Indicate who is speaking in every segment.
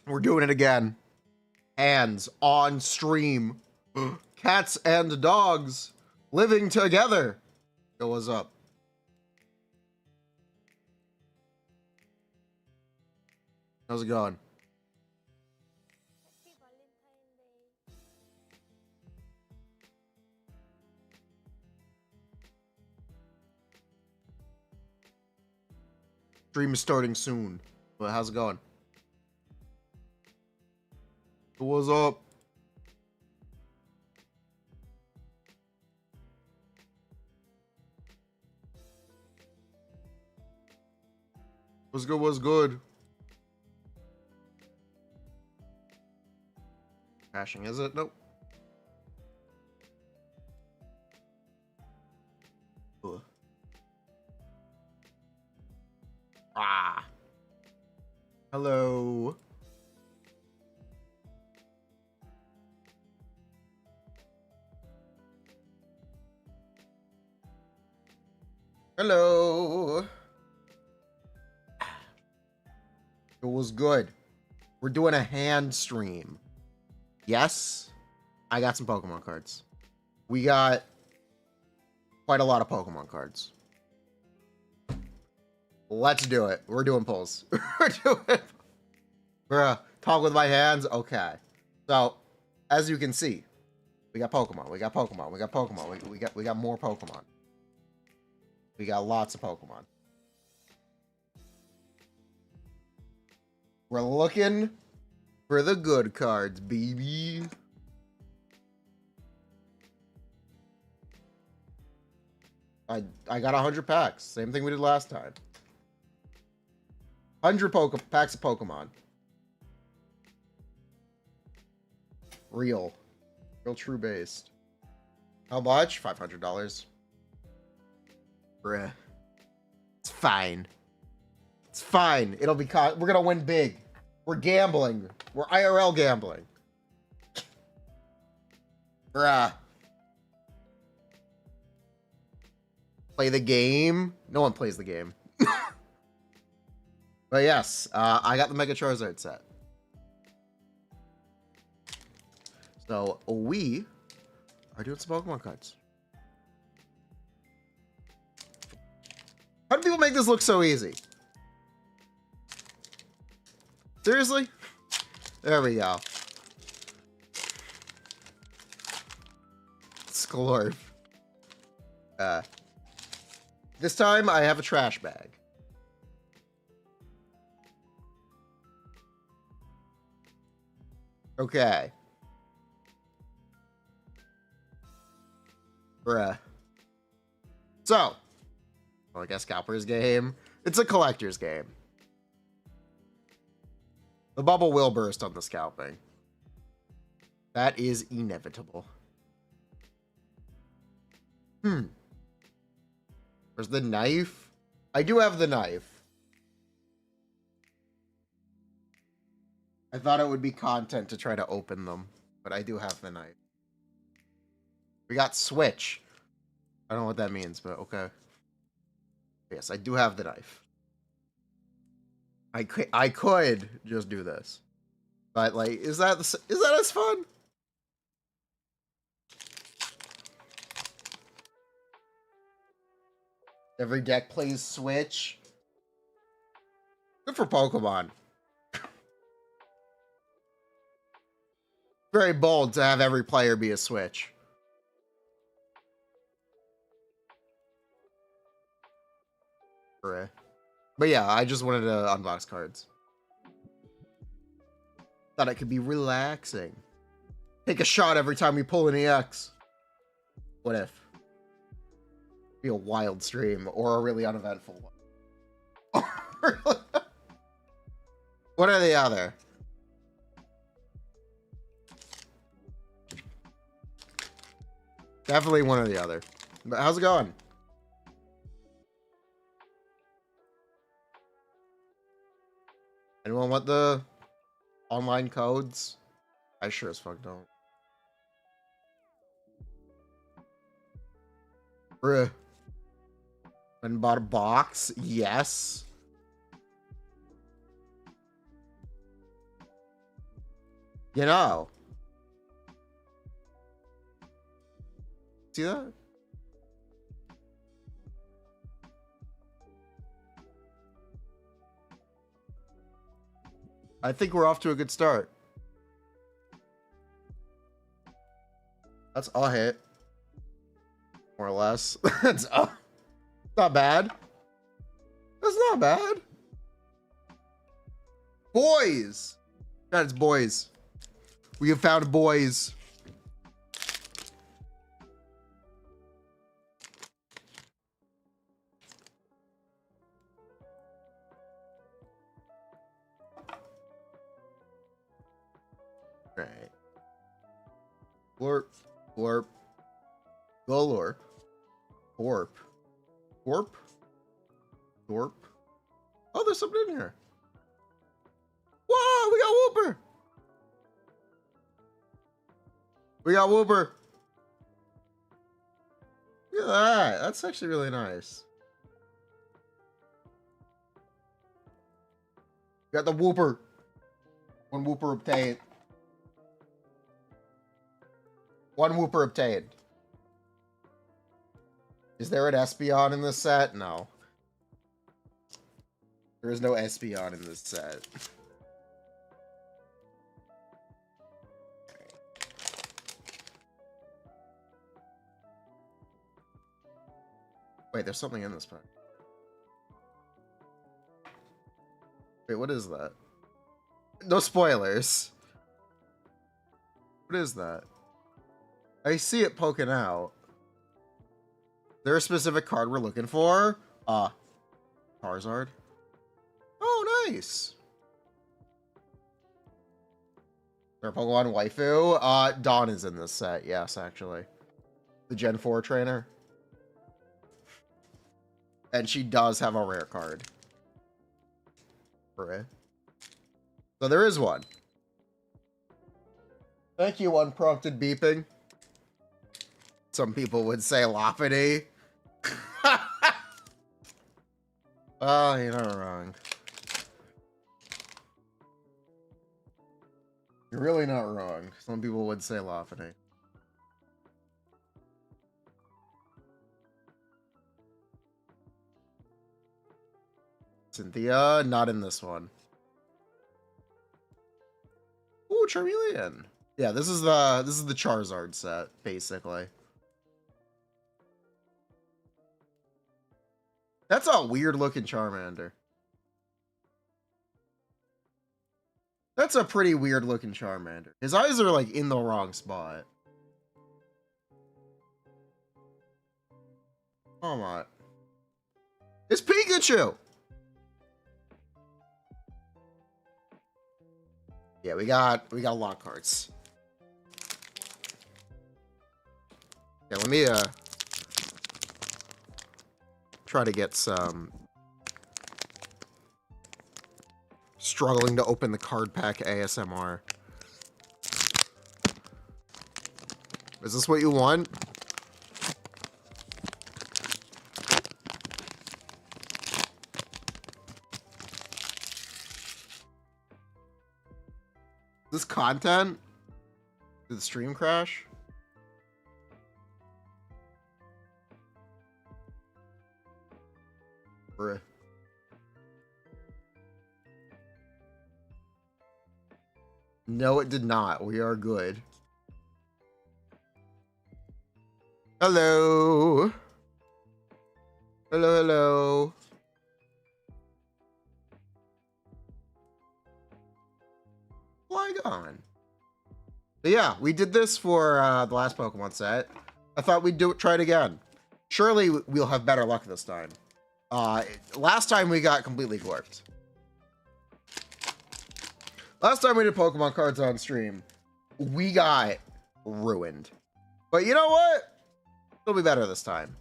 Speaker 1: We're doing it again. Hands on stream. Cats and dogs living together. Yo, what's up? How's it going? Stream is starting soon. But how's it going? What's up? What's good? What's good? Crashing, is it? Nope. Ugh. Ah. Hello. Hello. It was good. We're doing a hand stream. Yes, I got some Pokemon cards. We got quite a lot of Pokemon cards. Let's do it. We're doing pulls. We're doing. Bruh, talk with my hands. Okay. So, as you can see, we got Pokemon. We got Pokemon. We got Pokemon. We got more Pokemon. We got lots of Pokemon. We're looking for the good cards, baby. I got 100 packs. Same thing we did last time. 100 packs of Pokemon. Real true based. How much? $500. Bruh. It's fine. It's fine. It'll be we're gonna win big. We're gambling. We're IRL gambling. Bruh. Play the game? No one plays the game. But yes, I got the Mega Charizard set. So we are doing some Pokemon cards. How do people make this look so easy? Seriously? There we go. Sklorf. This time I have a trash bag. Okay. Bruh. So, well, I guess Scalper's game. It's a collector's game. The bubble will burst on the scalping. That is inevitable. Where's the knife? I do have the knife. I thought it would be content to try to open them, but I do have the knife. We got Switch. I don't know what that means, but okay. Yes, I do have the knife. I could just do this, but like, is that as fun? Every deck plays Switch. Good for Pokemon. Very bold to have every player be a Switch. But yeah, I just wanted to unbox cards. Thought it could be relaxing. Take a shot every time we pull an EX. What if? Be a wild stream or a really uneventful one. What are the other? Definitely one or the other. But how's it going? Anyone want the online codes? I sure as fuck don't. Bruh. And bought a box? Yes. You know. See that? I think we're off to a good start. That's a hit. More or less. That's not bad. That's not bad. Boys! God, it's boys. We have found boys. Right. Glorp. Glorp. Golorp. Gorp. Gorp. Gorp. Oh, there's something in here. Whoa, we got Whooper. We got Whooper. Look at that. That's actually really nice. Got the Whooper. One Whooper obtained. One Whooper obtained. Is there an Espeon in this set? No. There is no Espeon in this set. Wait, there's something in this pack. Wait, what is that? No spoilers. What is that? I see it poking out. Is there a specific card we're looking for? Charizard. Oh, nice. Is there a Pokemon waifu? Dawn is in this set, yes, actually. The Gen 4 trainer. And she does have a rare card. Hooray. So there is one. Thank you, unprompted beeping. Some people would say Lophany. Oh, you're not wrong. You're really not wrong. Some people would say Lophany. Cynthia, not in this one. Ooh, Charmeleon. Yeah, this is the Charizard set, basically. That's a weird looking Charmander. That's a pretty weird looking Charmander. His eyes are like in the wrong spot. Oh my. It's Pikachu! Yeah, we got a lot of cards. Yeah, let me try to get some. Struggling to open the card pack ASMR. Is this what you want? This content? Did the stream crash? Bruh. No, it did not. We are good. Hello. Hello, hello. Flygon. But yeah, we did this for the last Pokemon set. I thought we'd try it again. Surely we'll have better luck this time. Last time we got completely glorped. Last time we did Pokemon cards on stream, we got ruined. But you know what? It'll be better this time.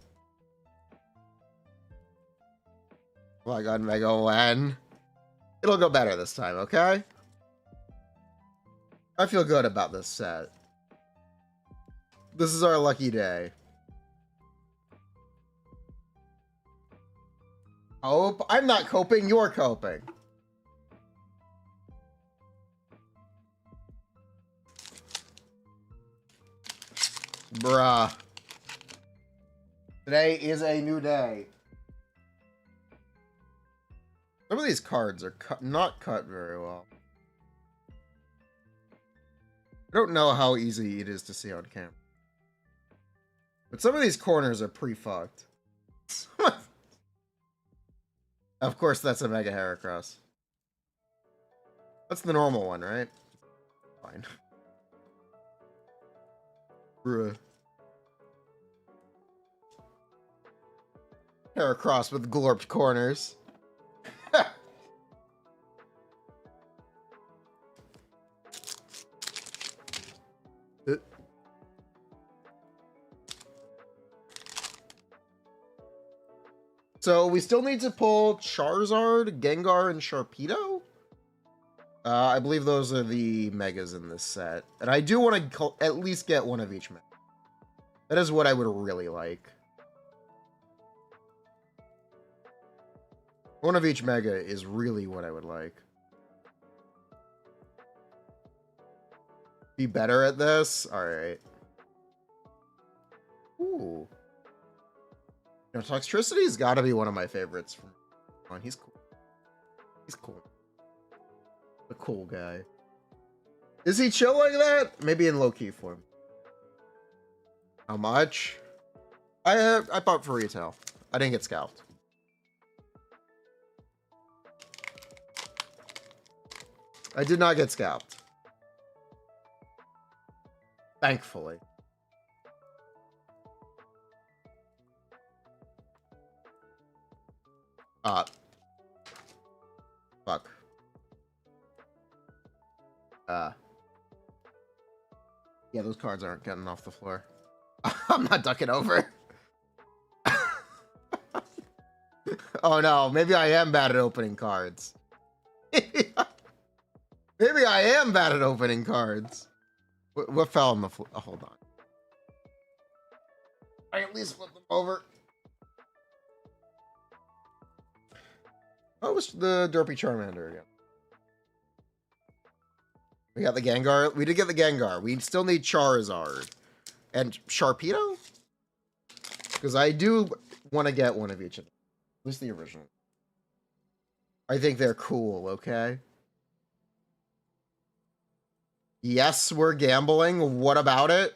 Speaker 1: Flygon Mega Wen. It'll go better this time, okay? I feel good about this set. This is our lucky day. Hope? I'm not coping, you're coping. Bruh. Today is a new day. Some of these cards are not cut very well. I don't know how easy it is to see on camera. But some of these corners are pretty fucked. Of course, that's a Mega Heracross. That's the normal one, right? Fine. Bruh. Heracross with glorped corners. So we still need to pull Charizard, Gengar, and Sharpedo. I believe those are the megas in this set. And I do want to at least get one of each mega. That is what I would really like. One of each mega is really what I would like. Be better at this? Alright. Ooh. You know, Toxtricity's got to be one of my favorites. From he's cool. He's cool. A cool guy. Is he chill like that? Maybe in low-key form. How much? I bought for retail. I didn't get scalped. I did not get scalped. Thankfully. Fuck. Yeah, those cards aren't getting off the floor. I'm not ducking over. Oh no, maybe I am bad at opening cards. Maybe I am bad at opening cards. What fell on the floor? Oh, hold on. I at least flip them over. Oh, it's the Derpy Charmander again. We got the Gengar. We did get the Gengar. We still need Charizard. And Sharpedo? Because I do want to get one of each of them. At least the original. I think they're cool, okay? Yes, we're gambling. What about it?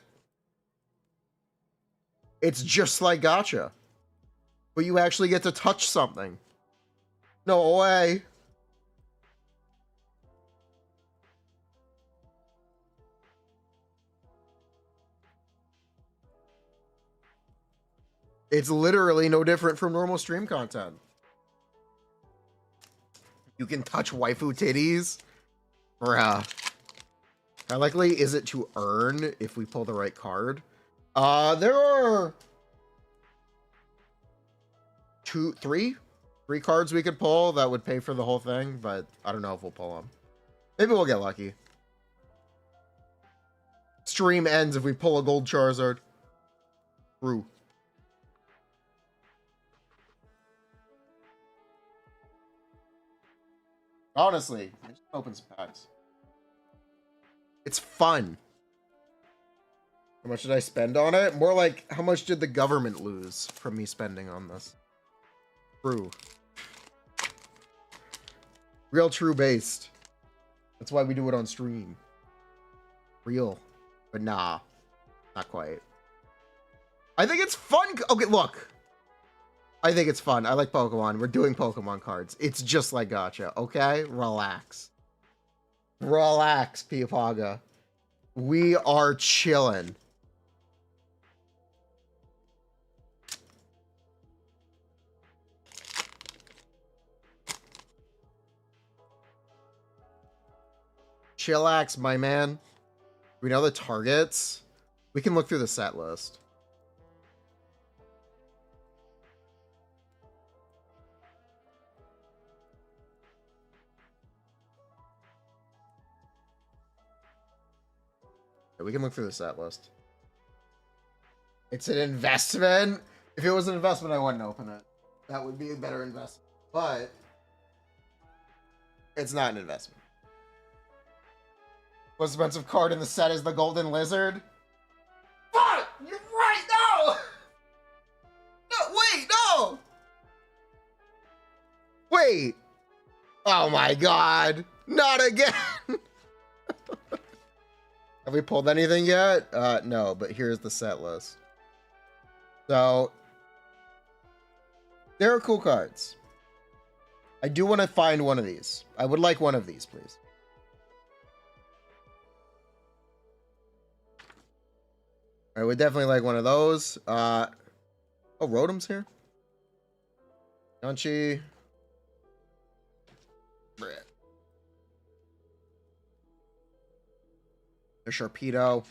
Speaker 1: It's just like Gacha. But you actually get to touch something. No way. It's literally no different from normal stream content. You can touch waifu titties. Bruh. How likely is it to earn if we pull the right card? There are three cards we could pull that would pay for the whole thing, but I don't know if we'll pull them. Maybe we'll get lucky. Stream ends if we pull a gold Charizard. True. Honestly, just open some packs. It's fun. How much did I spend on it? More like, how much did the government lose from me spending on this? True. Real true based. That's why we do it on stream. Real. But nah. Not quite. I think it's fun. Okay, look. I think it's fun. I like Pokemon. We're doing Pokemon cards. It's just like Gacha, okay? Relax. Relax, Piapaga. We are chilling. Chillax, my man. We know the targets. We can look through the set list. We can look through the set list. It's an investment. If it was an investment, I wouldn't open it. That would be a better investment. But it's not an investment. Most expensive card in the set is the Golden Lizard. Fuck! wait! Oh my god! Not again! Have we pulled anything yet? No, but here's the set list. So, there are cool cards. I do want to find one of these. I would like one of these, please. I would definitely like one of those. Oh, Rotom's here. Yonchi. The Sharpedo.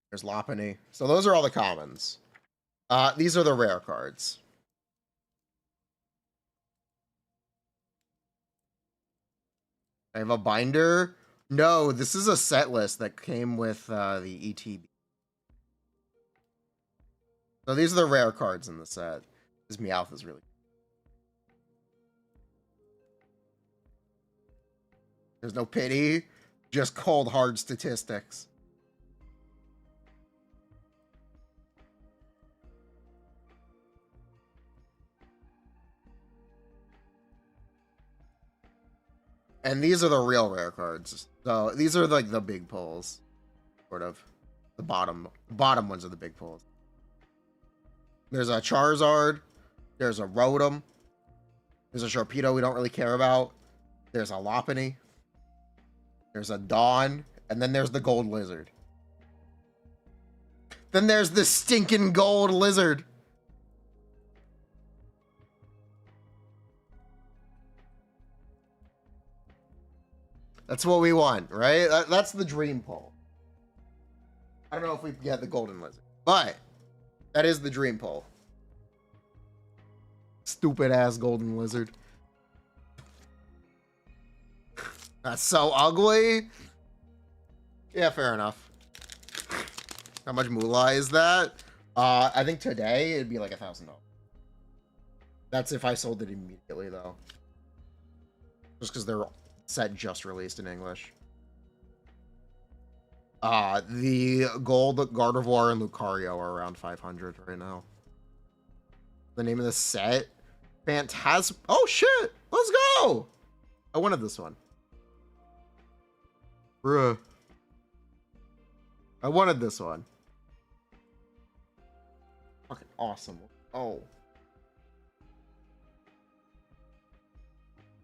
Speaker 1: There's Lopunny. So those are all the commons. These are the rare cards. I have a binder. No, this is a set list that came with the ETB. So these are the rare cards in the set. This Meowth is really... There's no pity. Just cold, hard statistics. And these are the real rare cards. So these are like the big pulls. Sort of. The bottom ones are the big pulls. There's a Charizard. There's a Rotom. There's a Sharpedo we don't really care about. There's a Lopunny. There's a Dawn. And then there's the Gold Lizard. Then there's the stinking Gold Lizard. That's what we want, right? That's the dream pull. I don't know if we get the Golden Lizard, but that is the dream pull. Stupid ass Golden Lizard. That's so ugly. Yeah, fair enough. How much moolah is that? I think today it'd be like $1,000. That's if I sold it immediately, though. Just because they're set just released in English. The gold Gardevoir and Lucario are around 500 right now. The name of the set? Phantasm. Oh shit! Let's go! I wanted this one. Bruh. I wanted this one. Fucking awesome. Oh.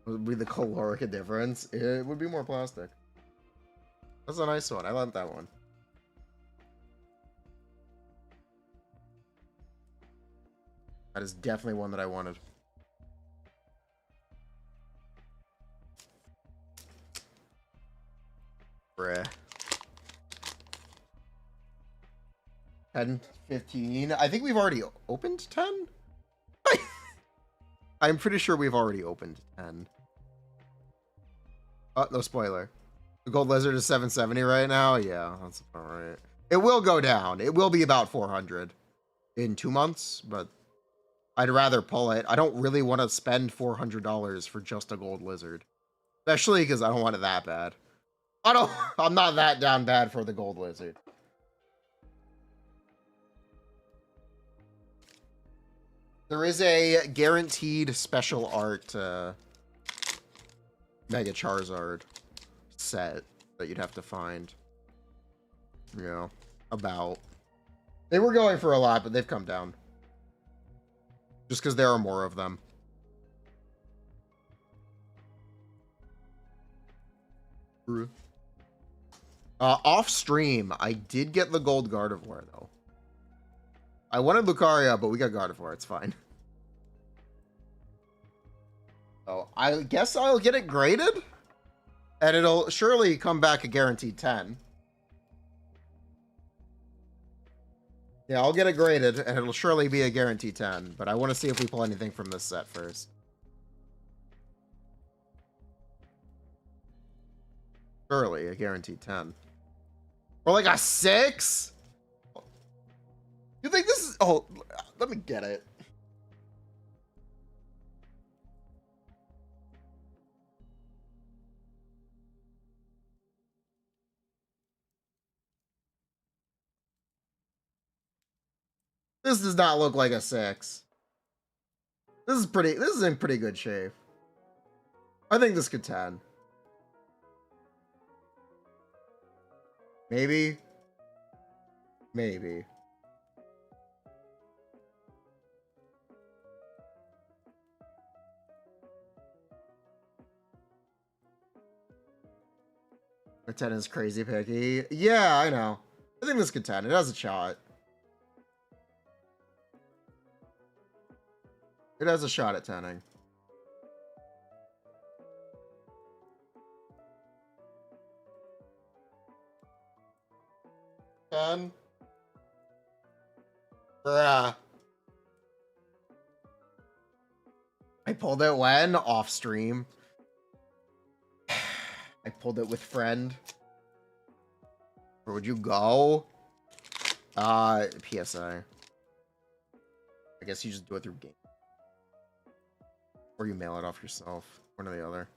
Speaker 1: Would be the caloric difference? It would be more plastic. That's a nice one. I like that one. That is definitely one that I wanted. Bruh. 10, 15. I think we've already opened 10? I'm pretty sure we've already opened 10. Oh, no spoiler. The Gold Lizard is 770 right now? Yeah, that's about right. It will go down. It will be about 400 in 2 months, but I'd rather pull it. I don't really want to spend $400 for just a Gold Lizard. Especially because I don't want it that bad. I'm not that down bad for the Gold Lizard. There is a guaranteed special art Mega Charizard set that you'd have to find. You know, about. They were going for a lot, but they've come down. Just because there are more of them. Off stream, I did get the gold Gardevoir though. I wanted Lucario, but we got Gardevoir. It's fine. So I guess I'll get it graded, and it'll surely come back a guaranteed 10. Yeah, I'll get it graded, and it'll surely be a guaranteed 10. But I want to see if we pull anything from this set first. Surely a guaranteed 10. Or like a 6? You think this is... Oh, let me get it. This does not look like a 6. This is in pretty good shape. I think this could 10. Maybe. Maybe. A 10 is crazy picky. Yeah, I know. I think this could 10. It has a shot. It has a shot at 10ing. Bruh. I pulled it when? Off stream. I pulled it with friend. Where would you go? PSA. I guess you just do it through game. Or you mail it off yourself. One or the other.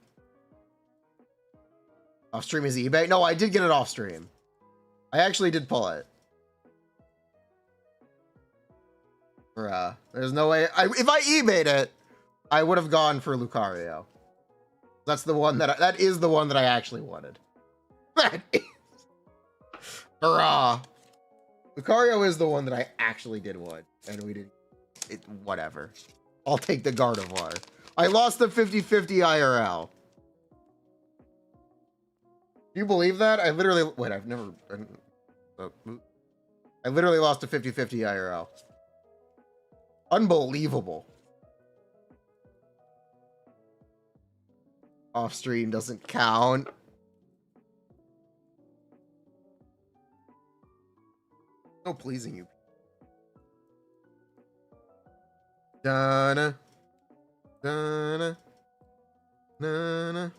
Speaker 1: Off stream is eBay? No, I did get it off stream. I actually did pull it. Bruh. There's no way. If I eBayed it, I would have gone for Lucario. That's the one that is the one that I actually wanted. That is. Bruh. Lucario is the one that I actually did want. And we didn't. Whatever. I'll take the Gardevoir. I lost the 50-50 IRL. Do you believe that? I literally... Wait, I've never... I literally lost a 50-50 IRL. Unbelievable. Off stream doesn't count. No pleasing you. Donna. Donna. Donna.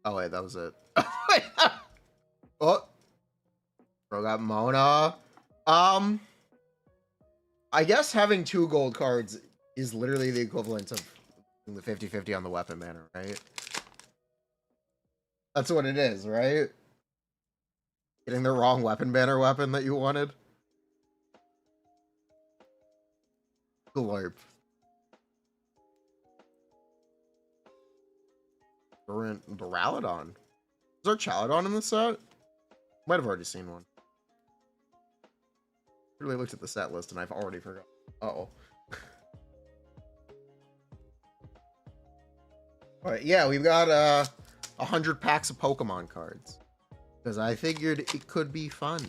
Speaker 1: Oh wait, that was it. Oh, bro got Mona. I guess having 2 gold cards is literally the equivalent of the 50-50 on the weapon banner, right? That's what it is, right? Getting the wrong weapon banner weapon that you wanted. Glorp. Duraludon. Is there Chaladon in the set? Might have already seen one. I really looked at the set list and I've already forgotten. Uh-oh. Alright, yeah, we've got 100 packs of Pokemon cards. Because I figured it could be fun.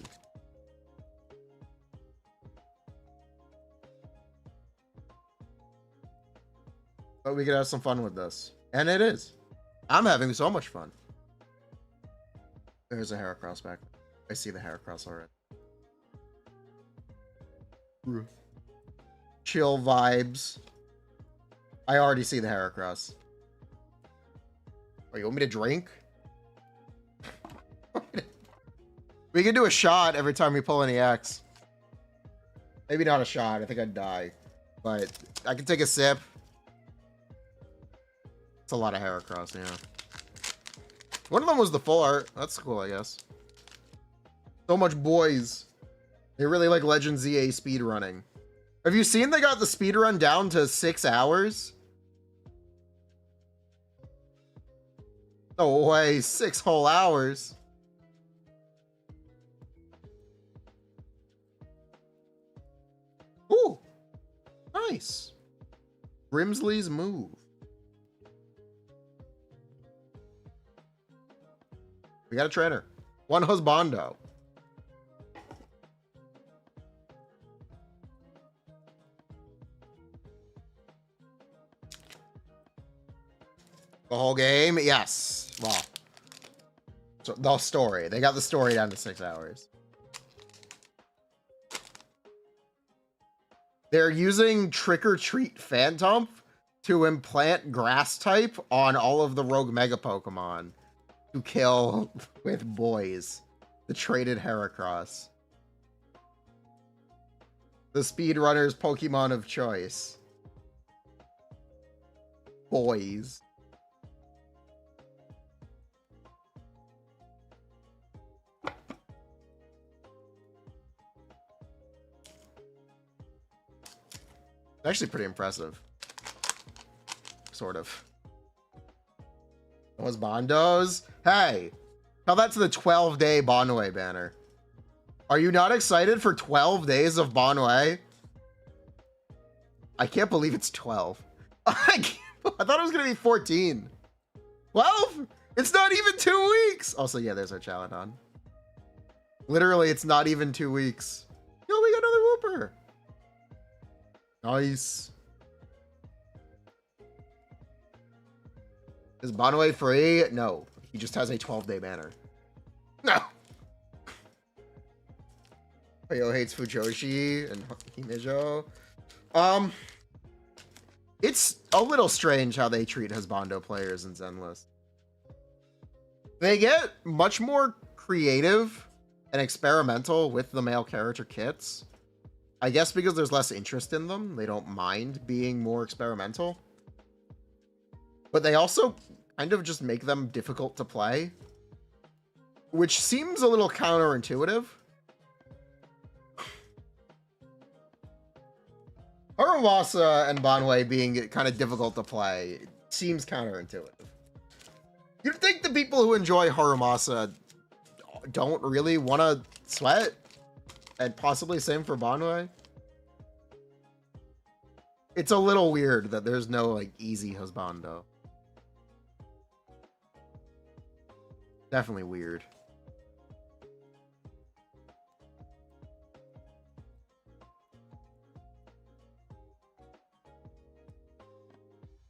Speaker 1: But we could have some fun with this. And it is. I'm having so much fun. There's a Heracross back. I see the Heracross already. Chill vibes. I already see the Heracross. Oh, you want me to drink? We can do a shot every time we pull any X. Maybe not a shot. I think I'd die. But I can take a sip. It's a lot of Heracross, yeah. One of them was the full art. That's cool, I guess. So much boys. They really like Legend ZA speedrunning. Have you seen they got the speedrun down to 6 hours? No way, 6 whole hours. Ooh, nice. Grimsley's move. We got a trainer. One husbando. The whole game? Yes. Well, so the story. They got the story down to 6 hours. They're using Trick or Treat Phantom to implant Grass type on all of the Rogue Mega Pokemon to kill with boys. The traded Heracross. The speedrunner's Pokemon of choice. boys. Actually pretty impressive. Sort of. Those Bondos? Hey, tell that to the 12-day Bonway banner. Are you not excited for 12 days of Bonway? I can't believe it's 12. I thought it was going to be 14. 12? It's not even 2 weeks. Also, yeah, there's our challenge on. Literally, it's not even 2 weeks. Yo, we got another Whooper. Nice. Is Bonway free? No. He just has a 12-day banner. No. Yo hates Fujoshi and Himijo. It's a little strange how they treat Husbando players in Zenless. They get much more creative and experimental with the male character kits. I guess because there's less interest in them, they don't mind being more experimental. But they also kind of just make them difficult to play, which seems a little counterintuitive. Harumasa and Bonway being kind of difficult to play seems counterintuitive. You'd think the people who enjoy Harumasa don't really want to sweat, and possibly same for Bonway. It's a little weird that there's no like easy husbando. Definitely weird.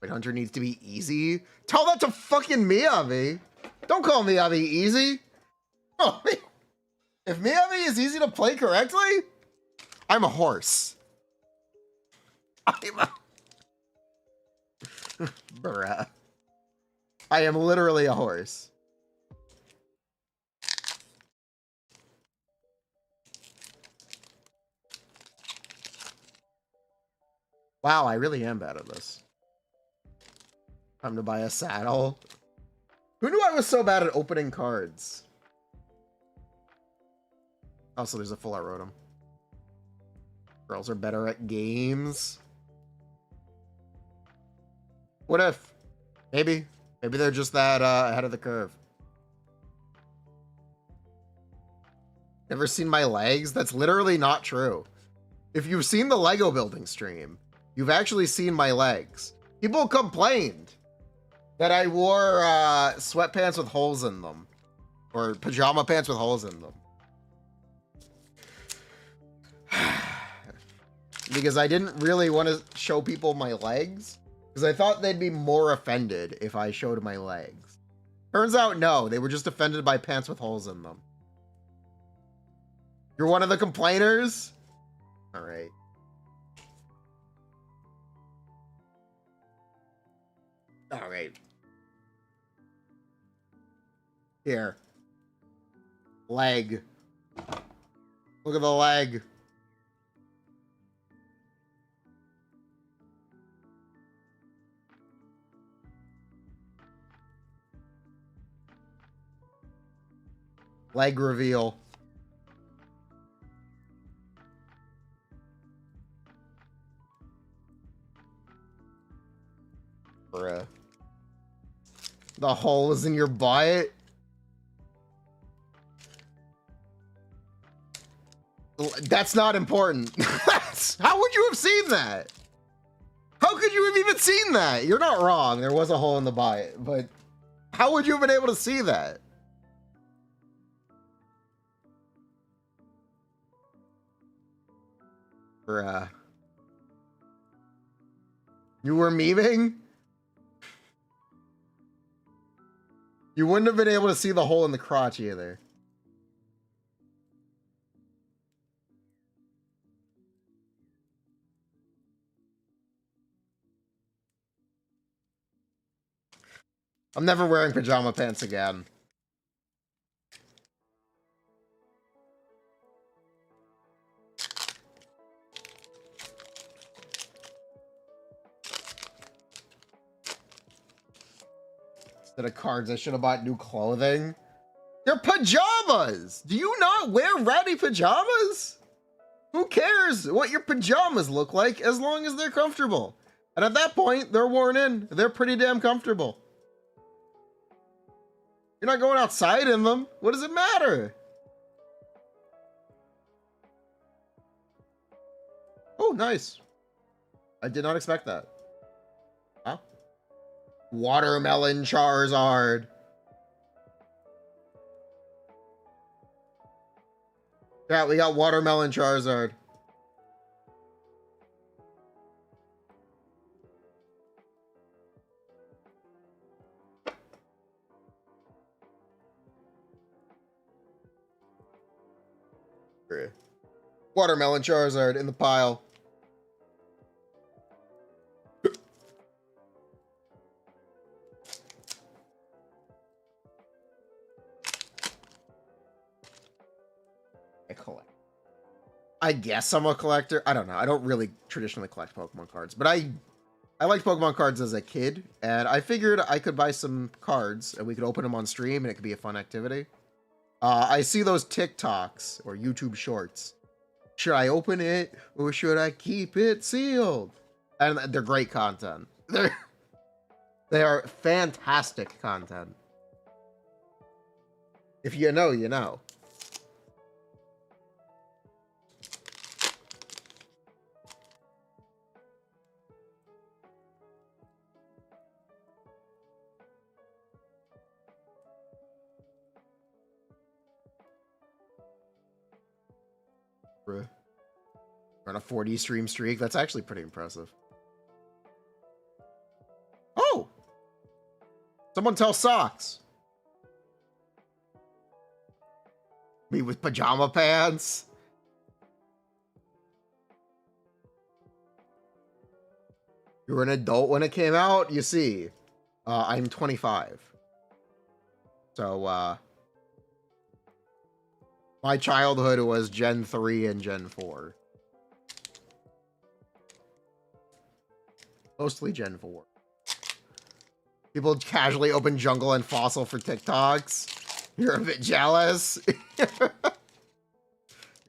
Speaker 1: Wait, Hunter needs to be easy? Tell that to fucking Miyavi. Don't call Miyavi easy. Oh, if Miyavi is easy to play correctly, I'm a horse. Bruh. I am literally a horse. Wow, I really am bad at this. Time to buy a saddle. Who knew I was so bad at opening cards? Also, there's a full art rotom. Girls are better at games. What if? Maybe. Maybe they're just that ahead of the curve. Never seen my legs? That's literally not true. If you've seen the Lego building stream, you've actually seen my legs. People complained that I wore sweatpants with holes in them. Or pajama pants with holes in them. Because I didn't really want to show people my legs. Because I thought they'd be more offended if I showed my legs. Turns out, no. They were just offended by pants with holes in them. You're one of the complainers? Alright. Alright. Here. Leg. Look at the leg. Leg reveal. Bruh. The hole is in your butt? That's not important. How would you have seen that? How could you have even seen that? You're not wrong. There was a hole in the butt, but how would you have been able to see that? Bruh. You were memeing? You wouldn't have been able to see the hole in the crotch either. I'm never wearing pajama pants again. Instead of cards, I should have bought new clothing. They're pajamas! Do you not wear ratty pajamas? Who cares what your pajamas look like as long as they're comfortable? And at that point, they're worn in. They're pretty damn comfortable. You're not going outside in them. What does it matter? Oh, nice. I did not expect that. Huh? Watermelon Charizard. Yeah, we got Watermelon Charizard. Watermelon Charizard in the pile. I collect. I guess I'm a collector. I don't know. I don't really traditionally collect Pokemon cards, but I liked Pokemon cards as a kid, and I figured I could buy some cards and we could open them on stream and it could be a fun activity. I see those TikToks or YouTube shorts. Should I open it or should I keep it sealed? And they're great content. They are fantastic content. If you know, you know. We're on a 40 stream streak. That's actually pretty impressive. Oh! Someone tell Socks. Me with pajama pants. You were an adult when it came out? You see, I'm 25. So, my childhood was Gen 3 and Gen 4. Mostly Gen 4. People casually open Jungle and Fossil for TikToks. You're a bit jealous. You're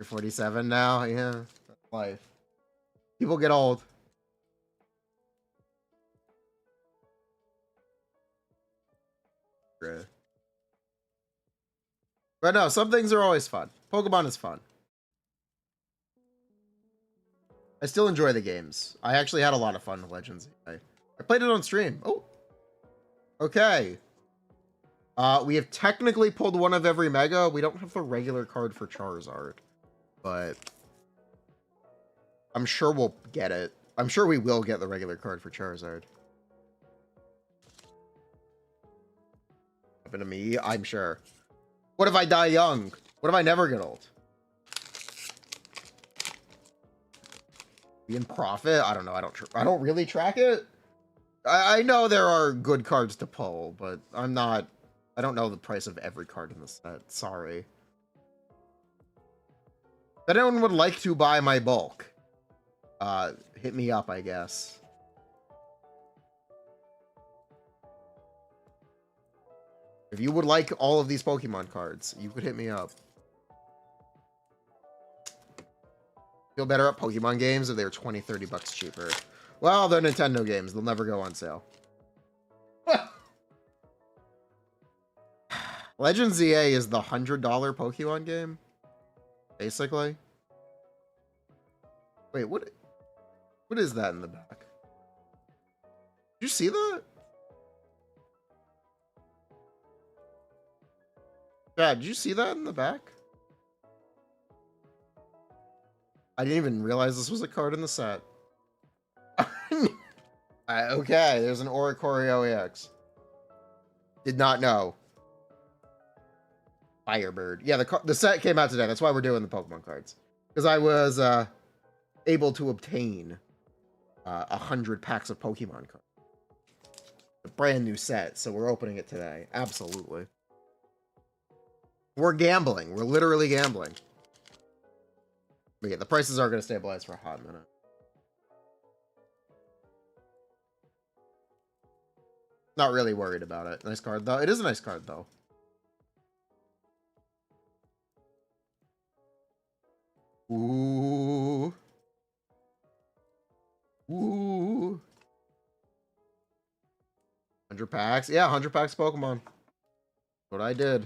Speaker 1: 47 now? Yeah, that's life. People get old. But no, some things are always fun. Pokemon is fun. I still enjoy the games. I actually had a lot of fun with Legends. I played it on stream. Oh. Okay. We have technically pulled one of every Mega. We don't have the regular card for Charizard. But I'm sure we'll get it. I'm sure we will get the regular card for Charizard. Happen to me? I'm sure. What if I die young? What if I never get old? Be in profit? I don't know. I don't really track it. I know there are good cards to pull, but I don't know the price of every card in the set. Sorry. If anyone would like to buy my bulk, hit me up, I guess. If you would like all of these Pokemon cards, you could hit me up. Feel better at Pokemon games if they were 20, 30 bucks cheaper. Well, they're Nintendo games. They'll never go on sale. Legends ZA is the $100 Pokemon game, basically. Wait, what is that in the back? Did you see that? Yeah, did you see that in the back? I didn't even realize this was a card in the set. Okay, there's an Oricorio EX. Did not know. Firebird. Yeah, the set came out today. That's why we're doing the Pokemon cards. Because I was able to obtain 100 packs of Pokemon cards. A brand new set, so we're opening it today. Absolutely. We're gambling. We're literally gambling. But yeah, the prices are going to stabilize for a hot minute. Not really worried about it. Nice card, though. It is a nice card, though. Ooh. Ooh. 100 packs. Yeah, 100 packs Pokemon. What I did.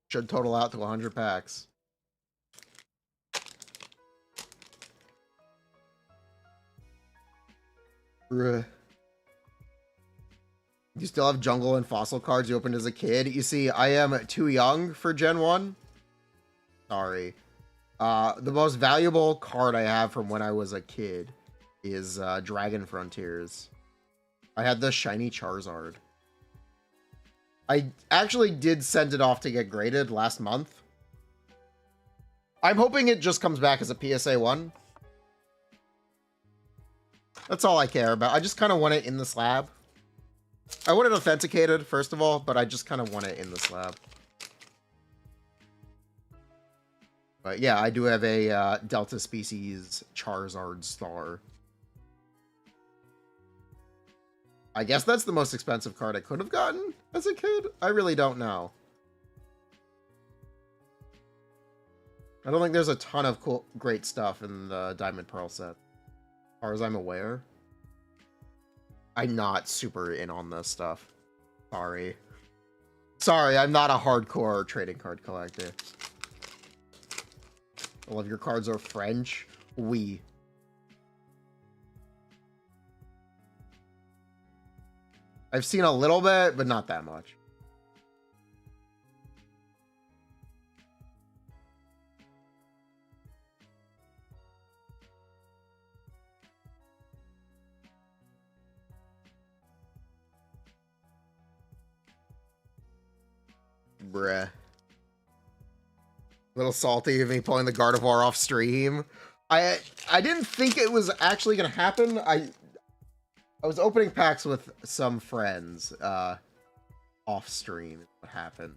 Speaker 1: Should total out to 100 packs. Bruh. You still have jungle and fossil cards you opened as a kid? You see, I am too young for Gen 1. Sorry. The most valuable card I have from when I was a kid is Dragon Frontiers. I had the shiny Charizard. I actually did send it off to get graded last month. I'm hoping it just comes back as a PSA 1. That's all I care about. I just kind of want it in the slab. I want it authenticated, first of all, but I just kind of want it in the slab. But yeah, I do have a Delta Species Charizard Star. I guess that's the most expensive card I could have gotten as a kid. I really don't know. I don't think there's a ton of cool, great stuff in the Diamond Pearl set. As far as I'm aware. I'm not super in on this stuff. Sorry. Sorry, I'm not a hardcore trading card collector. All of your cards are French. Oui. I've seen a little bit, but not that much. Bruh. A little salty of me pulling the Gardevoir off stream. I didn't think it was actually gonna happen. I was opening packs with some friends off stream. What happened?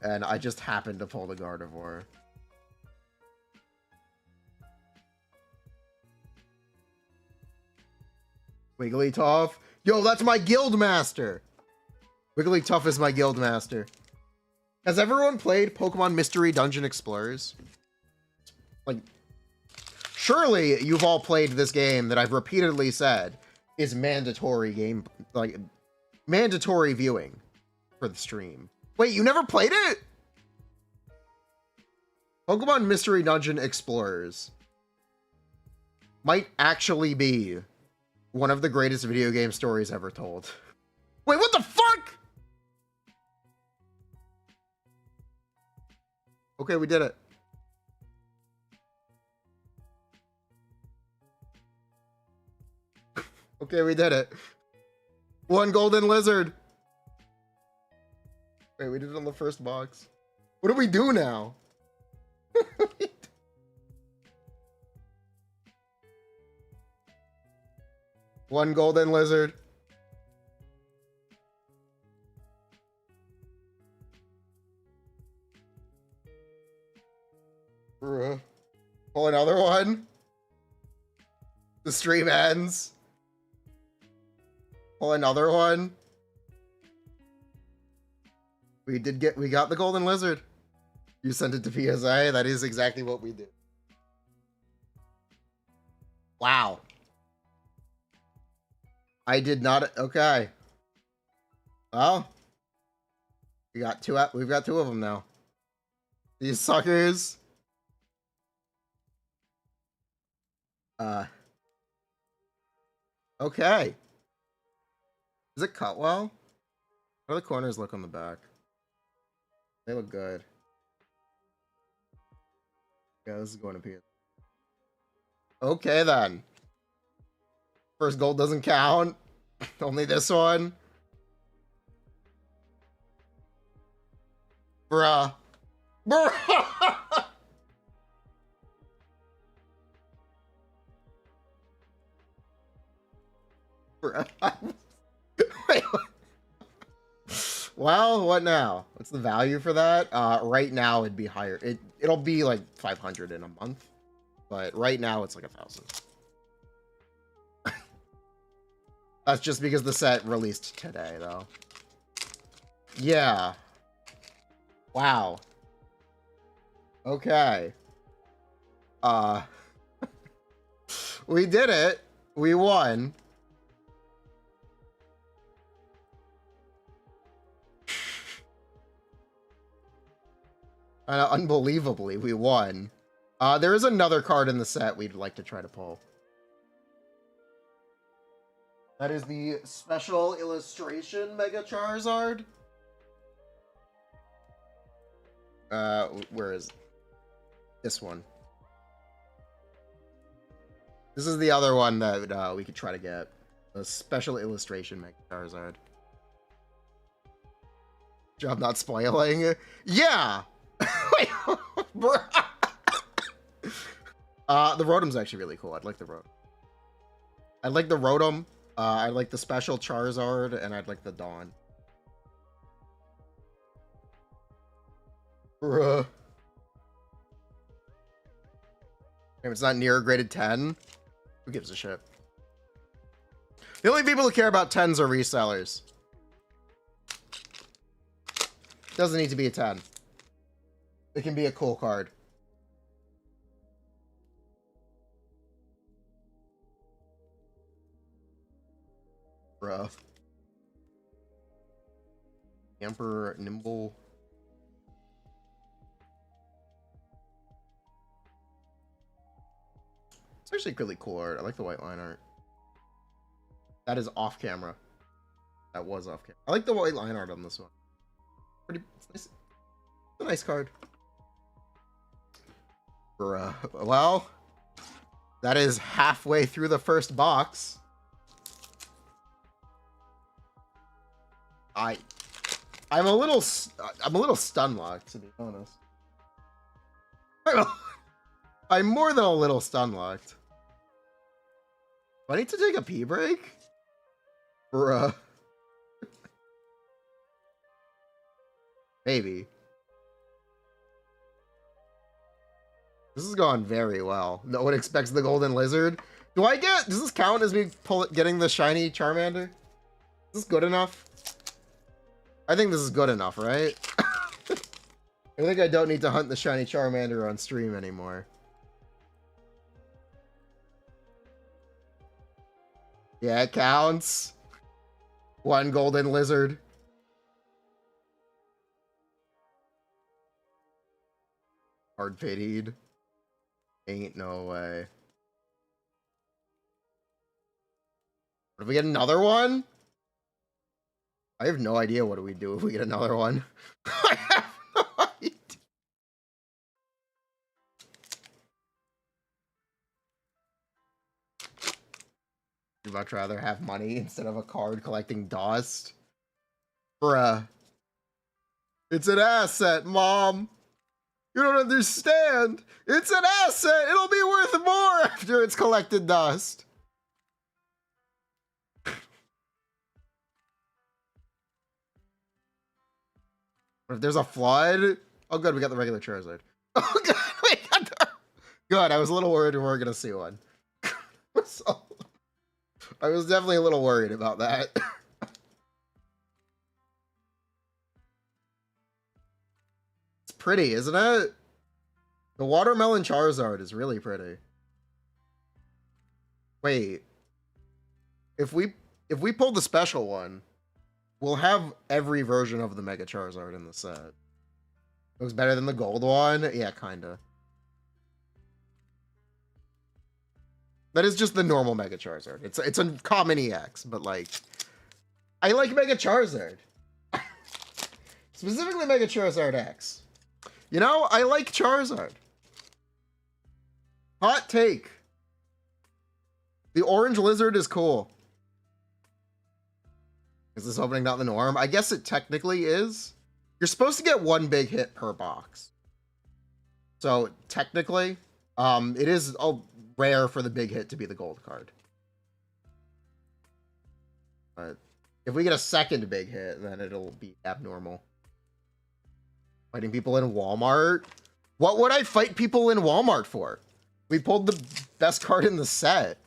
Speaker 1: And I just happened to pull the Gardevoir. Wigglytuff. Yo, that's my guild master. Wigglytuff is my guild master. Has everyone played Pokemon Mystery Dungeon Explorers? Like, surely you've all played this game that I've repeatedly said is mandatory game, like mandatory viewing for the stream. Wait, you never played it? Pokemon Mystery Dungeon Explorers might actually be one of the greatest video game stories ever told. Wait, what the fuck? Okay, we did it. Okay, we did it. One golden lizard. Wait, we did it on the first box. What do we do now? One golden lizard. Pull another one. The stream ends. Pull another one. We got the golden lizard. You sent it to PSA. That is exactly what we did. Wow. I did not. Okay. Well, we've got two of them now. These suckers. Okay. Is it cut well? How do the corners look on the back? They look good. Yeah, this is going to be it. Okay, then. First gold doesn't count. Only this one. Bruh. Bruh. Bruh. Wait, well, what now? What's the value for that? Right now it'd be higher. It'll be like 500 in a month. but right now it's like 1,000. That's just because the set released today, though. Yeah. Wow. Okay. We did it. We won. Unbelievably, we won. There is another card in the set we'd like to try to pull. That is the special illustration Mega Charizard. Where is this one? This is the other one that we could try to get. A special illustration Mega Charizard. Job not spoiling. Yeah! Wait, bro. The Rotom's actually really cool. I'd like the Rotom. I'd like the Rotom. I'd like the special Charizard, and I'd like the Dawn. Bruh. If it's not near a graded 10, who gives a shit? The only people who care about 10s are resellers. Doesn't need to be a 10. It can be a cool card. Bruh. Emperor Nimble. It's actually really cool art. I like the white line art. That is off camera. That was off camera. I like the white line art on this one. Pretty, it's nice. It's a nice card. Bruh. Well, that is halfway through the first box. I'm a little stun locked, to be honest. I'm more than a little stun locked. Do I need to take a pee break? Bruh. Maybe. This is going very well. No one expects the golden lizard. Does this count as me getting the shiny Charmander? Is this good enough? I think this is good enough, right? I think I don't need to hunt the shiny Charmander on stream anymore. Yeah, it counts. One golden lizard. Hard pitied. Ain't no way. What if we get another one? I have no idea what do we do if we get another one. I have no idea. You'd much rather have money instead of a card collecting dust? Bruh. It's an asset, Mom. You don't understand. It's an asset. It'll be worth more after it's collected dust. If there's a flood, oh good, we got the regular Charizard. Oh good, we got the... Good. I was a little worried we weren't gonna see one. So, I was definitely a little worried about that. It's pretty, isn't it? The watermelon Charizard is really pretty. Wait, if we pull the special one, we'll have every version of the Mega Charizard in the set. Looks better than the gold one? Yeah, kinda. That is just the normal Mega Charizard. It's a common EX, but like... I like Mega Charizard. Specifically Mega Charizard X. You know, I like Charizard. Hot take. The orange lizard is cool. Is this opening not the norm? I guess it technically is. You're supposed to get one big hit per box. So technically, it is rare for the big hit to be the gold card. But if we get a second big hit, then it'll be abnormal. Fighting people in Walmart? What would I fight people in Walmart for? We pulled the best card in the set.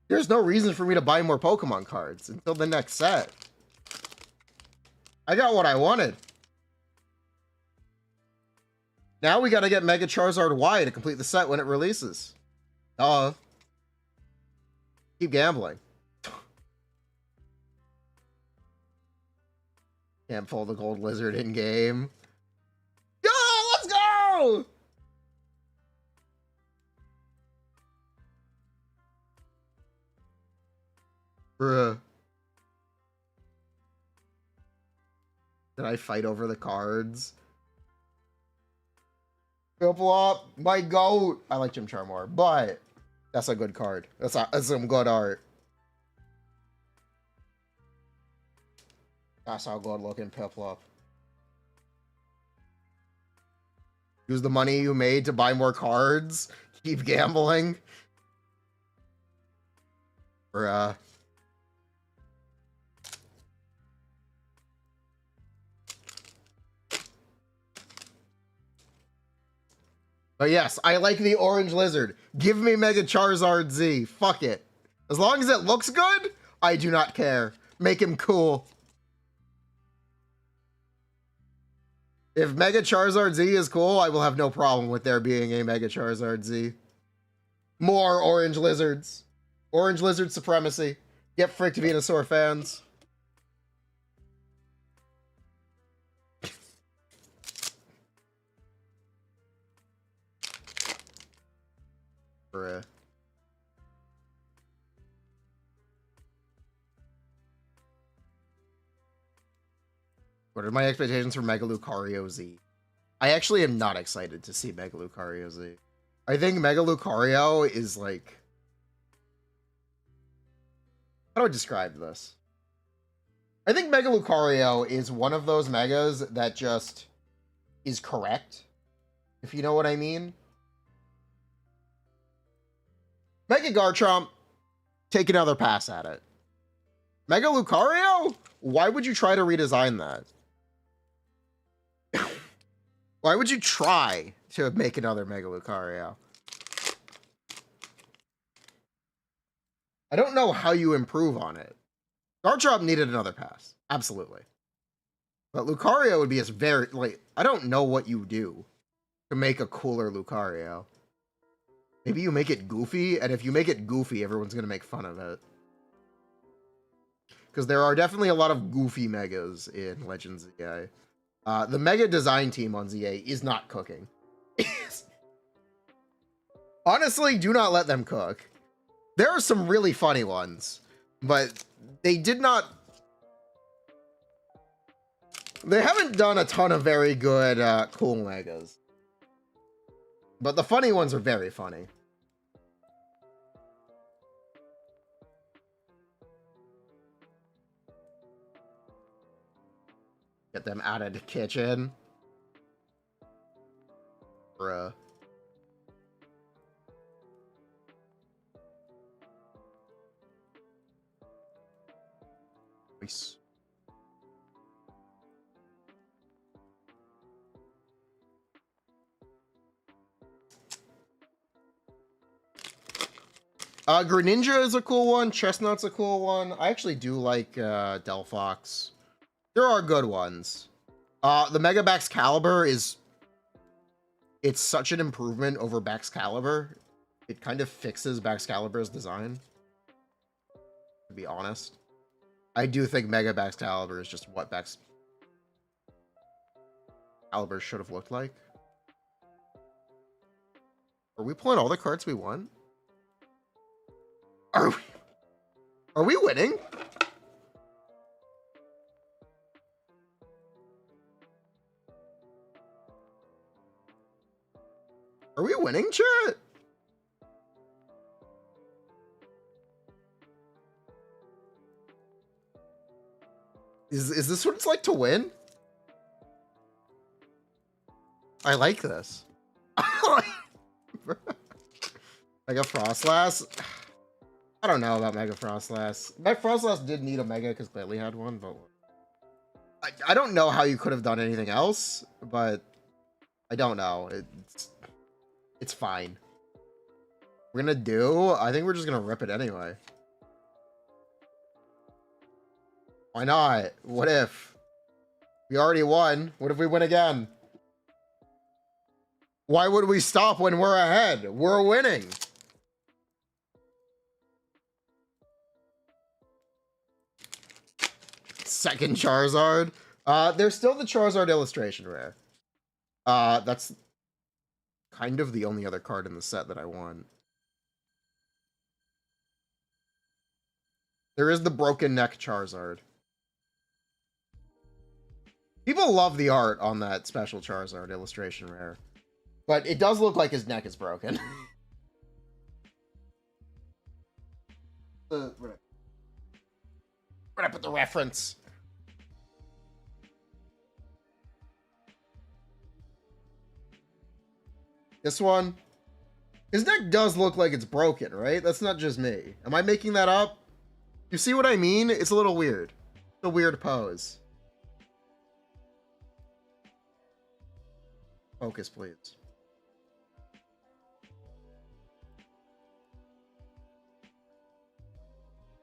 Speaker 1: There's no reason for me to buy more Pokemon cards until the next set. I got what I wanted. Now we gotta get Mega Charizard Y to complete the set when it releases. Keep gambling. Can't pull the gold lizard in game. Go! Let's go! Bruh. Did I fight over the cards? Triple up, my goat. I like Chimchar more, but that's a good card. That's some good art. That's how good looking Piplup. Use the money you made to buy more cards. Keep gambling. Bruh. But yes, I like the orange lizard. Give me Mega Charizard Z. Fuck it. As long as it looks good, I do not care. Make him cool. If Mega Charizard Z is cool, I will have no problem with there being a Mega Charizard Z. More orange lizards. Orange lizard supremacy. Get fricked, Venusaur fans. Bruh. What are my expectations for Mega Lucario Z? I actually am not excited to see Mega Lucario Z. I think Mega Lucario is like... How do I describe this? I think Mega Lucario is one of those Megas that just is correct, if you know what I mean. Mega Garchomp, take another pass at it. Mega Lucario? Why would you try to redesign that? Why would you try to make another Mega Lucario? I don't know how you improve on it. Garchomp needed another pass. Absolutely. But Lucario would be a very, like, I don't know what you do to make a cooler Lucario. Maybe you make it goofy, and if you make it goofy, everyone's going to make fun of it. Because there are definitely a lot of goofy Megas in Legends ZA. The Mega design team on ZA is not cooking. Honestly, do not let them cook. There are some really funny ones, but they did not... They haven't done a ton of very good, cool Megas. But the funny ones are very funny. Get them out of the kitchen. Bruh. Nice. Greninja is a cool one. Chestnut's a cool one. I actually do like Delphox. There are good ones. The Mega Baxcalibur is... It's such an improvement over Baxcalibur. It kind of fixes Baxcalibur's design. To be honest. I do think Mega Baxcalibur is just what Baxcalibur should have looked like. Are we pulling all the cards we want? Are we winning? Are we winning, chat? Is this what it's like to win? I like this. Mega Frostlass? I don't know about Mega Frostlass. Mega Frostlass did need a Mega because Glalie had one, but... I don't know how you could have done anything else, but... I don't know. It's fine. we're gonna do? I think we're just gonna rip it anyway. Why not? What if? We already won. What if we win again? Why would we stop when we're ahead? We're winning. Second Charizard. There's still the Charizard illustration rare. That's kind of the only other card in the set that I want. There is the broken neck Charizard. People love the art on that special Charizard illustration rare. But it does look like his neck is broken. Where did I put the reference? This one? His neck does look like it's broken, right? That's not just me. Am I making that up? You see what I mean? It's a little weird. It's a weird pose. Focus, please.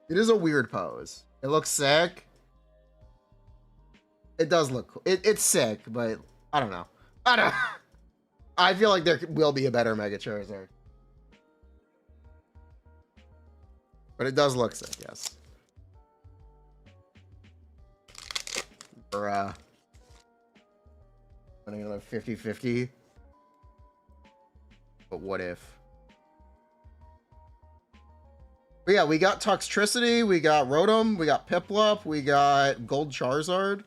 Speaker 1: It is a weird pose. It looks sick. It does look cool. It's sick, but I don't know. I don't. I feel like there will be a better Mega Charizard. But it does look sick, yes. Bruh. Running another 50-50. But what if? But yeah, we got Toxtricity, we got Rotom, we got Piplup, we got Gold Charizard.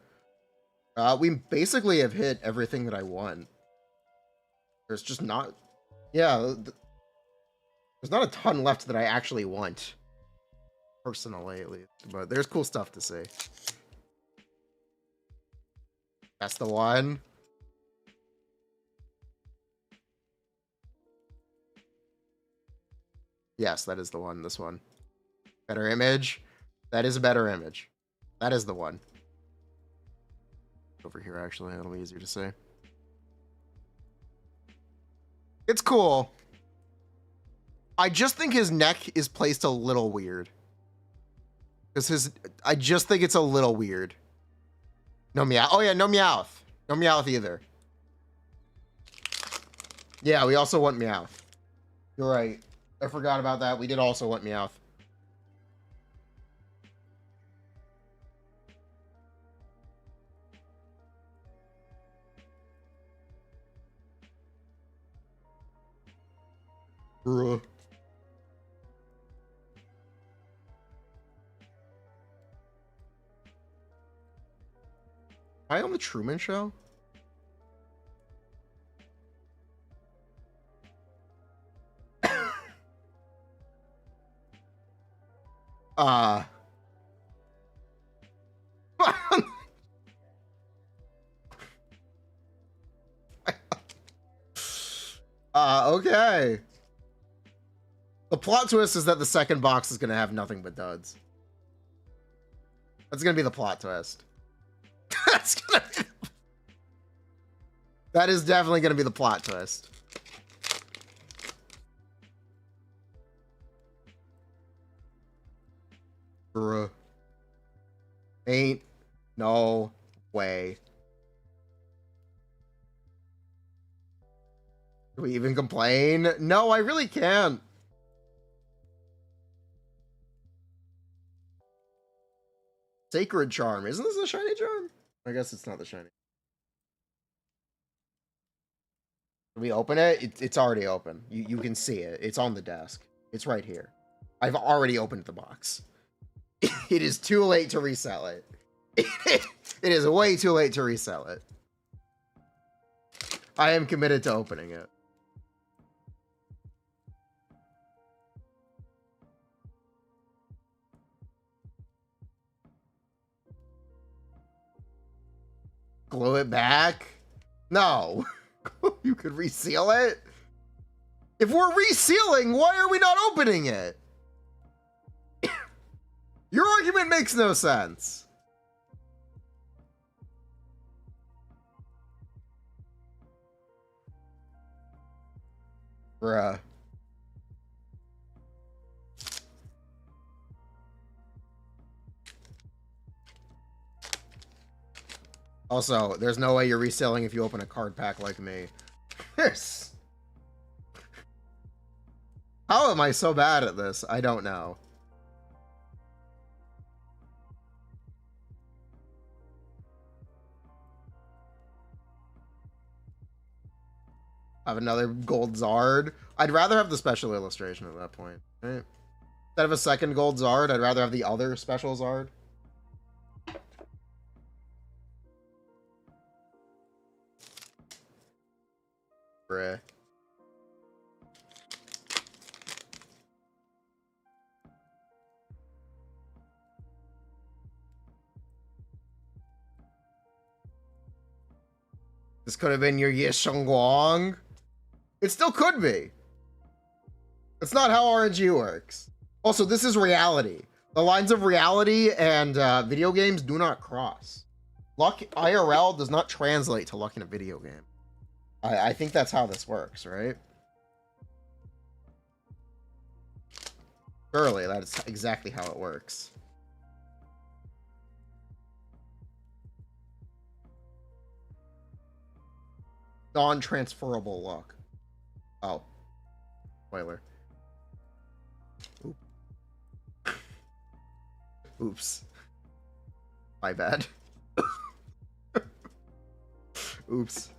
Speaker 1: We basically have hit everything that I want. There's just not... Yeah, there's not a ton left that I actually want. Personally, at least. But there's cool stuff to see. That's the one. Yes, that is the one. This one. Better image. That is a better image. That is the one. Over here, actually. That'll be easier to say. It's cool. I just think his neck is placed a little weird. Because I just think it's a little weird. No Meowth. Oh yeah, no Meowth. No Meowth either. Yeah, we also want Meowth. You're right. I forgot about that. We did also want Meowth. Bruh. Am I on the Truman Show? Okay. The plot twist is that the second box is going to have nothing but duds. That's going to be the plot twist. That is definitely going to be the plot twist. Bruh. Ain't no way. Do we even complain? No, I really can't. Sacred Charm. Isn't this a shiny charm? I guess it's not the shiny. Can we open it? It's already open. You can see it. It's on the desk. It's right here. I've already opened the box. It is too late to resell it. It is way too late to resell it. I am committed to opening it. Glue it back? No. You could reseal it? If we're resealing, why are we not opening it? Your argument makes no sense. Bruh. Also, there's no way you're reselling if you open a card pack like me. Yes. How am I so bad at this? I don't know. I have another gold Zard. I'd rather have the special illustration at that point, right? Instead of a second gold Zard, I'd rather have the other special Zard. Bruh. This could have been your Yishengguang. It still could be. It's not how RNG works. Also, this is reality. The lines of reality and video games do not cross. Luck IRL does not translate to luck in a video game. I think that's how this works, right? Surely, that's exactly how it works. Non-transferable luck. Oh. Spoiler. Oops. My bad. Oops.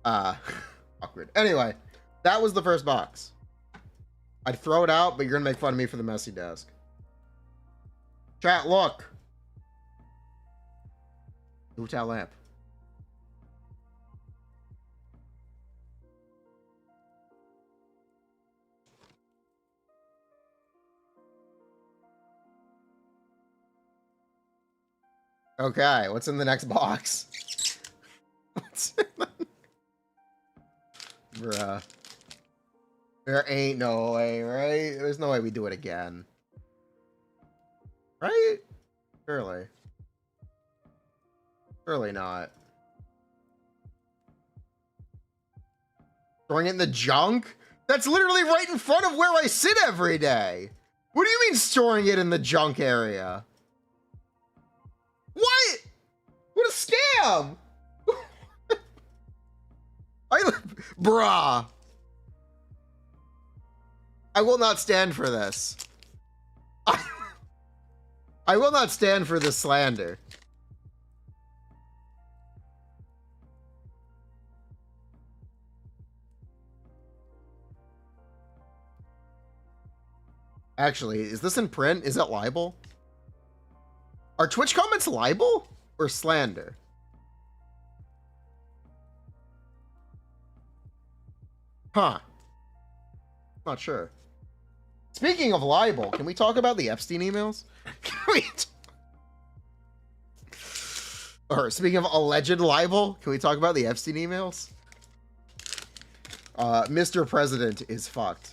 Speaker 1: Awkward. Anyway, that was the first box. I'd throw it out, but you're gonna make fun of me for the messy desk. Chat, look. Hotel lamp. Okay, what's in the next box? What's in the... Bruh. There ain't no way, right? There's no way we do it again. Right? Surely. Surely not. Throwing it in the junk? That's literally right in front of where I sit every day. What do you mean storing it in the junk area? What? What a scam! Bruh. I will not stand for this. I will not stand for this slander. Actually, is this in print? Is it libel? Are Twitch comments libel or slander? Huh. Not sure. Speaking of libel, can we talk about the Epstein emails? Can we or speaking of alleged libel, can we talk about the Epstein emails? Mr. President is fucked.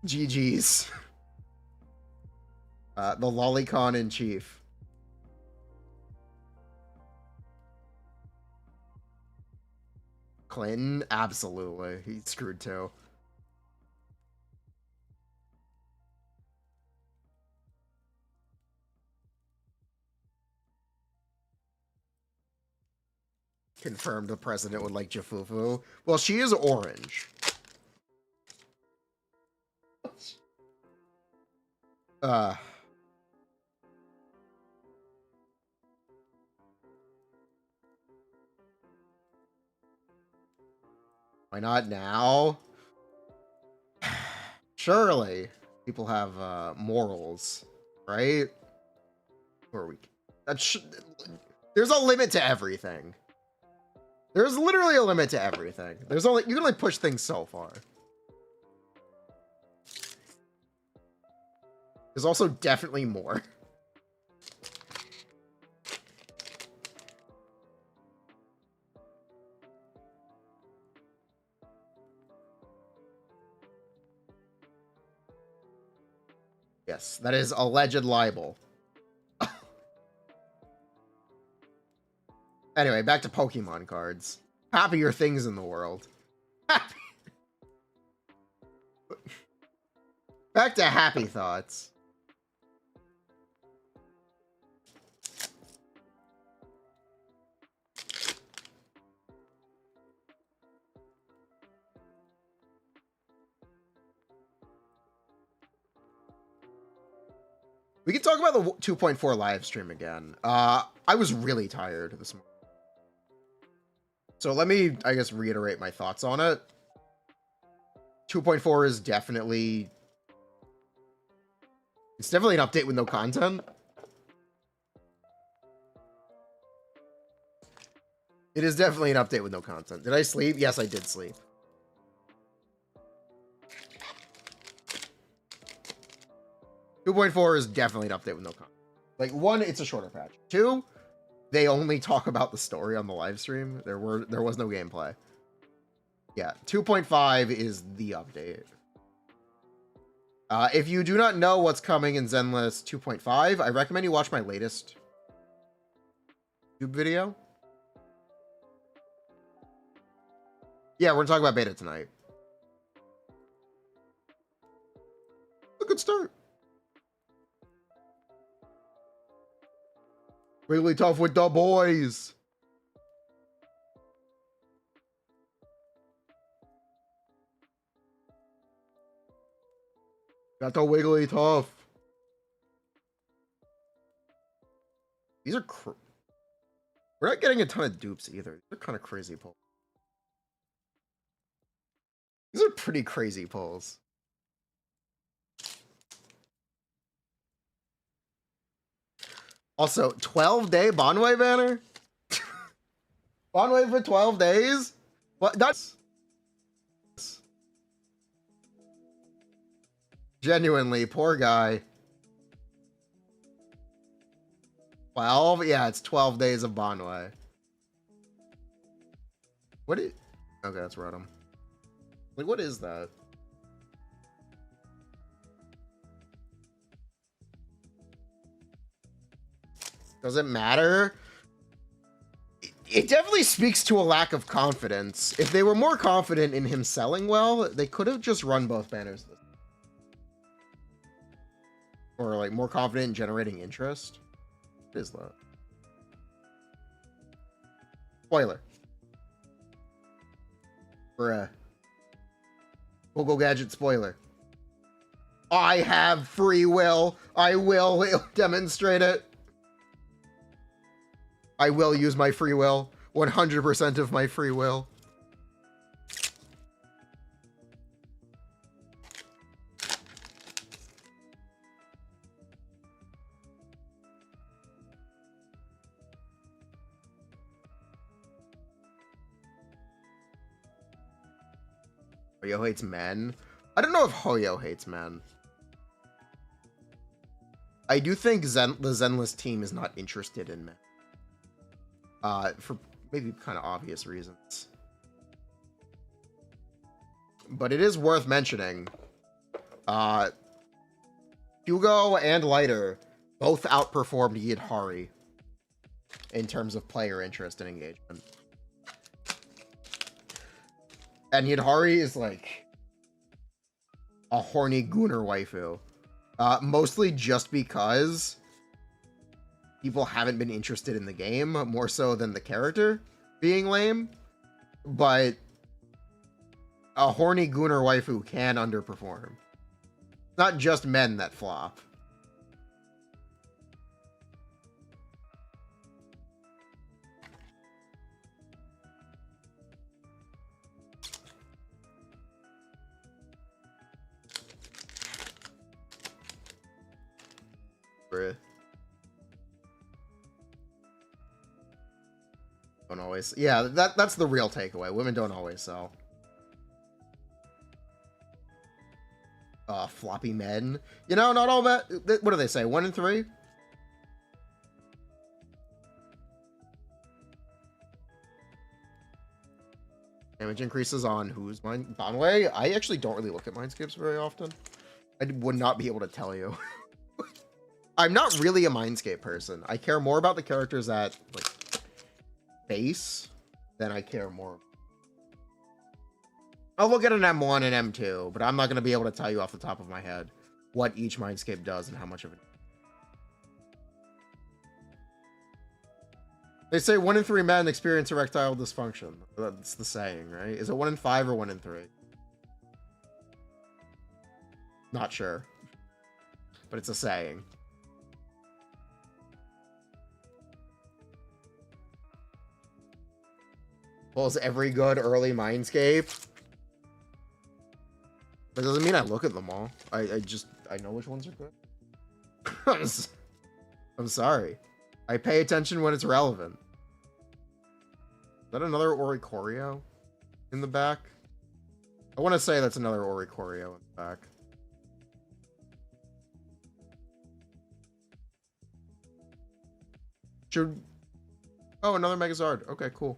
Speaker 1: GG's. The lolicon in chief. Clinton? Absolutely. He's screwed too. Confirmed the president would like Jafufu. Well, she is orange. Why not now? Surely people have morals, right? Or we there's a limit to everything. There's literally a limit to everything. There's only you can only push things so far. There's also definitely more. Yes, that is alleged libel. Anyway, back to Pokemon cards. Happier things in the world. Back to happy thoughts. We can talk about the 2.4 live stream again. I was really tired this morning. So let me, I guess, reiterate my thoughts on it. 2.4 is definitely... It's definitely an update with no content. It is definitely an update with no content. Did I sleep? Yes, I did sleep. .4 is definitely an update with no content. Like, 1, it's a shorter patch. 2, they only talk about the story on the live stream. There was no gameplay. Yeah, 2.5 is the update. If you do not know what's coming in Zenless 2.5, I recommend you watch my latest YouTube video. Yeah, we're gonna talk about beta tonight. A good start. Really tough with the boys. Got the wiggly tough. These are we're not getting a ton of dupes either. They're kind of crazy pulls. These are pretty crazy pulls. Also, 12-day Bonway banner? Bonway for 12 days? What? That's... Genuinely, poor guy. 12? Yeah, it's 12 days of Bonway. What is... Okay, that's Rotom. Like, what is that? Does it matter? It definitely speaks to a lack of confidence. If they were more confident in him selling well, they could have just run both banners. Or, like, more confident in generating interest. What is that? Spoiler. Bruh. Google Gadget spoiler. I have free will. I will demonstrate it. I will use my free will. 100% of my free will. Hoyo hates men. I don't know if Hoyo hates men. I do think the Zenless team is not interested in men. For maybe kind of obvious reasons. But it is worth mentioning. Hugo and Lighter both outperformed Yidhari in terms of player interest and engagement. And Yidhari is like a horny gooner waifu. Mostly just because people haven't been interested in the game, more so than the character being lame. But a horny gooner waifu can underperform. It's not just men that flop. Bruh. Don't always. Yeah, that's the real takeaway. Women don't always sell. Floppy men. You know, not all that. What do they say? 1 in 3? Damage increases on whose mind? Bonway? I actually don't really look at mindscapes very often. I would not be able to tell you. I'm not really a mindscape person. I care more about the characters at like base than I care more. I'll look at an M1 and M2, but I'm not going to be able to tell you off the top of my head. what each mindscape does and how much of it. They say 1 in 3 men experience erectile dysfunction. That's the saying, right? Is it 1 in 5 or 1 in 3? Not sure. But it's a saying. Well, is every good early mindscape? That doesn't mean I look at them all. I know which ones are good. I'm sorry. I pay attention when it's relevant. Is that another Oricorio in the back? I want to say that's another Oricorio in the back. Oh, another Megazard. Okay, cool.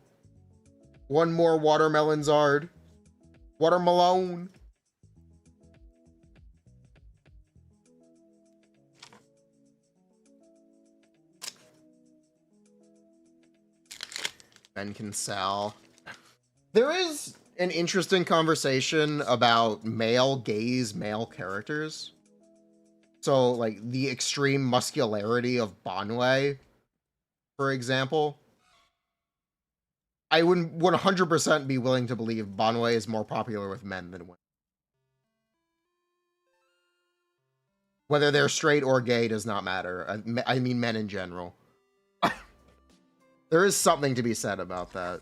Speaker 1: One more Watermelon Zard. Watermelon. Ben can sell. There is an interesting conversation about male gaze, male characters. So, like, the extreme muscularity of Banwei, for example. I would 100% be willing to believe Banwei is more popular with men than women. Whether they're straight or gay does not matter. I mean men in general. There is something to be said about that.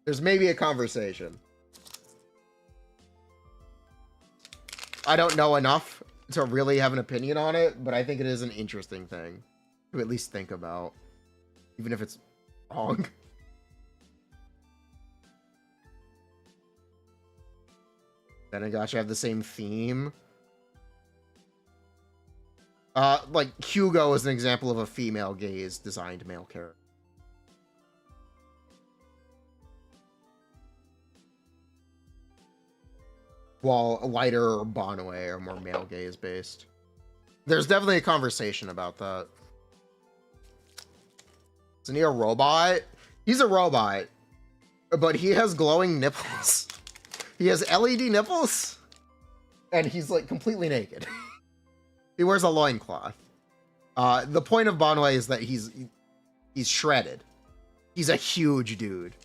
Speaker 1: There's maybe a conversation. I don't know enough to really have an opinion on it, but I think it is an interesting thing to at least think about, even if it's wrong. Then I got you have the same theme. Like Hugo is an example of a female gaze designed male character. While Lighter or Banwei are more male gaze based. There's definitely a conversation about that. Isn't he a robot? He's a robot, but he has glowing nipples. He has LED nipples, and he's like completely naked. He wears a loincloth. The point of Banwei is that he's shredded. He's a huge dude.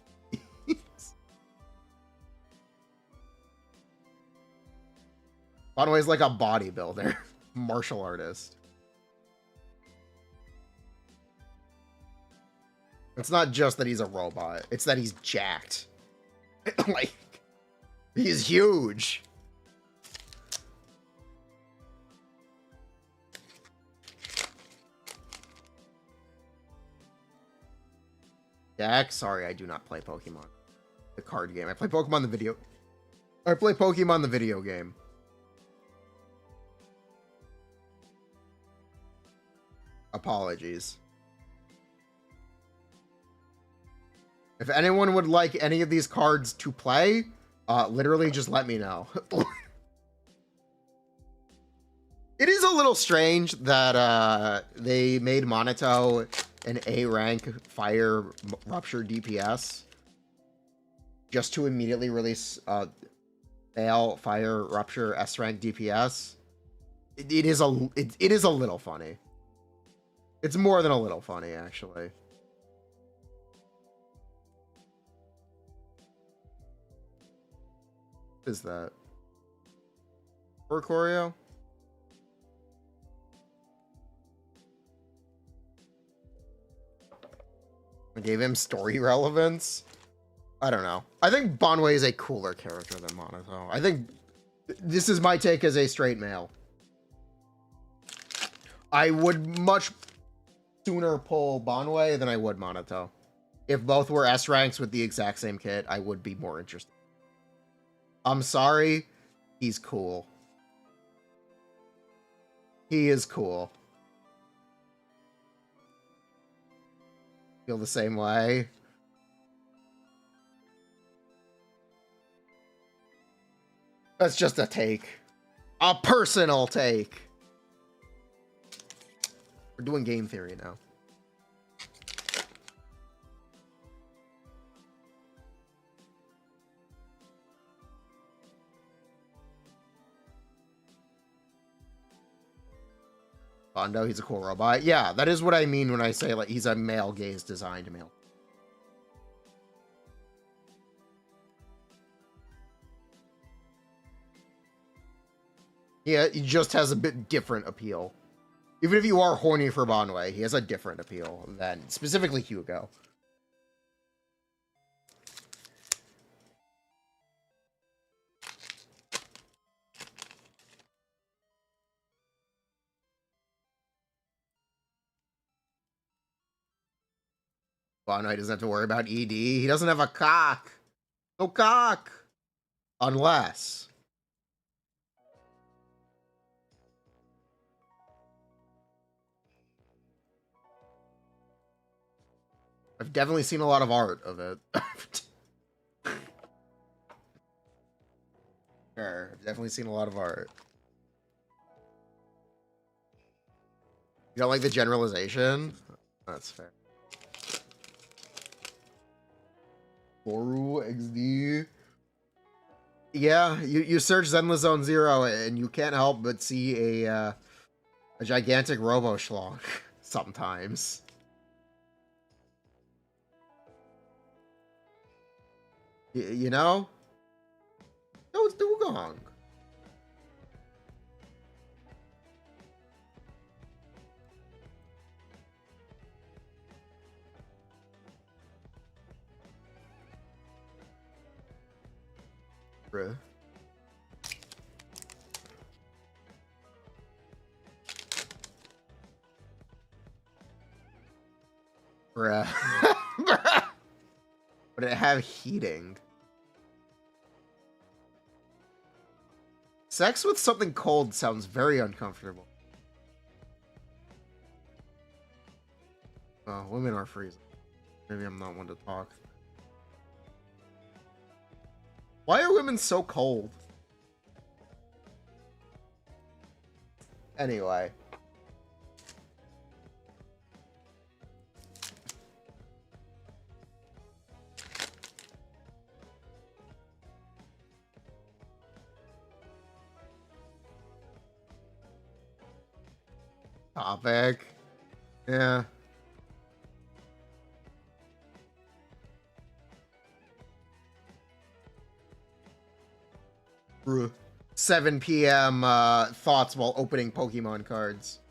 Speaker 1: Banwei's like a bodybuilder, martial artist. It's not just that he's a robot, it's that he's jacked. Like, he's huge. Jack, sorry, I do not play Pokemon. The card game. I play Pokemon the video. I play Pokemon the video game. Apologies. If anyone would like any of these cards to play, literally just let me know. It is a little strange that they made Monato an A rank fire rupture DPS just to immediately release fail fire rupture S rank DPS. It is a little funny. It's more than a little funny, actually. What is that? For Choreo? I gave him story relevance? I don't know. I think Banwei is a cooler character than Monato. I think this is my take as a straight male. I would much sooner pull Banwei than I would Monato. If both were S ranks with the exact same kit, I would be more interested. I'm sorry, he's cool. He is cool. Feel the same way? That's just a take. A personal take. We're doing game theory now. Bondo, he's a cool robot. Yeah, that is what I mean when I say like he's a male gaze designed male. Yeah, he just has a bit different appeal. Even if you are horny for Bonway, he has a different appeal than specifically Hugo. Bonway doesn't have to worry about ED. He doesn't have a cock. No cock. Unless... I've definitely seen a lot of art of it. Sure, I've definitely seen a lot of art. You don't like the generalization? That's fair. Boru XD. Yeah, you search Zenless Zone Zero and you can't help but see a gigantic robo schlong sometimes. You know? No, it's Dugong. Bruh. Bruh. Bruh. Would it have heating? Sex with something cold sounds very uncomfortable. Oh, women are freezing. Maybe I'm not one to talk. Why are women so cold? Anyway. Topic. Yeah. 7 p.m. Thoughts while opening Pokemon cards.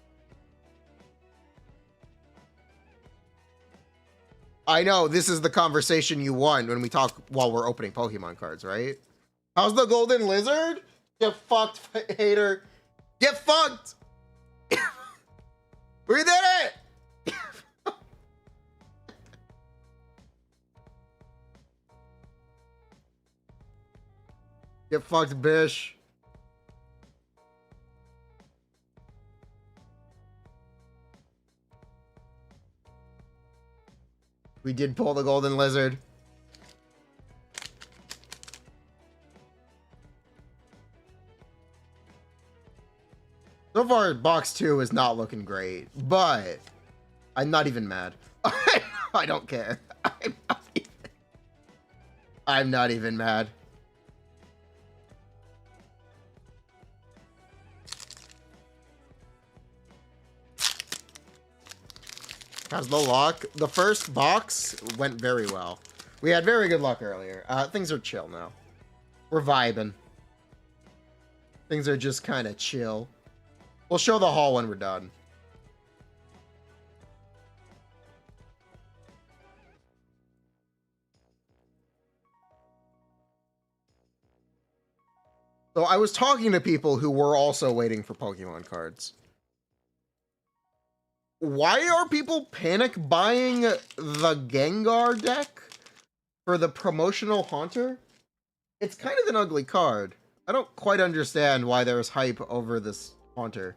Speaker 1: I know, this is the conversation you want when we talk while we're opening Pokemon cards, right? How's the Golden Lizard? Get fucked, hater. Get fucked! We did it! Get fucked, bish. We did pull the Golden Lizard. So far, box 2 is not looking great, but I'm not even mad. I don't care. I'm not even mad. How's the luck? The first box went very well. We had very good luck earlier. Things are chill now. We're vibing. Things are just kind of chill. We'll show the haul when we're done. So I was talking to people who were also waiting for Pokemon cards. Why are people panic buying the Gengar deck for the promotional Haunter? It's kind of an ugly card. I don't quite understand why there's hype over this Haunter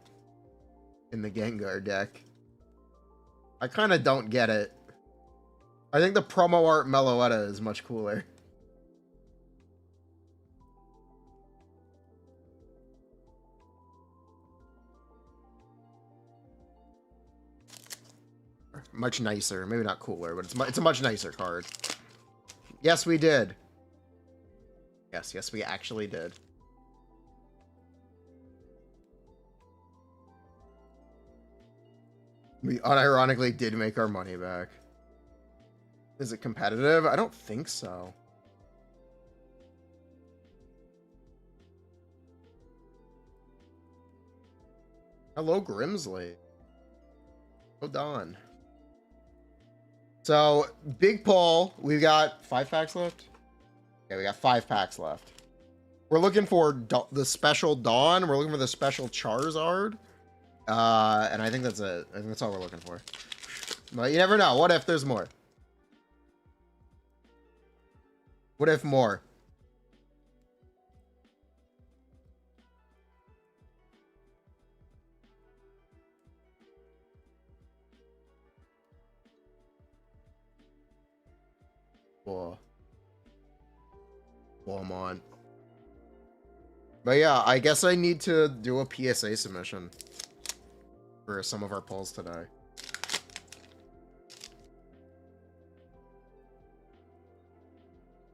Speaker 1: in the Gengar deck. I kind of don't get it. I think the promo art Meloetta is much cooler. Much nicer. Maybe not cooler, but it's a much nicer card. Yes, we did. Yes, we actually did. We unironically did make our money back. Is it competitive? I don't think so. Hello, Grimsley. Hello, Don. So, big pull. We've got 5 packs left. Yeah, we got 5 packs left. We're looking for the special Dawn. We're looking for the special Charizard. And I think that's it. I think that's all we're looking for. But you never know. What if there's more? What if more? Whoa. Well, I'm on. But yeah, I guess I need to do a PSA submission for some of our polls today.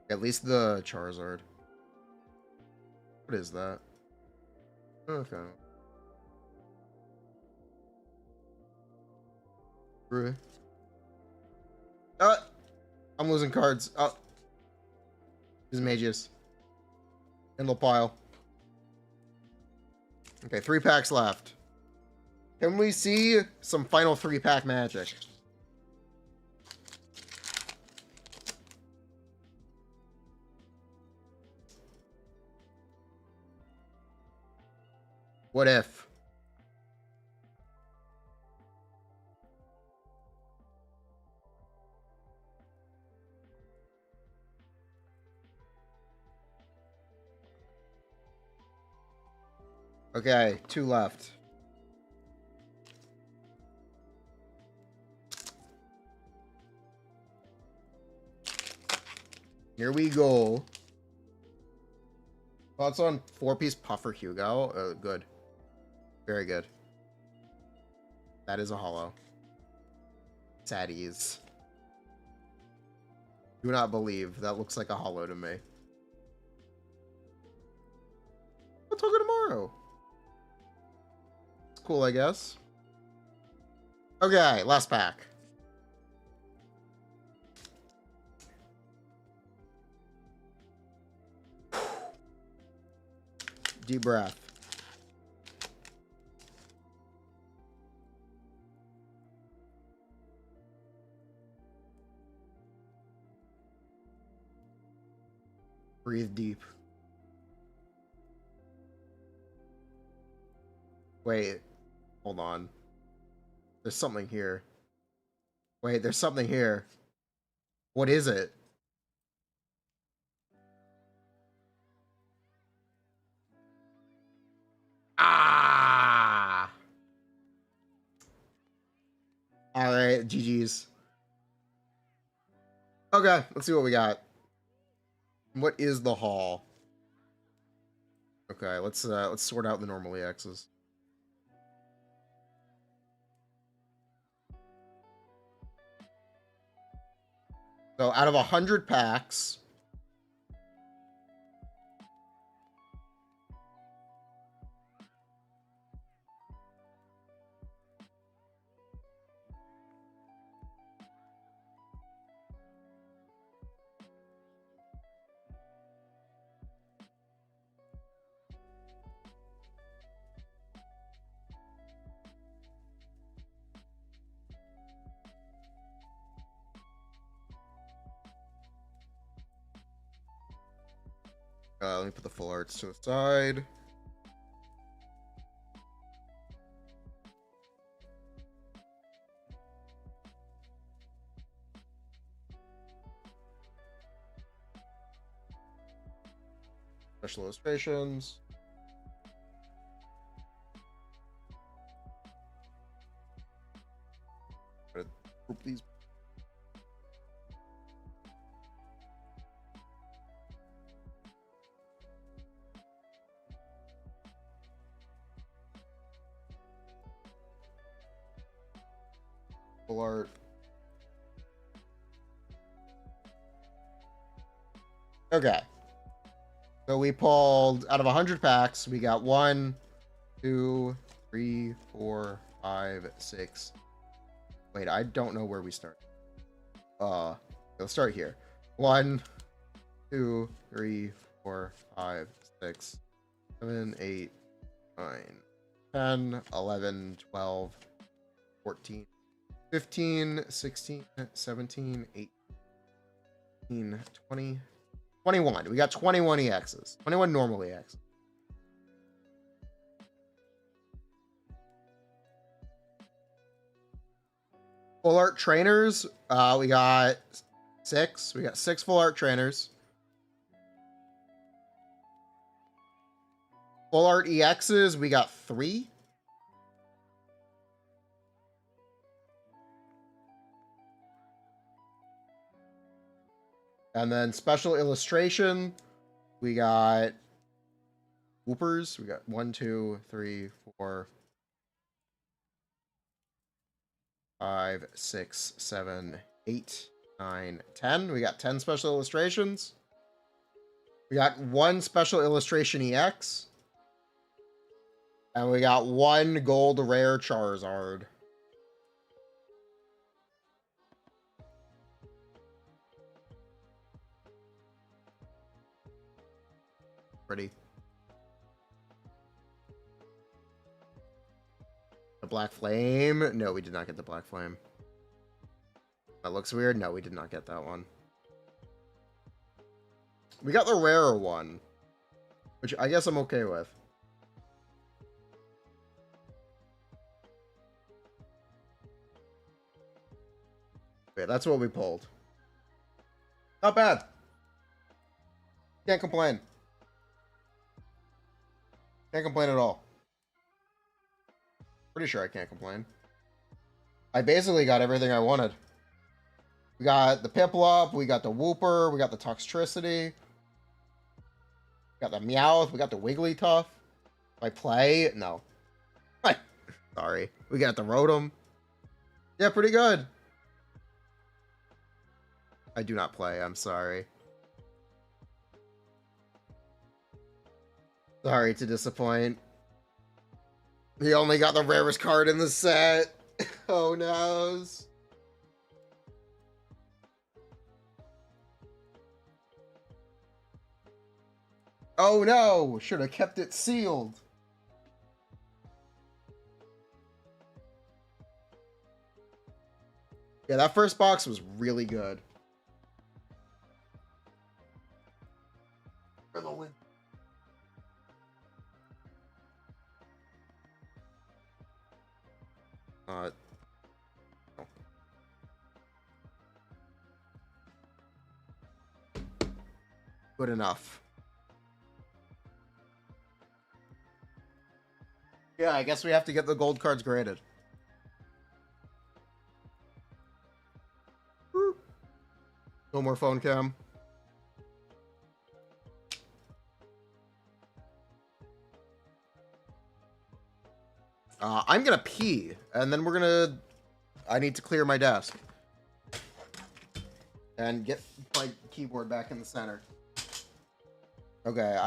Speaker 1: At least the Charizard. What is that? Okay. Really? I'm losing cards. Oh. This is Mages. Kindle pile. Okay, 3 packs left. Can we see some final 3-pack magic? What if? Okay, 2 left. Here we go. Thoughts on 4-piece Puffer Hugo? Good. Very good. That is a holo. Saddies. Do not believe. That looks like a holo to me. We'll talk tomorrow. It's cool, I guess. Okay, last pack. Deep breath. Breathe deep. Wait, hold on. There's something here. Wait, there's something here. What is it? Ah! Alright, GG's. Okay, let's see what we got. What is the haul? Okay, let's sort out the normal EXs. So out of 100 packs, let me put the full arts to the side. Special illustrations. Group these. Full art. Okay. So we pulled out of 100 packs, we got 1, 2, 3, 4, 5, 6, Wait, I don't know where we start. Let's start here. 1, 2, 3, 4, 5, 6, 7, 8, 9, 10, 11, 12, 14, 15, 16, 17, 18, 20, 21. We got 21 EXs. 21 normal EXs. Full art trainers, we got 6. We got 6 full art trainers. Full art EXs, we got 3. And then special illustration, we got whoopers. We got 1, 2, 3, 4, 5, 6, 7, 8, 9, 10. We got 10 special illustrations. We got 1 special illustration EX. And we got 1 gold rare Charizard. Pretty. The Black Flame? No, we did not get the Black Flame. That looks weird. No, we did not get that one. We got the rarer one, which I guess I'm okay with. Wait, that's what we pulled. Not bad. Can't complain. Can't complain at all. Pretty sure I can't complain. I basically got everything I wanted. We got the Piplup, we got the Wooper, we got the Toxtricity, we got the Meowth, we got the Wigglytuff. If I play? No. Sorry. We got the Rotom. Yeah, pretty good. I do not play, I'm sorry. Sorry to disappoint. He only got the rarest card in the set. Oh no. Oh no! Should have kept it sealed. Yeah, that first box was really good. For the win. No. Good enough. Yeah, I guess we have to get the gold cards graded. No more phone cam. I'm gonna pee, and then we're gonna... I need to clear my desk. And get my keyboard back in the center. Okay,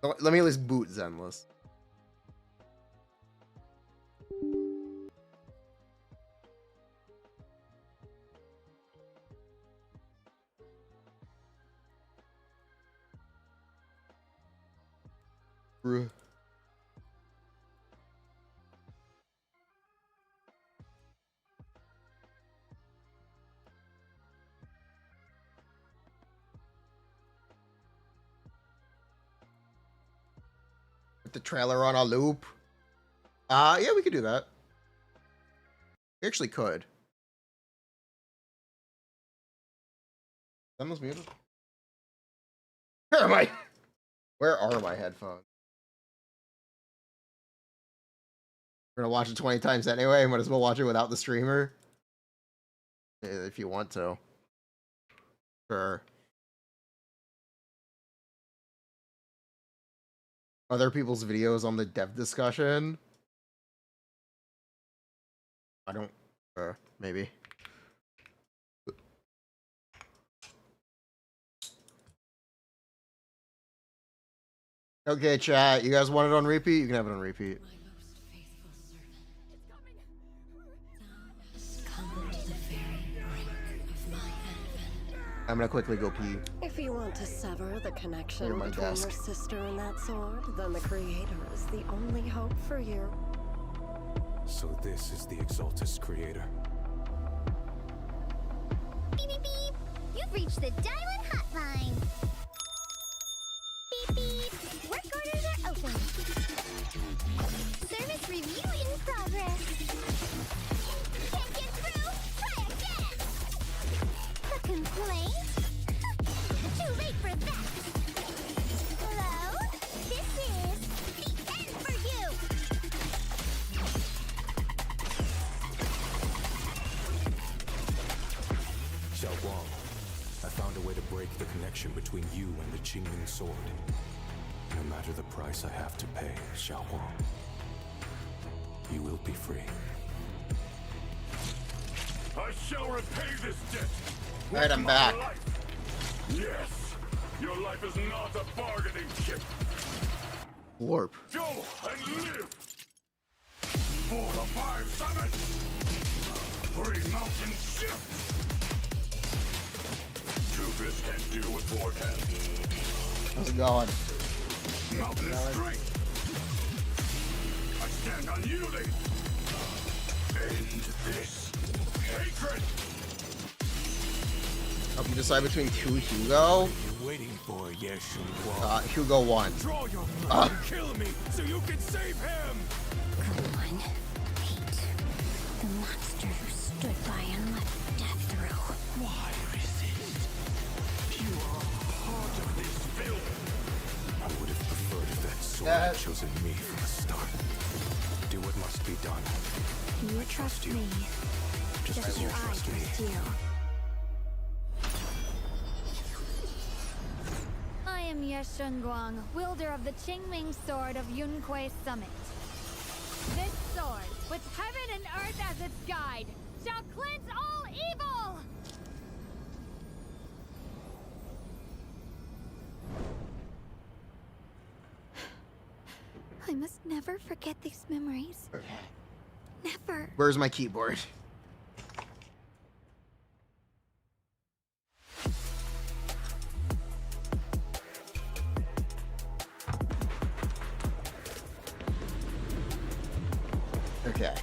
Speaker 1: let me at least boot Zenless. Put the trailer on a loop. Yeah, we could do that. We actually could. Zenless muted. Where am I? Where are my headphones? We're gonna watch it 20 times anyway. Might as well watch it without the streamer. If you want to. Sure. Other people's videos on the dev discussion? I don't... maybe. Okay, chat. You guys want it on repeat? You can have it on repeat. I'm gonna quickly go pee.
Speaker 2: If you want to sever the connection
Speaker 1: Near my
Speaker 2: between
Speaker 1: desk.
Speaker 2: your sister and that sword, then the Creator is the only hope for you.
Speaker 3: So this is the Exaltus Creator.
Speaker 4: Beep, beep, beep. You've reached the Diamond Hotline. Beep, beep. Work orders are open. Service review in progress. Can't get through? Try again. A complaint? Too late for that. Hello? This is the end for you.
Speaker 3: Xiao Wang, I found a way to break the connection between you and the Qingming sword. No matter the price I have to pay, Xiao Wang, you will be free.
Speaker 5: I shall repay this debt.
Speaker 1: Alright, I'm back.
Speaker 5: Yes, your life is not a bargaining chip.
Speaker 1: Warp.
Speaker 5: Go and live. For the 5 summits. 3 mountain shifts. 2 fists can't deal with 4 hands.
Speaker 1: How's it going?
Speaker 5: Mountain strength. I stand unyielding. End this hatred.
Speaker 1: Help you decide between 2 Hugo.
Speaker 3: You're waiting for Yeshun Wang.
Speaker 1: Hugo 1.
Speaker 3: Draw your blood and kill me so you can save him!
Speaker 4: Come on. Hate. The monster who stood by and let death through.
Speaker 5: Why resist? You are part of this film.
Speaker 3: I would have preferred if that sword had chosen me from the start. Do what must be done.
Speaker 4: You trust
Speaker 3: you.
Speaker 4: me.
Speaker 3: Just
Speaker 4: Just
Speaker 3: as you
Speaker 4: as I
Speaker 3: trust me.
Speaker 4: trust you.
Speaker 6: I am Yeshun Guang, wielder of the Qingming Sword of Yunquei Summit. This sword, with heaven and earth as its guide, shall cleanse all evil!
Speaker 4: I must never forget these memories. Never.
Speaker 1: Where's my keyboard? Okay.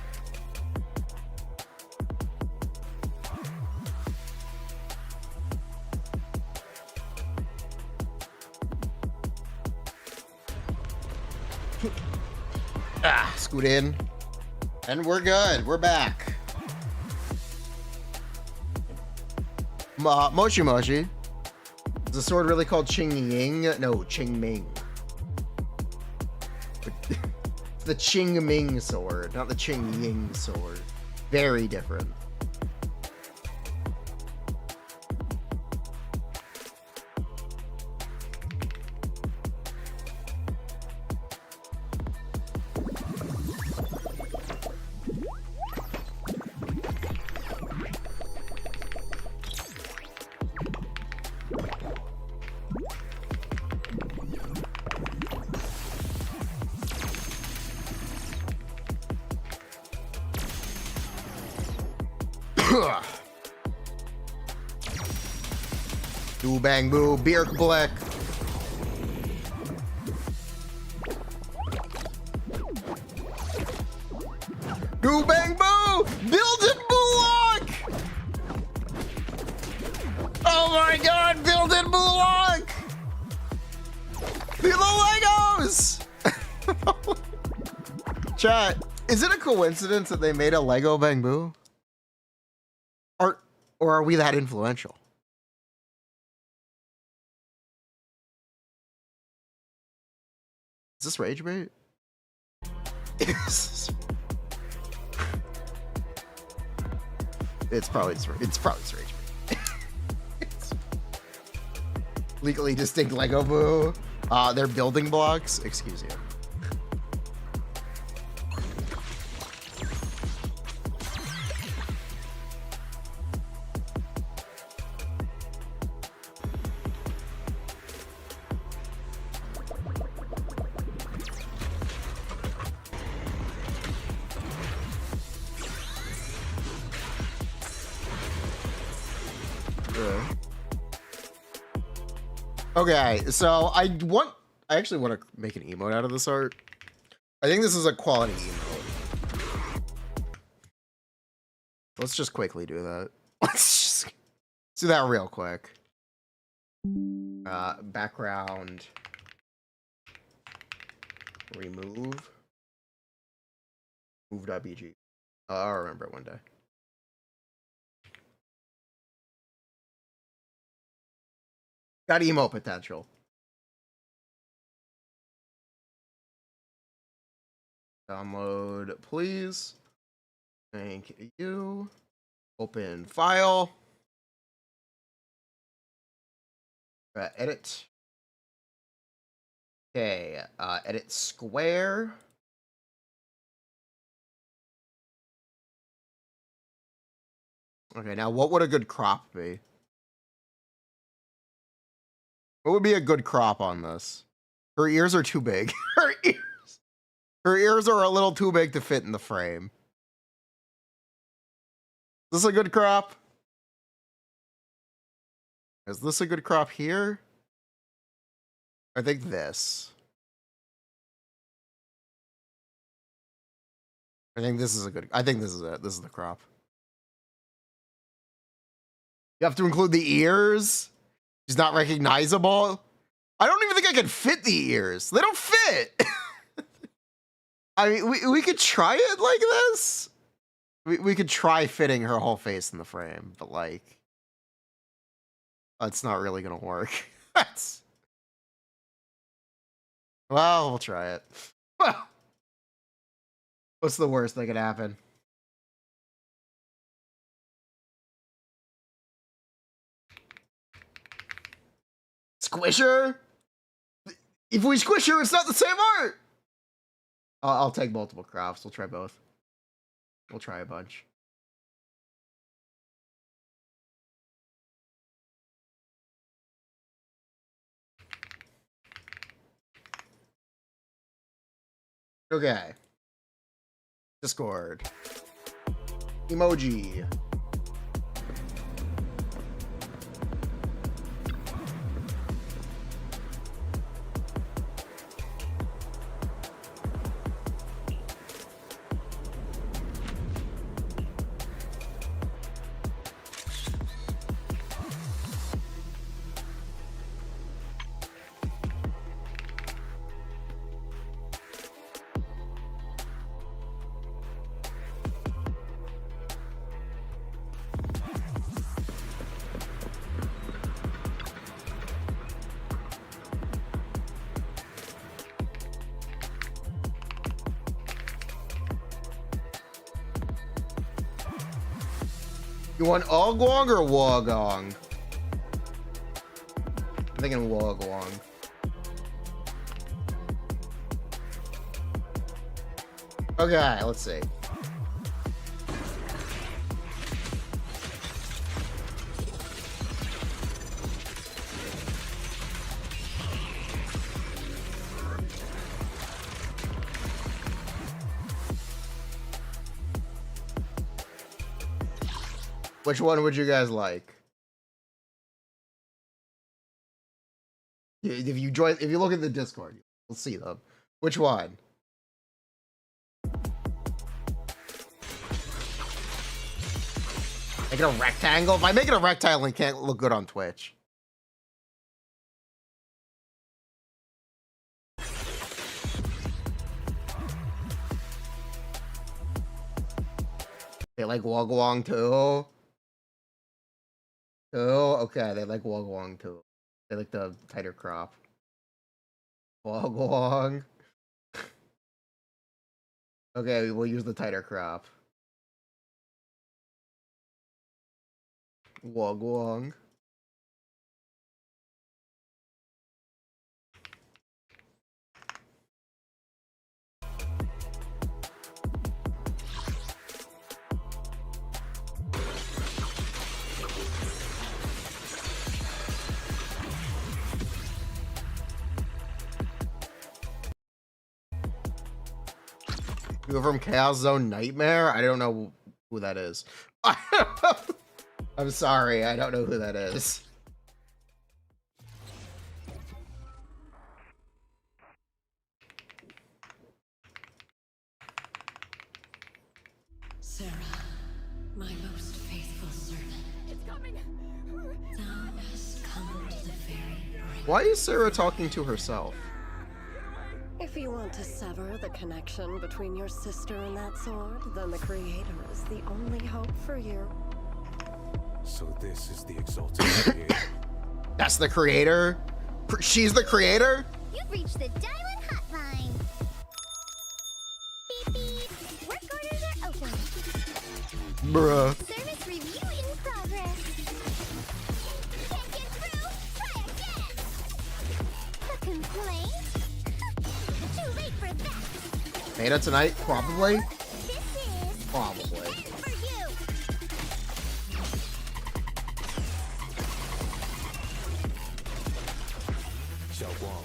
Speaker 1: Scoot in. And we're good. We're back. Moshi Moshi. Is the sword really called Qing Ying? No, Qing Ming. It's the Qing Ming sword, not the Qing Ying sword. Very different. Do bang boo, beer black. Do bang boo, build a block. Oh my god, build a block. Look at the Legos. Chat, is it a coincidence that they made a Lego bang boo? Or are we that influential? Is this rage bait? It's probably rage bait. Legally distinct Lego boo. They're building blocks. Excuse you. Okay, so I actually want to make an emote out of this art. I think this is a quality emote. Let's just quickly do that. Let's do that real quick. Background. Remove. Move.bg. I'll remember it one day. Got emote potential. Download, please. Thank you. Open file. Edit. Okay, edit square. Okay, now what would a good crop be? What would be a good crop on this? Her ears are too big. Her ears are a little too big to fit in the frame. Is this a good crop? Is this a good crop here? I think this. I think this is a good. I think this is it. This is the crop. You have to include the ears. She's not recognizable. I don't even think I can fit the ears. They don't fit. I mean, we could try it like this. We could try fitting her whole face in the frame, but like, that's not really gonna work. Well, we'll try it. What's the worst that could happen? Squisher? If we squish her, it's not the same art! I'll take multiple crops. We'll try both. We'll try a bunch. Okay. Discord. Emoji. You want Ogwong or Wogong? I'm thinking Wogwong. Okay, let's see. Which one would you guys like? If you look at the Discord, you'll see them. Which one? Make it a rectangle? If I make it a rectangle, it can't look good on Twitch. They like Wogwong too? Oh, okay, they like Wogwong too. They like the tighter crop. Wogwong. Okay, we'll use the tighter crop. Wogwong. You from Chaos Zone Nightmare? I don't know who that is. I'm sorry, I don't know who that is.
Speaker 2: Sarah, my most faithful servant.
Speaker 6: It's coming.
Speaker 2: Thou hast come to the very brink.
Speaker 1: Why is Sarah talking to herself?
Speaker 2: If you want to sever the connection between your sister and that sword, then the Creator is the only hope for you.
Speaker 3: So this is the exalted creator.
Speaker 1: That's the creator? She's the creator?
Speaker 4: You've reached the Diamond Hotline. Beep beep. Work orders are open.
Speaker 1: Bruh.
Speaker 4: Service review in progress. Can't get through? Try again. A complaint? Too late for that.
Speaker 1: Beta tonight? Probably.
Speaker 4: This is
Speaker 1: Probably.
Speaker 4: the end for you.
Speaker 3: Xiao Guang.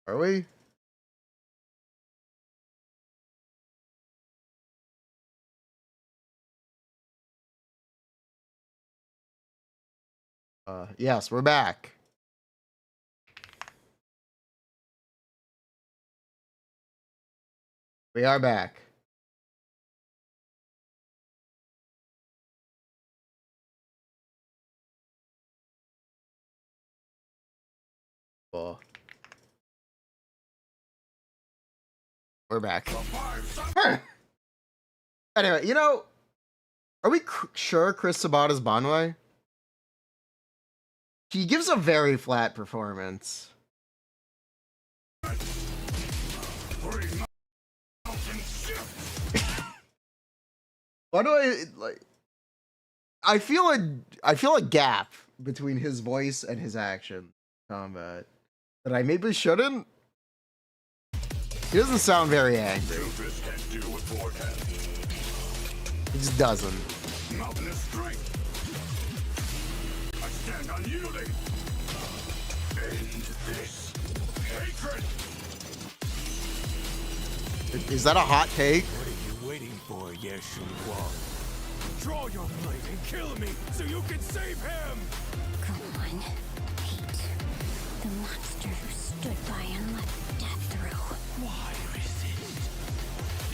Speaker 1: Are we? Yes, we're back. We are back. Cool. We're back. Anyway, you know, are we sure Chris Sabata's Banwai? He gives a very flat performance. Why do I like? I feel a gap between his voice and his action combat that I maybe shouldn't. He doesn't sound very angry. He just doesn't.
Speaker 5: Mountainous strength. I stand unyielding. End this hatred.
Speaker 1: Is that a hot take?
Speaker 3: What are you waiting for, Ye Guang? Draw your blade and kill me so you can save him!
Speaker 4: Go on. Hate. The monster who stood by and let death through.
Speaker 5: Why resist?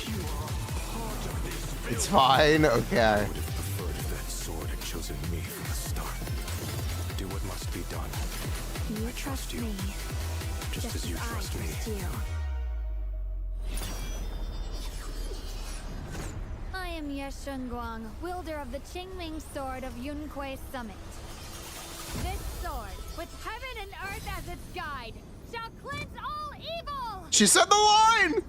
Speaker 5: You are part of this building.
Speaker 1: It's fine. Okay.
Speaker 3: I would have preferred if that sword had chosen me from the start. Do what must be done.
Speaker 4: You
Speaker 3: I trust you.
Speaker 4: me.
Speaker 3: Just as you trust me.
Speaker 4: you.
Speaker 6: I am Ye Guang, wielder of the Qingming sword of Yunquei Summit. This sword, with heaven and earth as its guide, shall cleanse all evil!
Speaker 1: She said the line.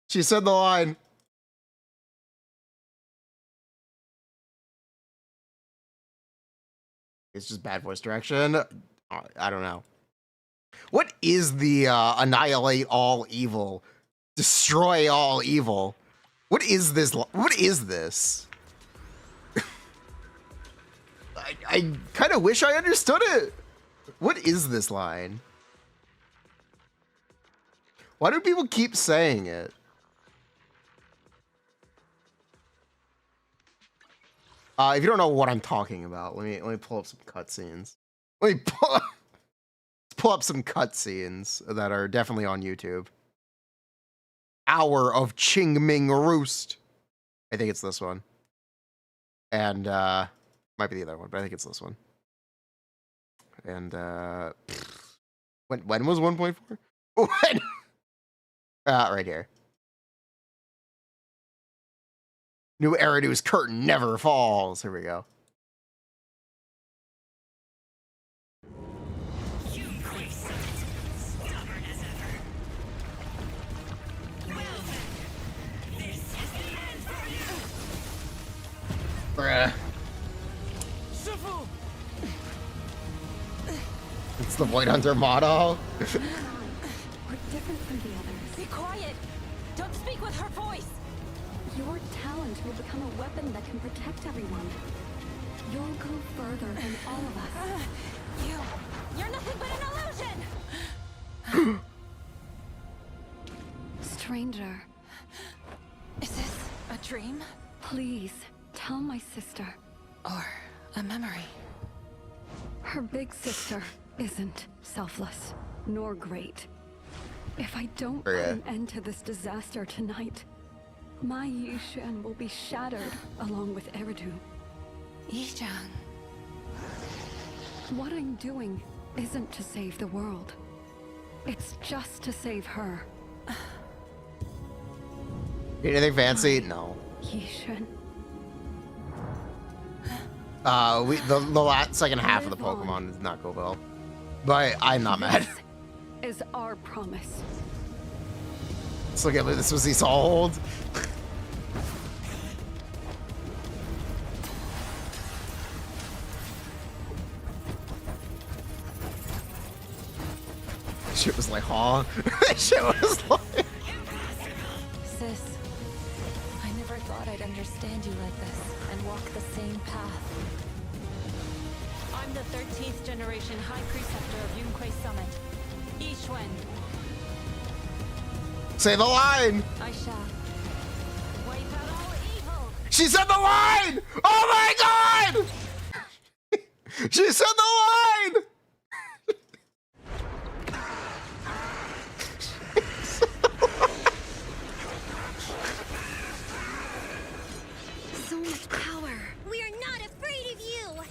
Speaker 1: She said the line. It's just bad voice direction. I don't know. What is the annihilate all evil, destroy all evil? What is this? What is this? I kind of wish I understood it. What is this line? Why do people keep saying it? If you don't know what I'm talking about, let me pull up some cutscenes. Let me pull up some cutscenes that are definitely on YouTube. Hour of Qingming Roost. I think it's this one. And might be the other one, but I think it's this one. And when was 1.4? When Right here. New Eridu's curtain never falls. Here we go. Bruh. It's the Void Hunter motto.
Speaker 2: We're different from the others.
Speaker 7: Be quiet! Don't speak with her voice!
Speaker 2: Your talent will become a weapon that can protect everyone. You'll go further than all of us.
Speaker 7: You're nothing but an illusion!
Speaker 2: Stranger,
Speaker 7: Is this a dream?
Speaker 2: please tell my sister.
Speaker 7: Or a memory?
Speaker 2: Her big sister isn't selfless, nor great. If I don't put an end to this disaster tonight, my Yishan will be shattered along with Eridu.
Speaker 7: Yizhang.
Speaker 2: What I'm doing isn't to save the world. It's just to save her.
Speaker 1: Anything fancy? No.
Speaker 2: Yishan.
Speaker 1: The second half of the Pokemon did not go well, but I'm not mad.
Speaker 2: This is our promise.
Speaker 1: Let's look at this. Was he sold? Shit was like, huh? Shit was like.
Speaker 7: Sis, I never thought I'd understand you like this and walk the same path. I'm the 13th generation High Preceptor of Yunquei Summit, Yixuan.
Speaker 1: Say the line.
Speaker 7: I shall wipe out all evil.
Speaker 1: She said the line. Oh my god! She said the line.
Speaker 4: So much power. We are not afraid of you.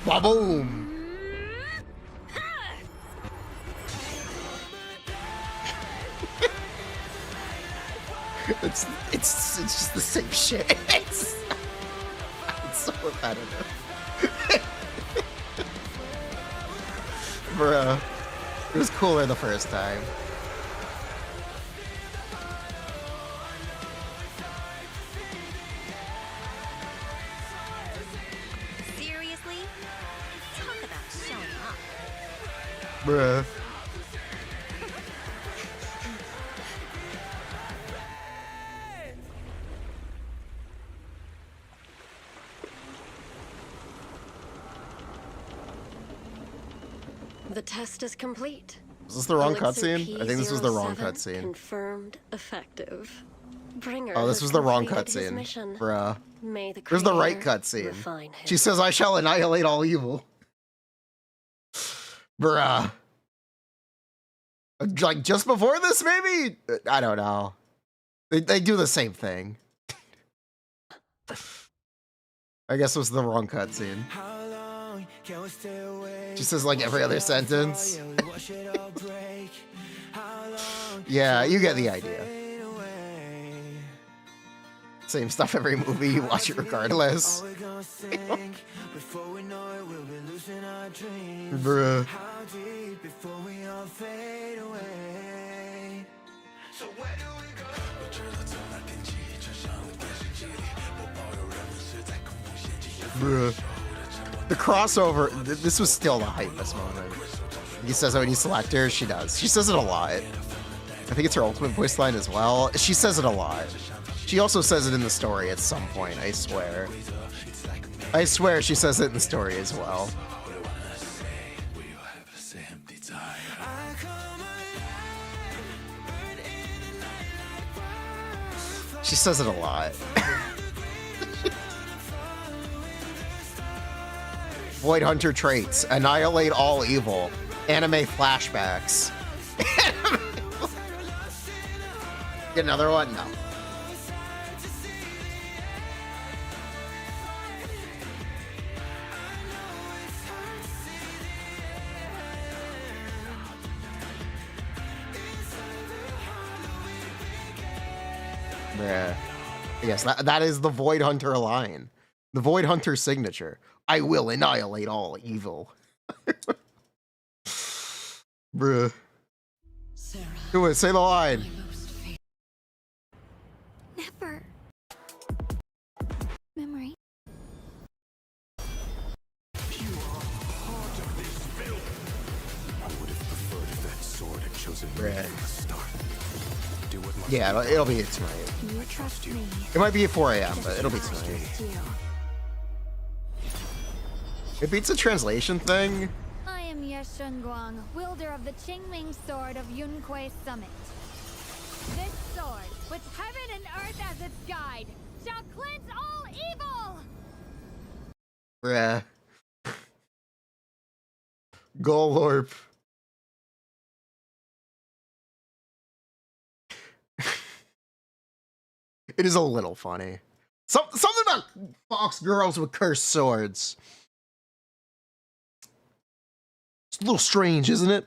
Speaker 1: Ba-boom. It's just the same shit. It's so repetitive. Bruh. It was cooler the first time.
Speaker 4: Seriously? Talk about showing up.
Speaker 1: Bruh.
Speaker 2: The test is complete.
Speaker 1: Is this the wrong
Speaker 2: Elixir
Speaker 1: cutscene? I think this was the wrong
Speaker 2: P07
Speaker 1: cutscene.
Speaker 2: Confirmed effective. Bringer
Speaker 1: Oh, this
Speaker 2: has
Speaker 1: was the wrong
Speaker 2: completed his
Speaker 1: cutscene.
Speaker 2: mission.
Speaker 1: Bruh.
Speaker 2: May the
Speaker 1: Where's the right
Speaker 2: Creator
Speaker 1: cutscene?
Speaker 2: refine him.
Speaker 1: She says, I shall annihilate all evil. Bruh. Like, just before this, maybe? I don't know. They do the same thing. I guess it was the wrong cutscene. She says, like, every other sentence. Yeah, you get the idea. Same stuff every movie, you watch it regardless. Bruh. Bruh. The crossover, this was still the hypest moment. He says, oh, when you select her, she does. She says it a lot. I think it's her ultimate voice line as well. She says it a lot. She also says it in the story at some point, I swear. I swear she says it in the story as well. She says it a lot. Void Hunter traits. Annihilate all evil. Anime flashbacks. Get another one? No. Bruh. Yes, that is the Void Hunter line. The Void Hunter signature. I will annihilate all evil. Bruh. Do it, say the line.
Speaker 6: Never. Memory.
Speaker 5: You are part of this film.
Speaker 3: I would have preferred if that sword had chosen me
Speaker 1: Right.
Speaker 3: from the start. Do what must
Speaker 1: Yeah, it'll be tonight.
Speaker 6: You trust me.
Speaker 1: It might be at 4 a.m., but it'll be
Speaker 6: Just
Speaker 1: tonight.
Speaker 6: trust you.
Speaker 1: It beats a translation thing.
Speaker 6: I am Yeshunguang, wielder of the Qingming sword of Yunquei Summit. This sword, with heaven and earth as its guide, shall cleanse all evil!
Speaker 1: Bruh. Golorp. It is a little funny. Something about fox girls with cursed swords. It's a little strange, isn't it?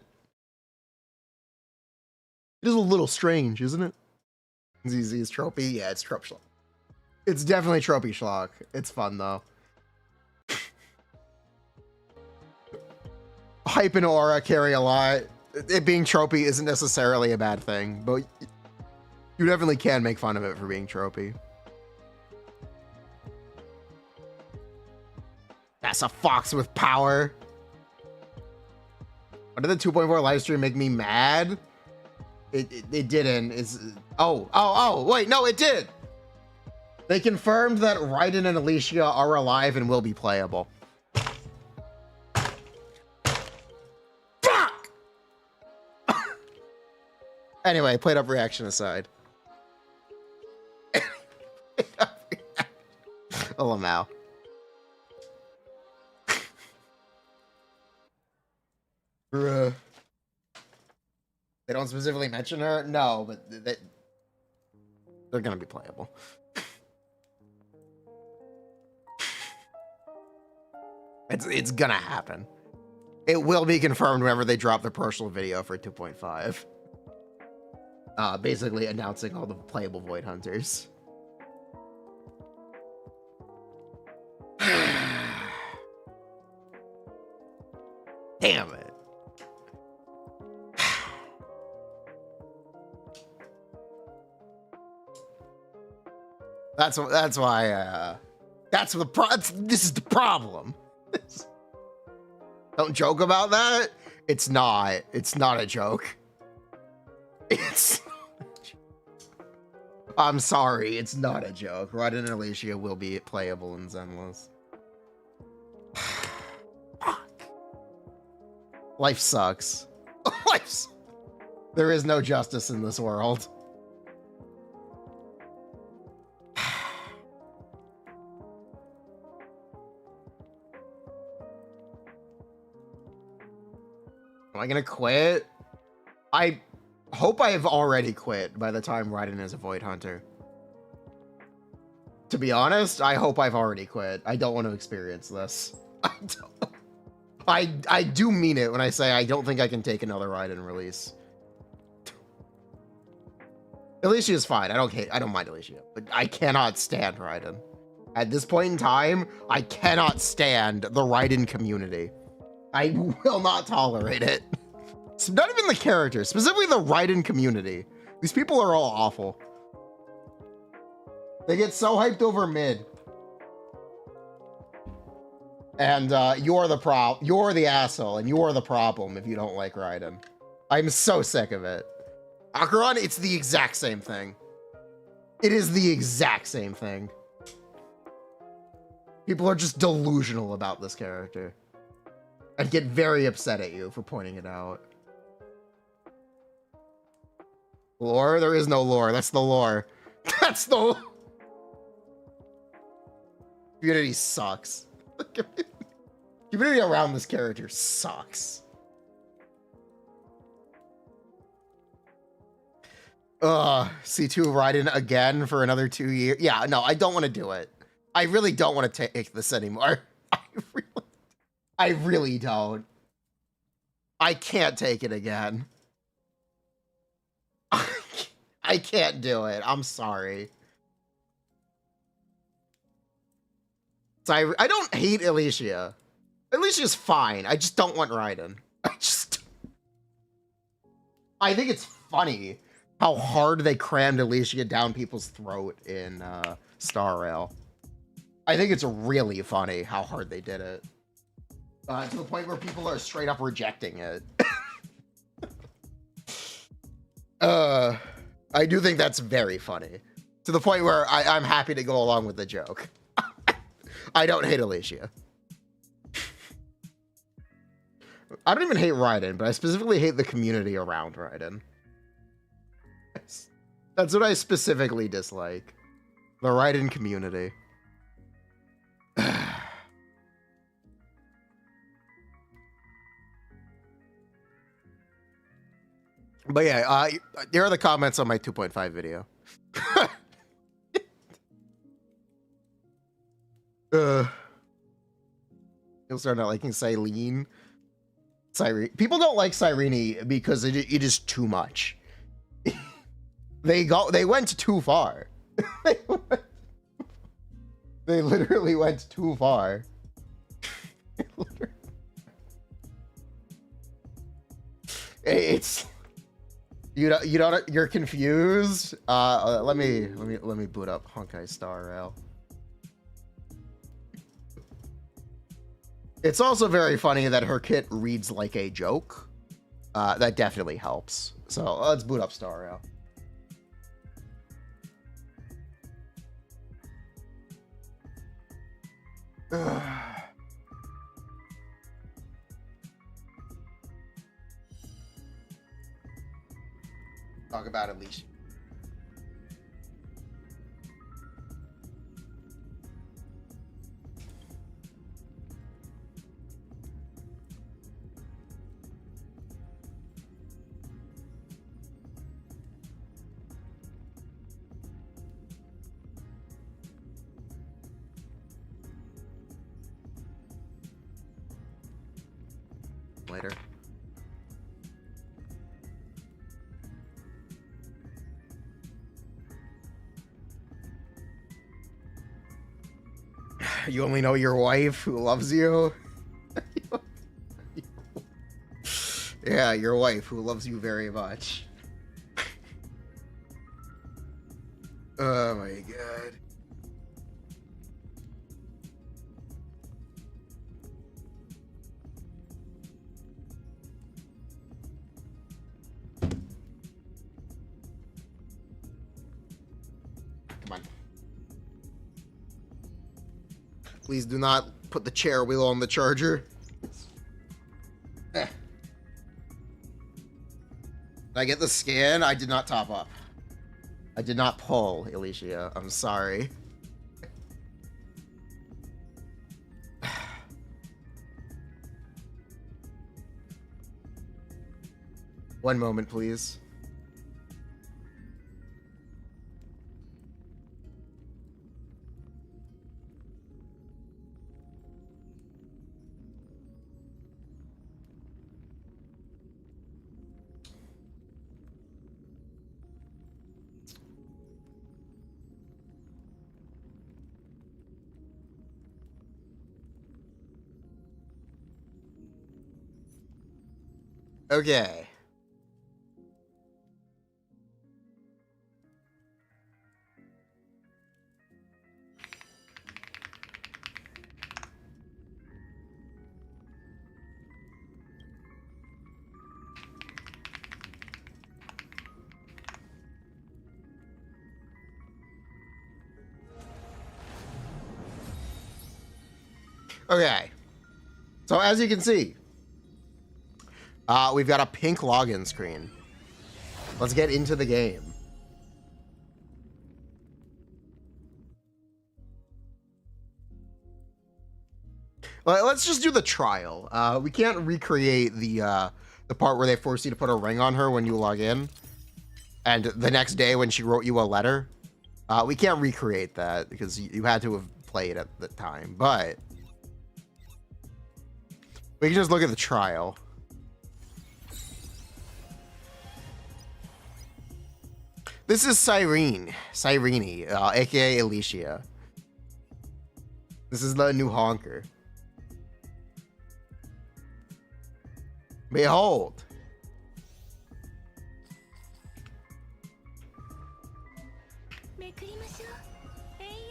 Speaker 1: It is a little strange, isn't it? ZZ's trophy? Yeah, it's trope schlock. It's definitely tropey schlock. It's fun, though. Hype and aura carry a lot. It being tropey isn't necessarily a bad thing, but you definitely can make fun of it for being tropey. That's a fox with power. What did the 2.4 livestream make me mad? It didn't. Wait, no, it did. They confirmed that Raiden and Alicia are alive and will be playable. Fuck! Anyway, played up reaction aside. Oh, Lamau. Bruh. They don't specifically mention her? No, but they're gonna be playable. It's gonna happen. It will be confirmed whenever they drop the personal video for 2.5. Basically announcing all the playable Void Hunters. Damn it. That's why this is the problem. Don't joke about that. It's not a joke. I'm sorry, it's not a joke. Raiden and Alicia will be playable in Zenless. Life sucks. There is no justice in this world. Am I gonna quit? I hope I've already quit by the time Raiden is a Void Hunter. To be honest, I hope I've already quit. I don't want to experience this. I do mean it when I say I don't think I can take another Raiden release. Alicia is fine. I don't mind Alicia, but I cannot stand Raiden. At this point in time, I cannot stand the Raiden community. I will not tolerate it. It's not even the characters, specifically the Raiden community. These people are all awful. They get so hyped over mid. And you're the asshole, and you're the problem if you don't like Raiden. I'm so sick of it. Acheron, it's the exact same thing. It is the exact same thing. People are just delusional about this character. And get very upset at you for pointing it out. Lore? There is no lore. That's the lore. That's the... Community sucks. Community around this character sucks. C2 Raiden again for another 2 years. Yeah, no, I don't want to do it. I really don't want to take this anymore. I really don't. I can't take it again. I can't do it. I'm sorry. I don't hate Alicia. Alicia's fine. I just don't want Raiden. I think it's funny how hard they crammed Alicia down people's throat in Star Rail. I think it's really funny how hard they did it. To the point where people are straight up rejecting it. I do think that's very funny. To the point where I'm happy to go along with the joke. I don't hate Alicia. I don't even hate Raiden, but I specifically hate the community around Raiden. That's what I specifically dislike. The Raiden community. But yeah, here are the comments on my 2.5 video. You'll start not liking Cyrene. People don't like Cyrene because it is too much. They went too far. They literally went too far. It's you're confused. Let me boot up Honkai Star Rail. It's also very funny that her kit reads like a joke. That definitely helps. So let's boot up Star Rail. Talk about Alicia. Later. You only know your wife who loves you? Yeah, your wife who loves you very much. Oh my god. Come on. Please do not put the chair wheel on the charger. Did I get the skin? I did not top up. I did not pull, Alicia. I'm sorry. One moment, please. Okay. Okay. So as you can see, we've got a pink login screen. Let's get into the game. Let's just do the trial. We can't recreate the part where they force you to put a ring on her when you log in. and the next day when she wrote you a letter. We can't recreate that because you had to have played at the time, but we can just look at the trial. This is Cyrene, aka Alicia. This is the new honker. Behold.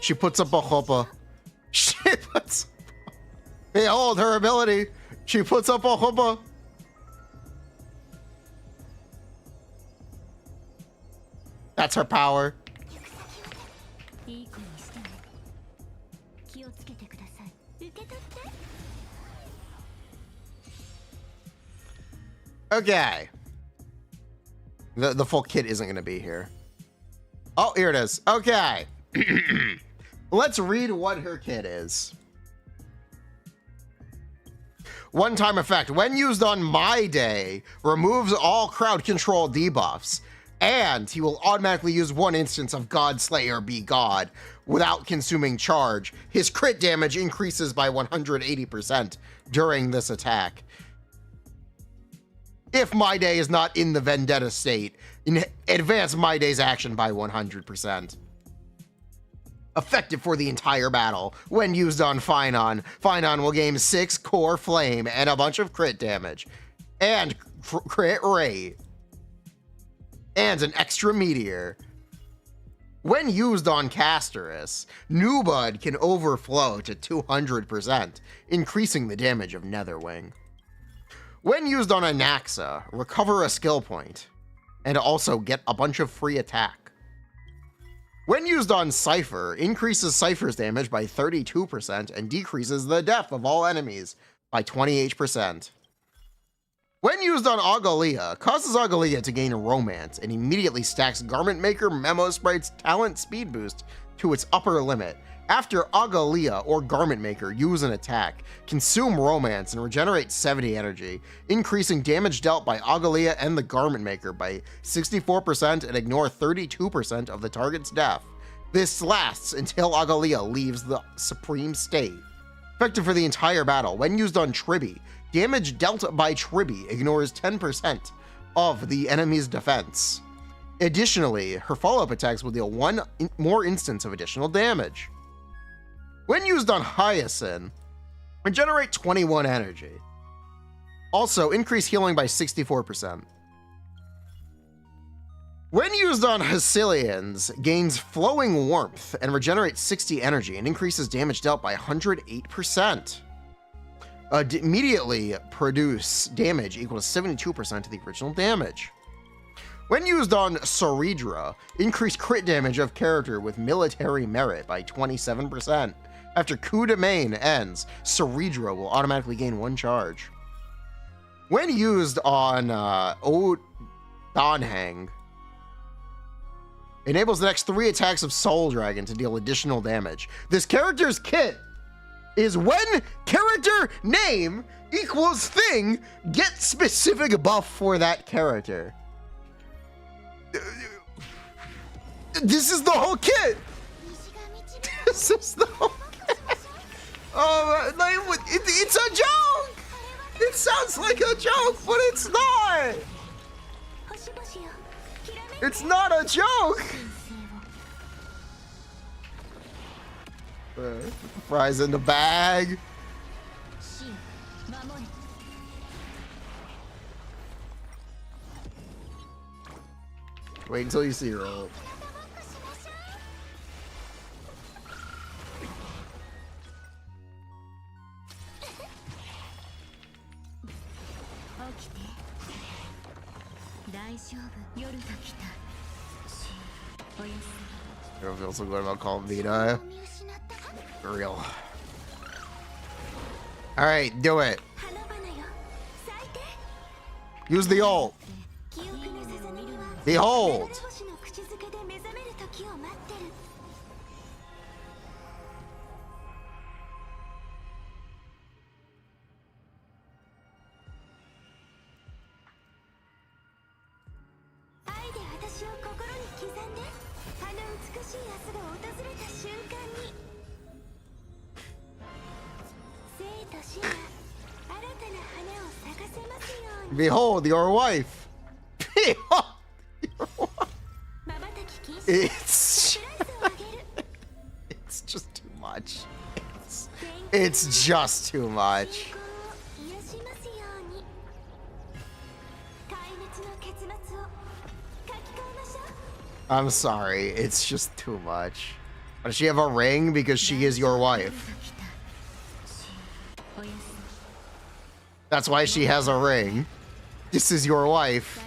Speaker 1: She puts up a chuppah. Behold her ability. She puts up a chuppah. That's her power. Okay. The full kit isn't going to be here. Oh, here it is. Okay. Let's read what her kit is. One-time effect. When used on My Day, removes all crowd control debuffs. And he will automatically use one instance of God Slayer Be God without consuming charge. His crit damage increases by 180% during this attack. If My Day is not in the Vendetta state, advance My Day's action by 100%. Effective for the entire battle. When used on Finon, Finon will gain 6 core flame and a bunch of crit damage. And crit rate. And an extra meteor. When used on Casterus, Newbud can overflow to 200%, increasing the damage of Netherwing. When used on Anaxa, recover a skill point, and also get a bunch of free attack. When used on Cypher, increases Cypher's damage by 32% and decreases the death of all enemies by 28%. When used on Augalia, causes Augalia to gain Romance and immediately stacks Garment Maker Memo Sprite's talent speed boost to its upper limit. After Augalia or Garment Maker use an attack, consume Romance and regenerate 70 energy, increasing damage dealt by Augalia and the Garment Maker by 64% and ignore 32% of the target's death. This lasts until Augalia leaves the Supreme State. Effective for the entire battle. When used on Tribby, damage dealt by Tribby ignores 10% of the enemy's defense. Additionally, her follow-up attacks will deal one more instance of additional damage. When used on Hyacinth, regenerate 21 energy. Also, increase healing by 64%. When used on Hacilians, gains Flowing Warmth and regenerates 60 energy and increases damage dealt by 108%. Immediately produce damage equal to 72% of the original damage. When used on Soridra, increase crit damage of character with military merit by 27%. After Coup de Main ends, Soridra will automatically gain 1 charge. When used on Donhang, enables the next 3 attacks of Soul Dragon to deal additional damage. This character's kit is when character name equals thing, get specific buff for that character. This is the whole kit. This is the whole kit. Oh, it's a joke. It sounds like a joke, but it's not. It's not a joke. Fries in the bag. Wait until you see her ult. I feel so good about Call of Vita. For real. Alright, do it. Use the ult. Behold. Behold your wife. Behold your wife. It's it's just too much. It's just too much. I'm sorry, it's just too much. Does she have a ring because she is your wife? That's why she has a ring. This is your wife.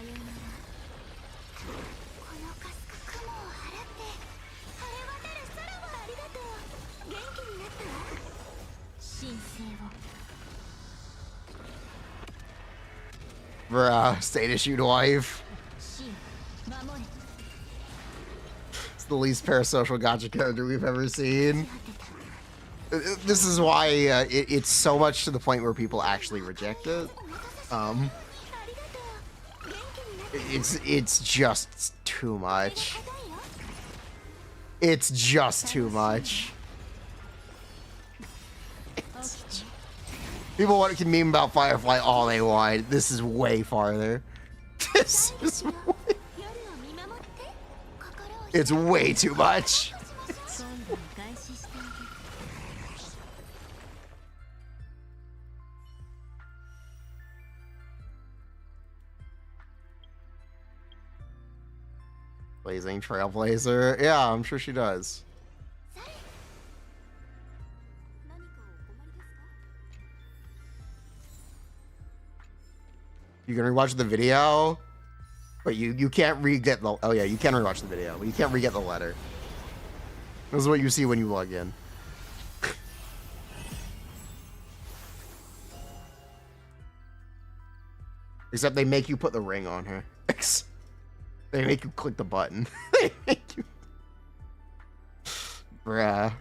Speaker 1: Bruh, state issued wife. It's the least parasocial gacha character we've ever seen. This is why it's so much to the point where people actually reject it. It's just too much. It's just too much. People can meme about Firefly all they want. This is way farther. This is way... It's way too much. Blazing Trailblazer. Yeah, I'm sure she does. You can rewatch the video, but you can't re-get the... Oh yeah, you can rewatch the video, but you can't re-get the letter. This is what you see when you log in. Except they make you put the ring on her. They make you click the button. They make you... Bruh.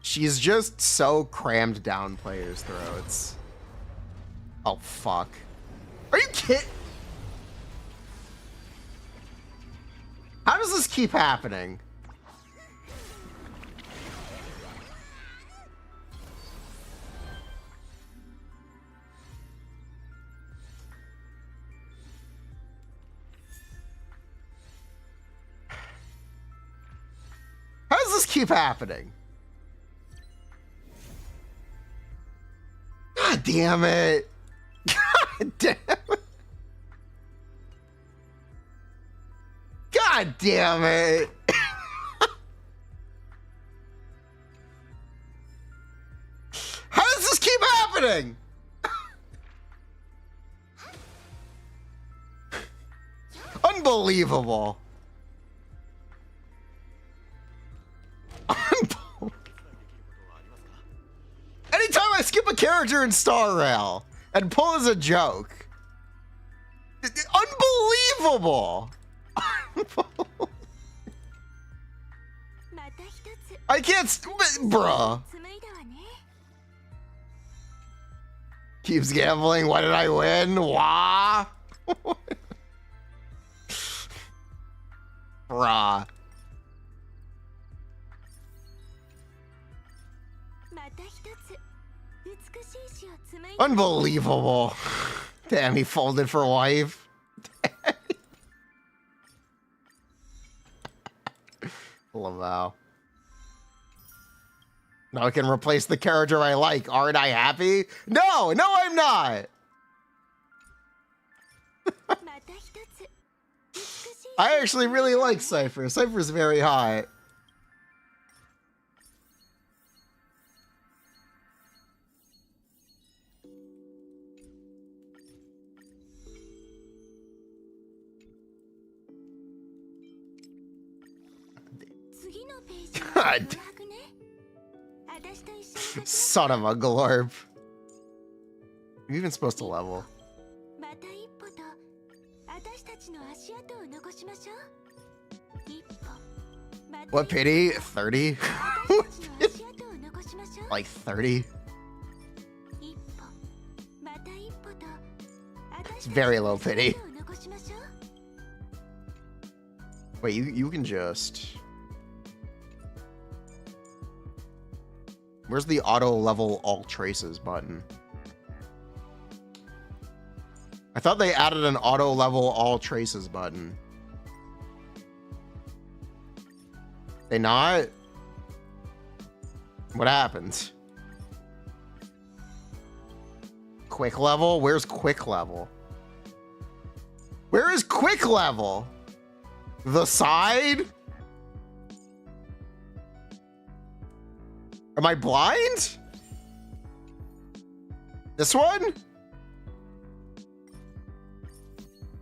Speaker 1: She's just so crammed down players' throats. Oh, fuck. Are you kidding? How does this keep happening? How does this keep happening? God damn it. God damn it. God damn it. How does this keep happening? Unbelievable. Anytime I skip a character in Star Rail and pull as a joke. Unbelievable. I can't, bruh. Keeps gambling. Why did I win? Wah. Bruh. Unbelievable. Damn, he folded for wife. Lavau. Now I can replace the character I like. Aren't I happy? No, I'm not. I actually really like Cypher. Cypher's very hot. God. Son of a glorp. You're even supposed to level. What pity? 30? Like 30? It's very low pity. Wait, you can just... Where's the auto level all traces button? I thought they added an auto level all traces button. They not? What happened? Quick level? Where's quick level? Where is quick level? The side? Am I blind? This one?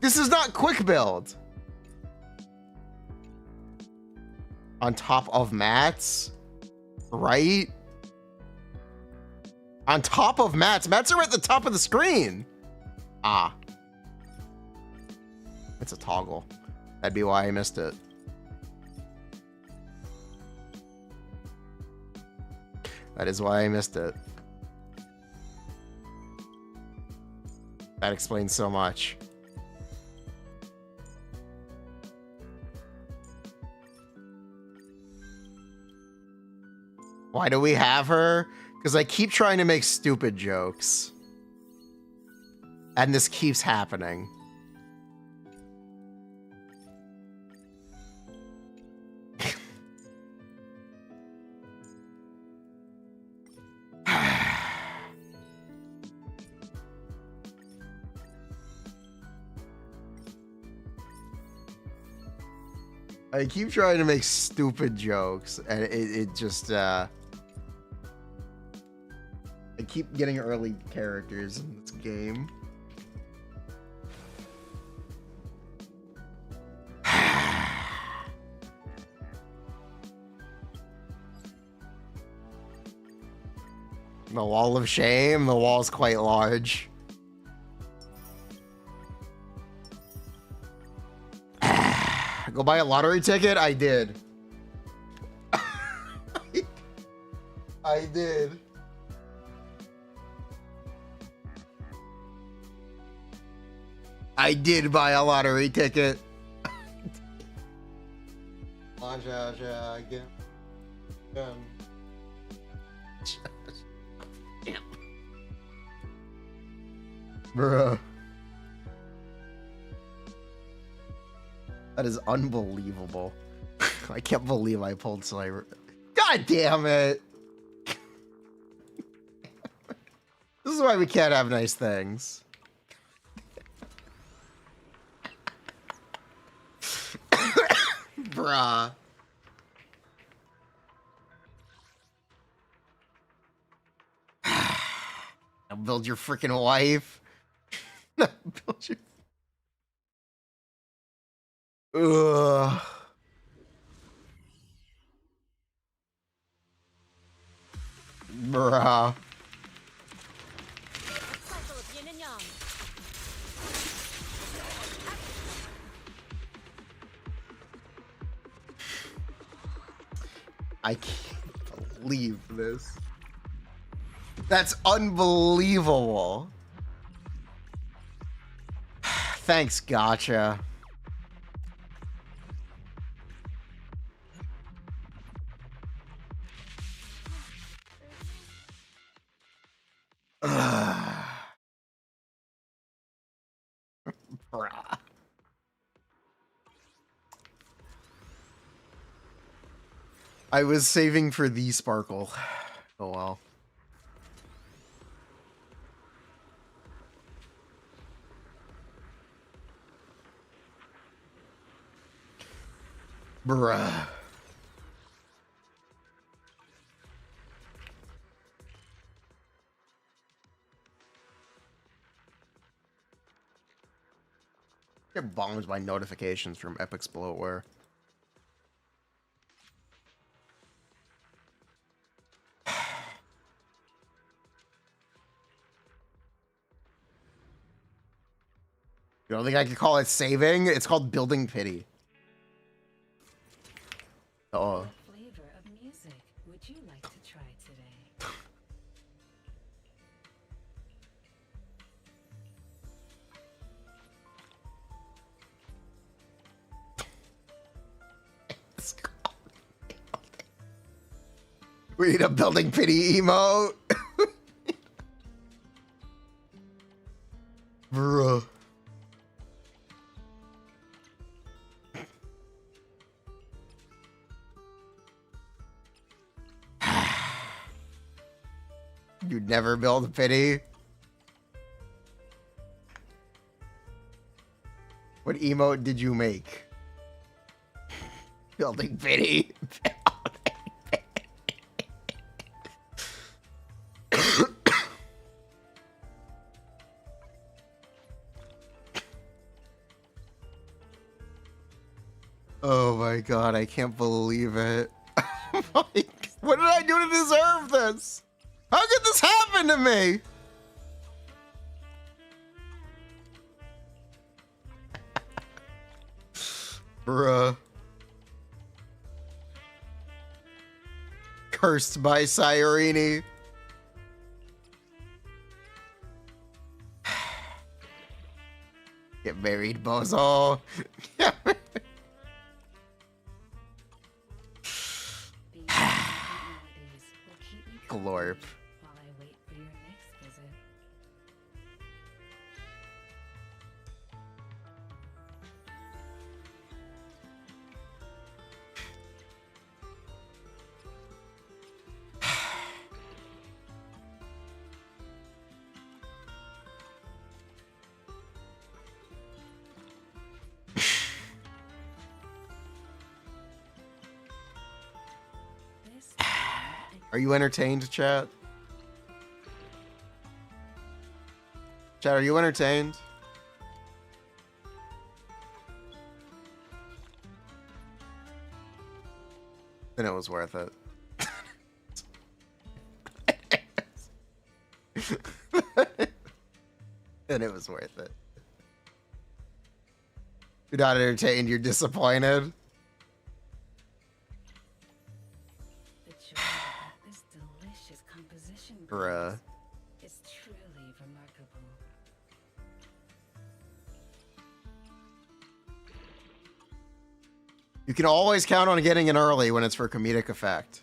Speaker 1: This is not quick build. On top of mats, right? On top of mats. Mats are at the top of the screen. Ah. It's a toggle. That'd be why I missed it. That is why I missed it. That explains so much. Why do we have her? Because I keep trying to make stupid jokes. And this keeps happening. I keep trying to make stupid jokes, and it just, I keep getting early characters in this game. The wall of shame, the wall's quite large. Go buy a lottery ticket? I did. I did. I did buy a lottery ticket. Bruh. That is unbelievable. I can't believe I pulled Slayer. God damn it! This is why we can't have nice things. Bruh. Now build your freaking wife. Build your... Ugh. Bruh. I can't believe this. That's unbelievable. Thanks, gotcha. Bruh. I was saving for the sparkle. Oh well. Bruh. Get bombed by notifications from Epic's bloatware. You don't think I could call it saving? It's called building pity. Oh.
Speaker 7: What flavor of music would you like to try today?
Speaker 1: We need a building pity emote. Bruh. You'd never build pity. What emote did you make? Building pity. Oh my god, I can't believe it. What did I do to deserve this? How could this happen to me? Bruh. Cursed by Sirini. Get married, bozo. Glorp.
Speaker 7: While I wait for your next visit.
Speaker 1: Are you entertained, chat? Chat, are you entertained? Then it was worth it. Then it was worth it. You're not entertained, you're disappointed. Bruh.
Speaker 7: It's truly remarkable.
Speaker 1: You can always count on getting in early when it's for comedic effect.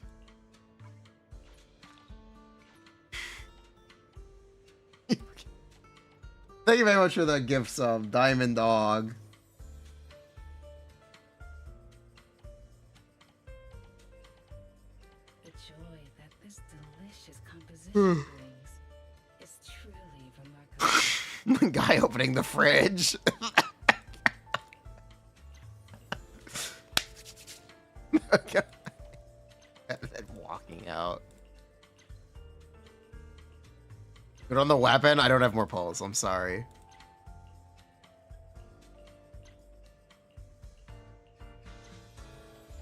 Speaker 1: Thank you very much for the gift sub, Diamond Dog.
Speaker 7: The joy that this delicious composition brings is truly remarkable.
Speaker 1: Guy opening the fridge. And then walking out. Good on the weapon. I don't have more pulls. I'm sorry.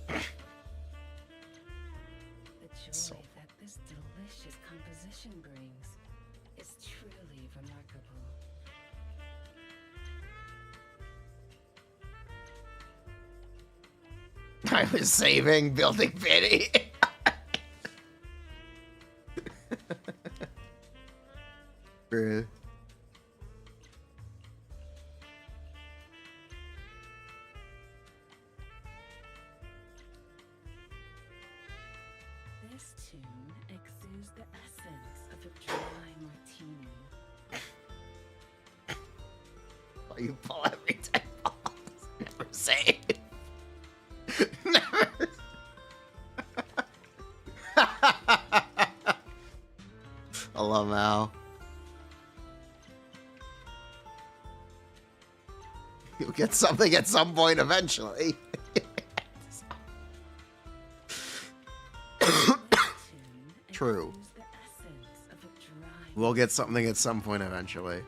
Speaker 7: The joy that this delicious composition brings is truly remarkable.
Speaker 1: I was saving building pity. Bruh.
Speaker 7: This tune exudes the essence of a dry martini.
Speaker 1: Why you pull every 10 balls? Never save. Never. I love Mal. You'll get something at some point eventually. True.
Speaker 7: Exudes the essence of a dry
Speaker 1: We'll get something at some point eventually.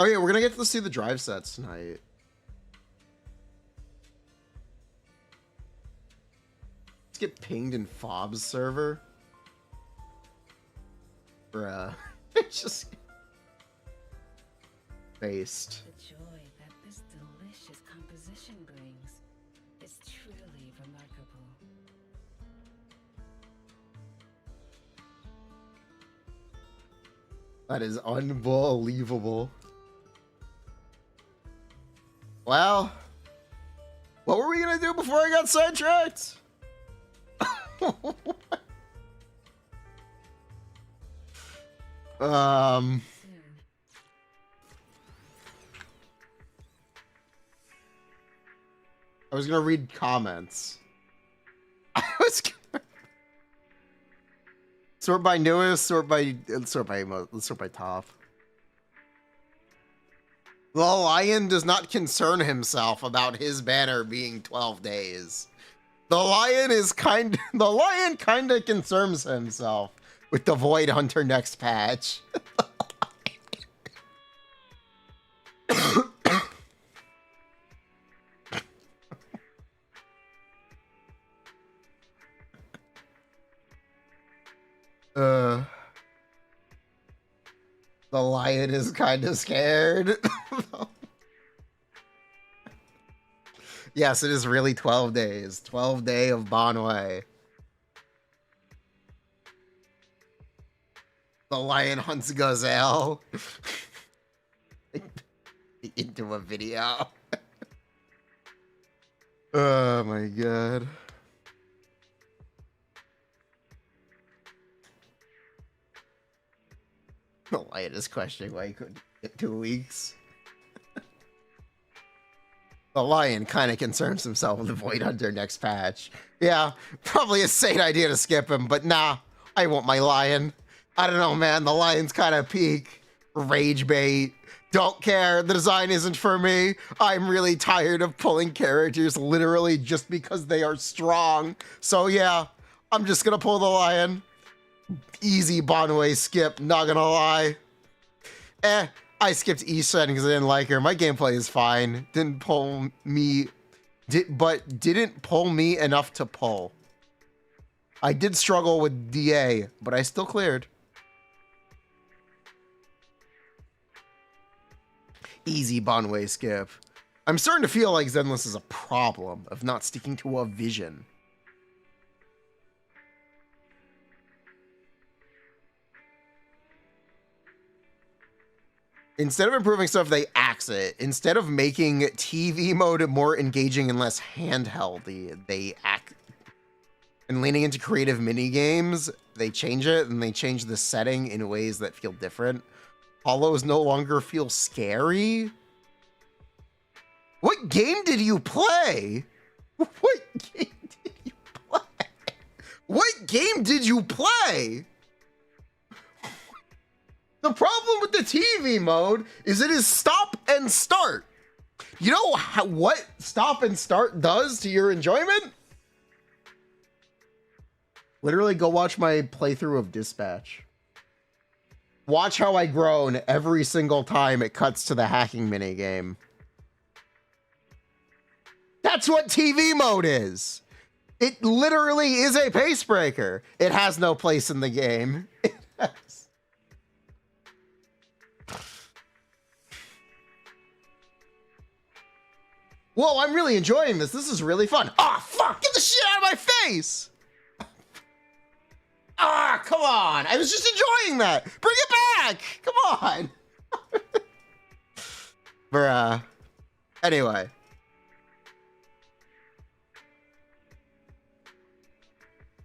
Speaker 1: Oh yeah, we're gonna get to see the drive sets tonight. Let's get pinged in Fob's server. Bruh. It's just based.
Speaker 7: The joy that this delicious composition brings is truly remarkable.
Speaker 1: That is unbelievable. Well, what were we gonna do before I got sidetracked? I was gonna read comments. I was gonna sort by newest, sort by top. The lion does not concern himself about his banner being 12 days. The lion kind of concerns himself with the Void Hunter next patch. The lion is kind of scared. Yes, it is really 12 days. 12 day of Banwei. The lion hunts gazelle. Into a video. Oh my god. The lion is questioning why he couldn't get 2 weeks. The lion kind of concerns himself with the Void Hunter next patch. Yeah, probably a sane idea to skip him, but nah, I want my lion. I don't know, man, the lion's kind of peak. Rage bait. Don't care, the design isn't for me. I'm really tired of pulling characters literally just because they are strong. So yeah, I'm just gonna pull the lion. Easy Banwei skip, not gonna lie. I skipped Isha because I didn't like her. My gameplay is fine. Didn't pull me enough to pull. I did struggle with DA, but I still cleared. Easy Banwei skip. I'm starting to feel like Zenless is a problem of not sticking to a vision. Instead of improving stuff, they axe it. Instead of making TV mode more engaging and less handheldy, they act. And leaning into creative mini games, they change it and they change the setting in ways that feel different. Hollows no longer feel scary. What game did you play? What game did you play? What game did you play? The problem with the TV mode is it is stop and start. You know what stop and start does to your enjoyment? Literally go watch my playthrough of Dispatch. Watch how I groan every single time it cuts to the hacking minigame. That's what TV mode is. It literally is a pace breaker. It has no place in the game. It has. Whoa, I'm really enjoying this. This is really fun. Ah, fuck! Get the shit out of my face! Ah, come on! I was just enjoying that! Bring it back! Come on! Bruh. Anyway.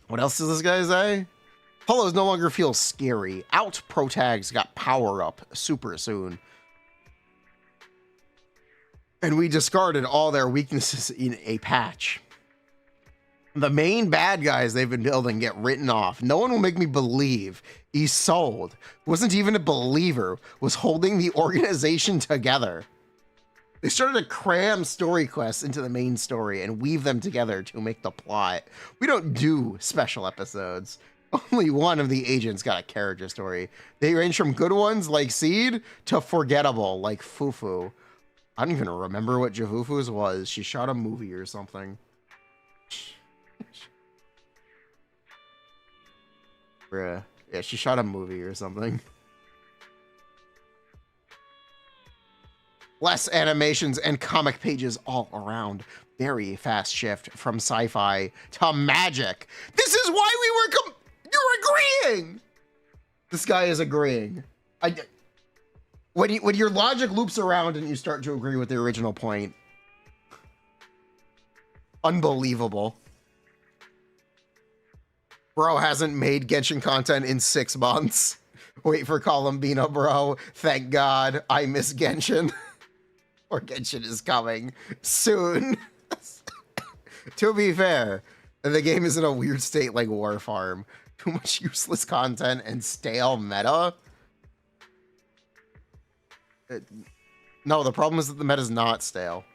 Speaker 1: What else does this guy say? Hollows no longer feel scary. Out pro tags got power up super soon. And we discarded all their weaknesses in a patch. The main bad guys they've been building get written off. No one will make me believe Isolde wasn't even a believer, was holding the organization together. They started to cram story quests into the main story and weave them together to make the plot. We don't do special episodes. Only one of the agents got a character story. They range from good ones like Seed to forgettable like Fufu. I don't even remember what Javufu's was. She shot a movie or something. Bruh. Yeah, she shot a movie or something. Less animations and comic pages all around. Very fast shift from sci-fi to magic. This is why we were you're agreeing! This guy is agreeing. When your logic loops around and you start to agree with the original point, Unbelievable. Bro hasn't made Genshin content in 6 months. Wait for Columbina, bro. Thank God. I miss Genshin. Or Genshin is coming soon. To be fair, the game is in a weird state like War Farm. Too much useless content and stale meta. No, the problem is that the meta is not stale.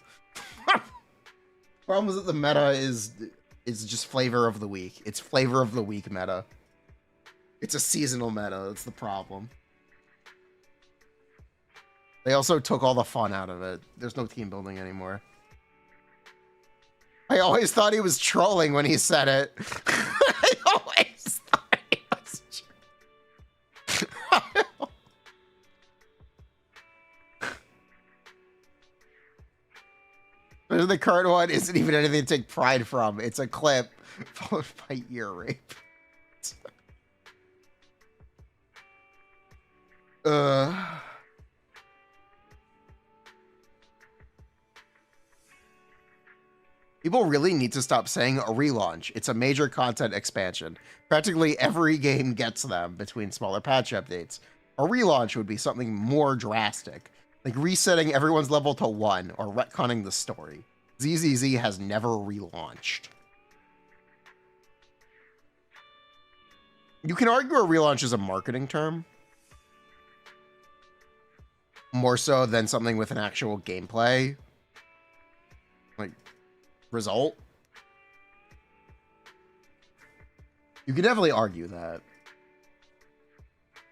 Speaker 1: Problem is that the meta is just flavor of the week. It's flavor of the week meta. It's a seasonal meta. That's the problem. They also took all the fun out of it. There's no team building anymore. I always thought he was trolling when he said it. I always thought he was The current one isn't even anything to take pride from. It's a clip followed by ear rape. People really need to stop saying a relaunch. It's a major content expansion. Practically every game gets them between smaller patch updates. A relaunch would be something more drastic, like resetting everyone's level to 1 or retconning the story. ZZZ has never relaunched. You can argue a relaunch is a marketing term, more so than something with an actual gameplay like result. You can definitely argue that.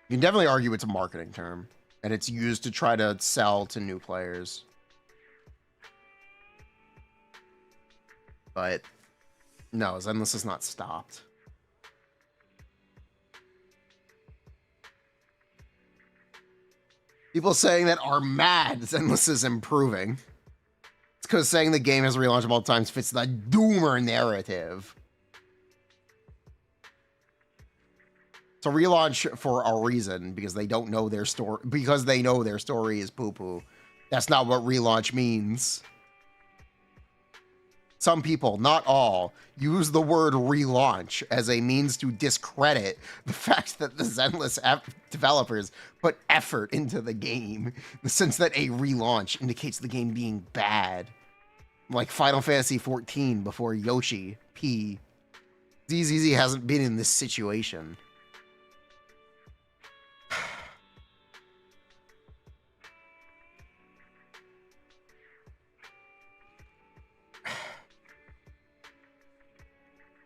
Speaker 1: You can definitely argue it's a marketing term and it's used to try to sell to new players. But no, Zenless has not stopped. People saying that are mad Zenless is improving. It's because saying the game has relaunched multiple times fits the doomer narrative. It's a relaunch for a reason, because they don't know their story, because they know their story is poo-poo. That's not what relaunch means. Some people, not all, use the word relaunch as a means to discredit the fact that the Zenless developers put effort into the game, in the sense that a relaunch indicates the game being bad. Like Final Fantasy XIV before Yoshi P. ZZZ hasn't been in this situation.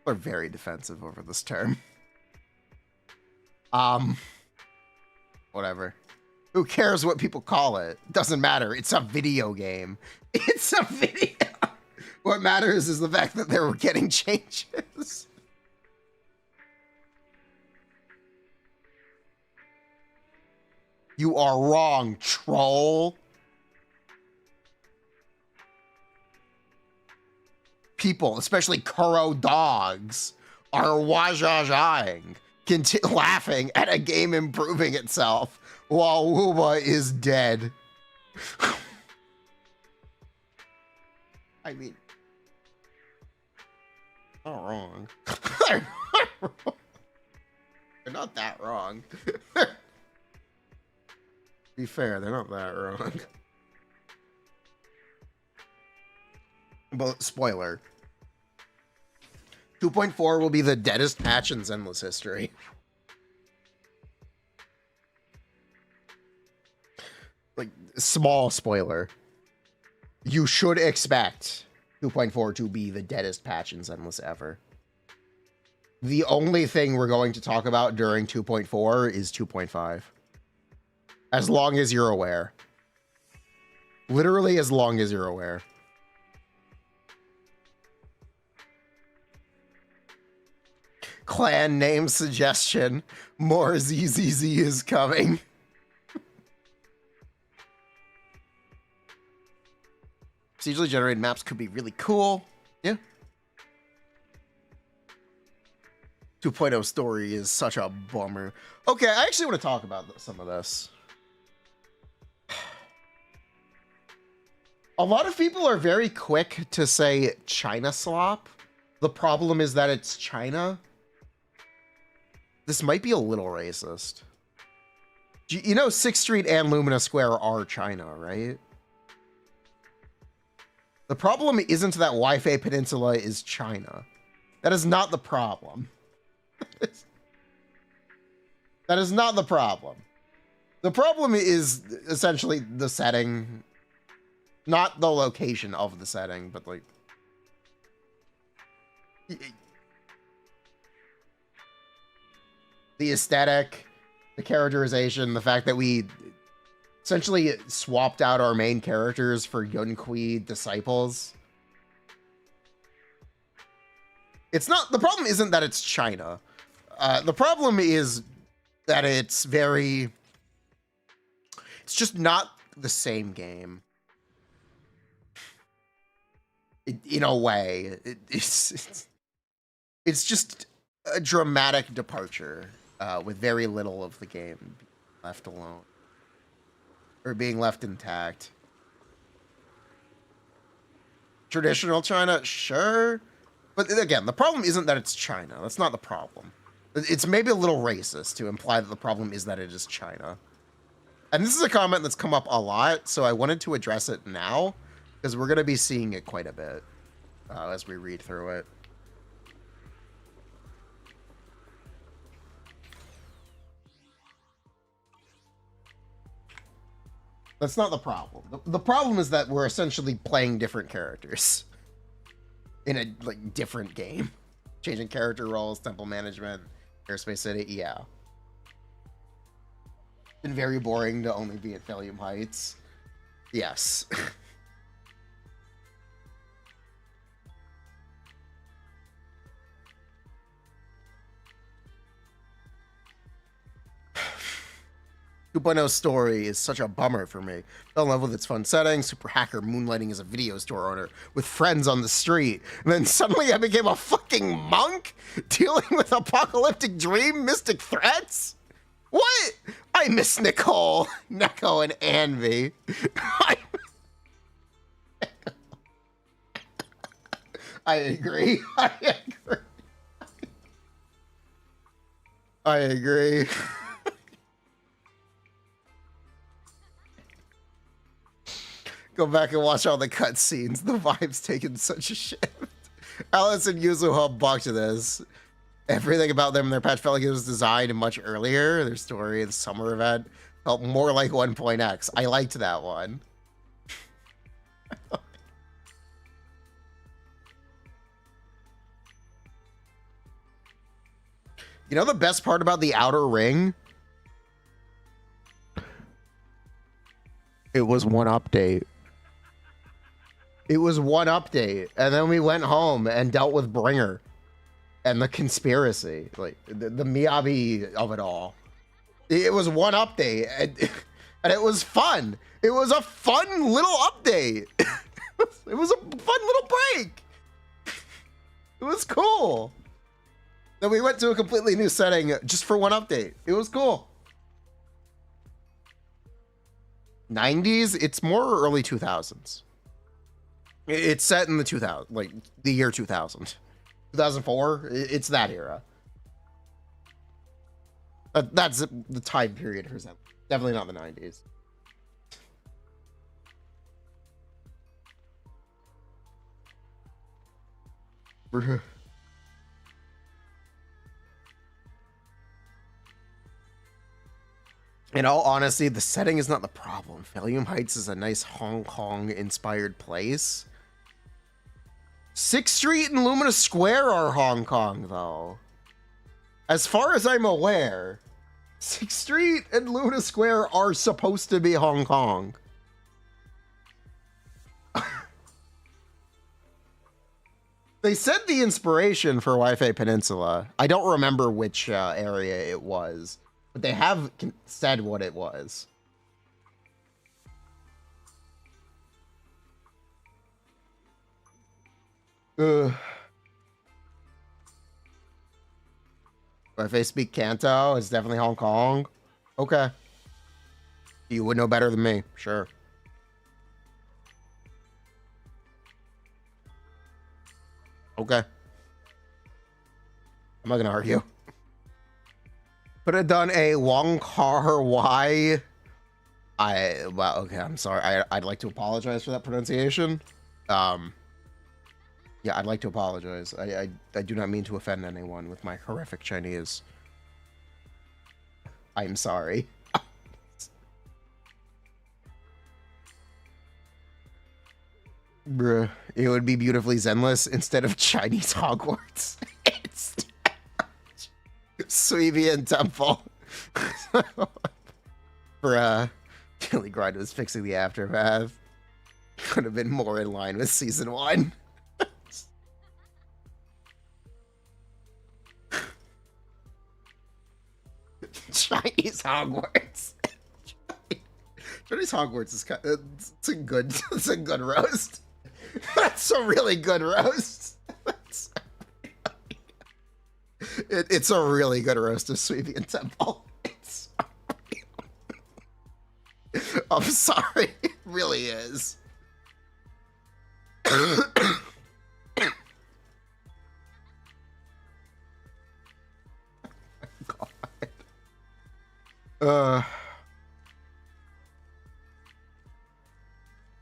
Speaker 1: Are very defensive over this term. Whatever. Who cares what people call it? Doesn't matter. It's a video game. It's a video. What matters is the fact that they were getting changes. You are wrong, troll. People, especially Kuro dogs, are wajajaing, laughing at a game improving itself while Wooba is dead. I mean, not wrong. They're not that wrong. To be fair, they're not that wrong. But spoiler. 2.4 will be the deadest patch in Zenless history. Like, small spoiler. You should expect 2.4 to be the deadest patch in Zenless ever. The only thing we're going to talk about during 2.4 is 2.5. As long as you're aware. Literally as long as you're aware. Clan name suggestion. More ZZZ is coming. Procedurally generated maps could be really cool. Yeah. 2.0 story is such a bummer. Okay, I actually want to talk about some of this. A lot of people are very quick to say China slop. The problem is that it's China. This might be a little racist. You know 6th Street and Lumina Square are China, right? The problem isn't that Wi-Fi Peninsula is China. That is not the problem. That is not the problem. The problem is essentially the setting. Not the location of the setting, but like... the aesthetic, the characterization, the fact that we essentially swapped out our main characters for Yunqui disciples. It's not... the problem isn't that it's China. The problem is that it's very... it's just not the same game. In a way, it's just a dramatic departure with very little of the game left alone or being left intact. Traditional China, sure, but again, the problem isn't that it's China. That's not the problem. It's maybe a little racist to imply that the problem is that it is China. And this is a comment that's come up a lot, so I wanted to address it now. Because we're going to be seeing it quite a bit as we read through it. That's not the problem. The problem is that we're essentially playing different characters in a like different game. Changing character roles, temple management, airspace city, yeah. Been very boring to only be at Philium Heights. Yes. Story is such a bummer for me. Fell in love with its fun setting, super hacker moonlighting as a video store owner with friends on the street. And then suddenly I became a fucking monk dealing with apocalyptic dream mystic threats? What? I miss Nicole, Neko, and Anvi. I agree. I agree. Go back and watch all the cutscenes. The vibe's taken such a shift. Alice and Yuzuha bucked this. Everything about them and their patch felt like it was designed much earlier. Their story, the summer event, felt more like 1.x. I liked that one. You know the best part about the Outer Ring? It was one update. It was one update, and then we went home and dealt with Bringer and the conspiracy, like the Miyabi of it all. It was one update, and it was fun. It was a fun little update. It was a fun little break. It was cool. Then we went to a completely new setting just for one update. It was cool. 90s? It's more early 2000s. It's set in the 2000, like the year 2000. 2004? It's that era. That's the time period for Zen. Definitely not the 90s. In all honesty, the setting is not the problem. Philium Heights is a nice Hong Kong-inspired place. 6th Street and Lumina Square are Hong Kong, though. As far as I'm aware, 6th Street and Lumina Square are supposed to be Hong Kong. They said the inspiration for Wi-Fi Peninsula. I don't remember which area it was. But they have said what it was. If they speak Canto, it's definitely Hong Kong. Okay. You would know better than me, sure. Okay. I'm not gonna argue. Could have done a Wong Kar Wai. Well, okay, I'm sorry. I'd like to apologize for that pronunciation. Yeah, I'd like to apologize. I do not mean to offend anyone with my horrific Chinese. I'm sorry. Bruh, it would be beautifully Zenless instead of Chinese Hogwarts. It's Suivian Temple. Bruh, Daily Grind was fixing the aftermath. Could have been more in line with season 1. Chinese Hogwarts. Chinese Hogwarts is kind of, it's a good roast. That's a really good roast. It's a really good roast of Suivian Temple. I'm sorry, it really is.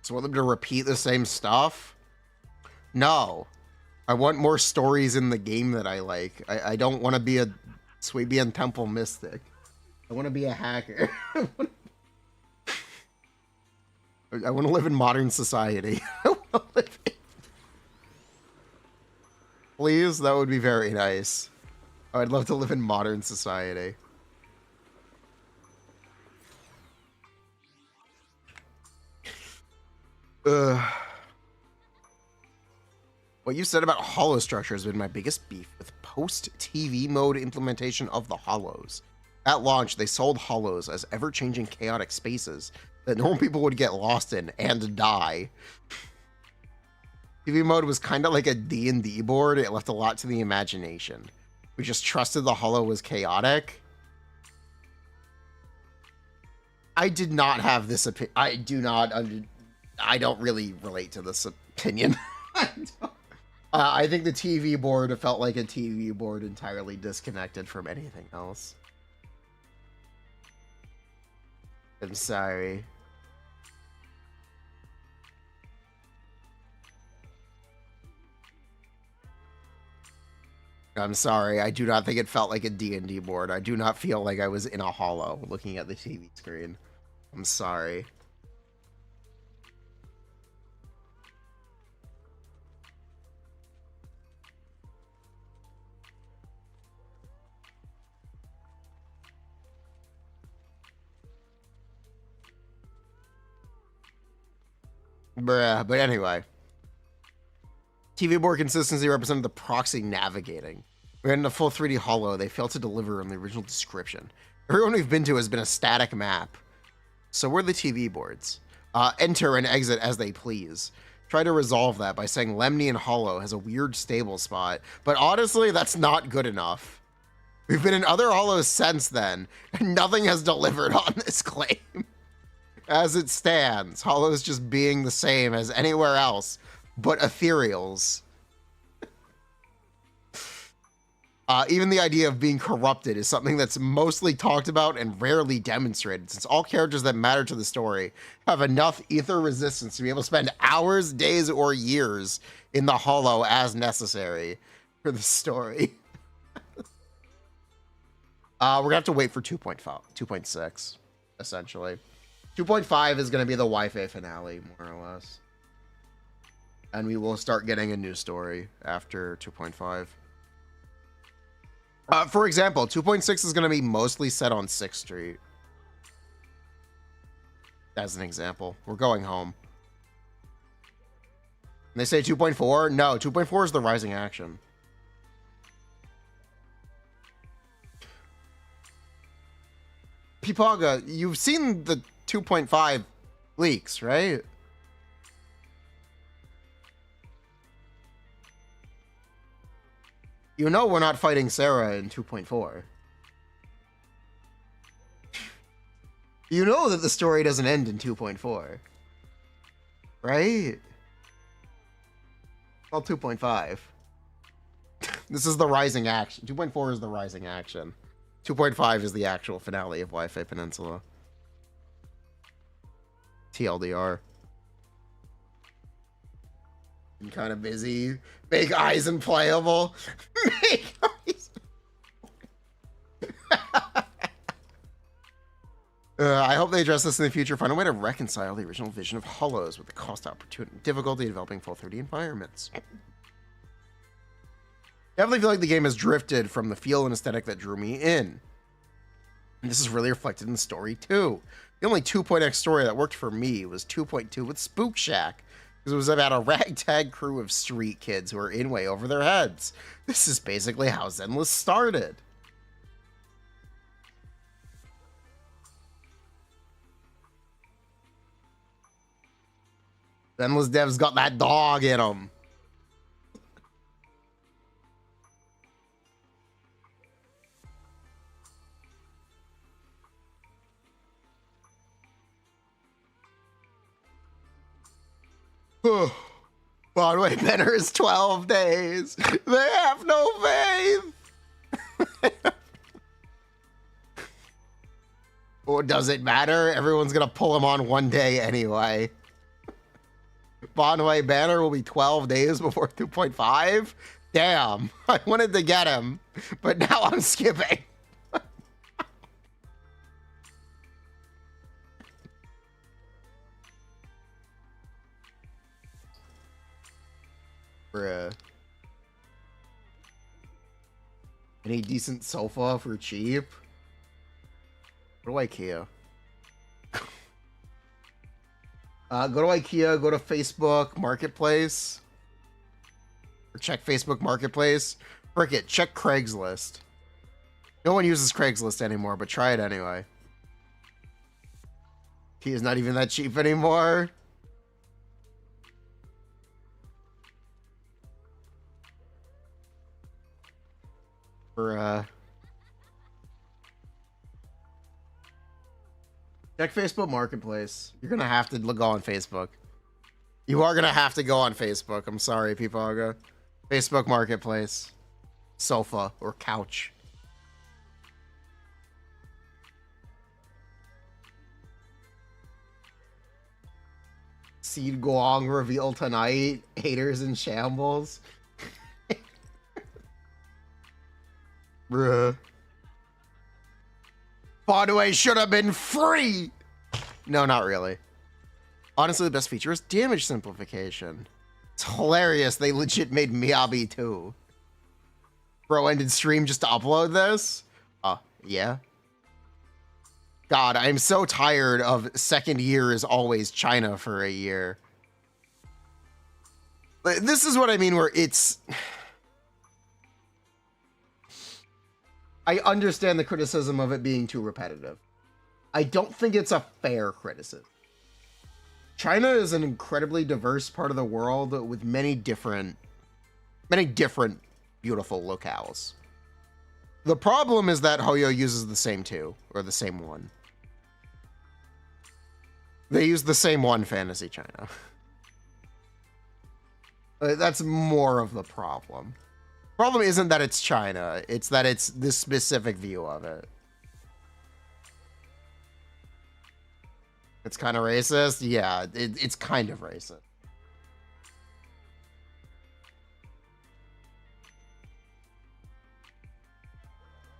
Speaker 1: So want them to repeat the same stuff? No. I want more stories in the game that I like. I don't want to be a Suibian Temple mystic. I want to be a hacker. I want to live in modern society. Please, that would be very nice. I'd love to live in modern society. What you said about hollow structure has been my biggest beef with post-TV mode implementation of the hollows. At launch, they sold hollows as ever-changing chaotic spaces that normal people would get lost in and die. TV mode was kind of like a D&D board. It left a lot to the imagination. We just trusted the hollow was chaotic. I did not have this opinion. I don't really relate to this opinion. I think the TV board felt like a TV board entirely disconnected from anything else. I'm sorry. I'm sorry. I do not think it felt like a D&D board. I do not feel like I was in a hollow looking at the TV screen. I'm sorry. Bruh, but anyway. TV board consistency represented the proxy navigating. We had in a full 3D hollow, they failed to deliver on the original description. Everyone we've been to has been a static map. So were the TV boards. Enter and exit as they please. Try to resolve that by saying Lemnian Hollow has a weird stable spot, but honestly, that's not good enough. We've been in other hollows since then, and nothing has delivered on this claim. As it stands, hollows just being the same as anywhere else, but ethereals. Even the idea of being corrupted is something that's mostly talked about and rarely demonstrated, since all characters that matter to the story have enough ether resistance to be able to spend hours, days, or years in the hollow as necessary for the story. We're gonna have to wait for 2.6, essentially. 2.5 is going to be the Wi-Fi finale, more or less. And we will start getting a new story after 2.5. For example, 2.6 is going to be mostly set on 6th Street. As an example. We're going home. And they say 2.4? No, 2.4 is the Rising Action. Pipaga, you've seen the 2.5 leaks, right? You know we're not fighting Sarah in 2.4. You know that the story doesn't end in 2.4. Right? Well, 2.5. This is the rising action. 2.4 is the rising action. 2.5 is the actual finale of Wi-Fi Peninsula. TLDR. I'm kind of busy. Make Aizen playable. Make Aizen. I hope they address this in the future. Find a way to reconcile the original vision of Hollows with the cost opportunity difficulty of developing full 3D environments. Definitely feel like the game has drifted from the feel and aesthetic that drew me in. And this is really reflected in the story too. The only 2.x story that worked for me was 2.2 with Spook Shack, because it was about a ragtag crew of street kids who are in way over their heads. This is basically how Zenless started. Zenless devs got that dog in them. By the way, better is 12 days. They have no faith. Or does it matter? Everyone's gonna pull him on one day anyway. Bonway banner will be 12 days before 2.5. Damn, I wanted to get him, but now I'm skipping. Bruh. Any decent sofa for cheap? Go to IKEA. Go to IKEA, go to Facebook Marketplace. Or check Facebook Marketplace. Frick it, check Craigslist. No one uses Craigslist anymore, but try it anyway. IKEA's not even that cheap anymore. Check Facebook Marketplace. You're gonna have to go on Facebook. You are gonna have to go on Facebook. I'm sorry, people. I'll go Facebook Marketplace. Sofa or couch. Seed Guang reveal tonight. Haters in shambles. Bruh. Bondway should have been free! No, not really. Honestly, the best feature is damage simplification. It's hilarious. They legit made Miyabi too. Bro ended stream just to upload this? Yeah. God, I'm so tired of second year is always China for a year. But this is what I mean where it's... I understand the criticism of it being too repetitive. I don't think it's a fair criticism. China is an incredibly diverse part of the world with many different beautiful locales. The problem is that Hoyo uses the same two, or the same one. They use the same one, Fantasy China. That's more of the problem. Problem isn't that it's China, it's that it's this specific view of it. It's kind of racist? Yeah, it's kind of racist.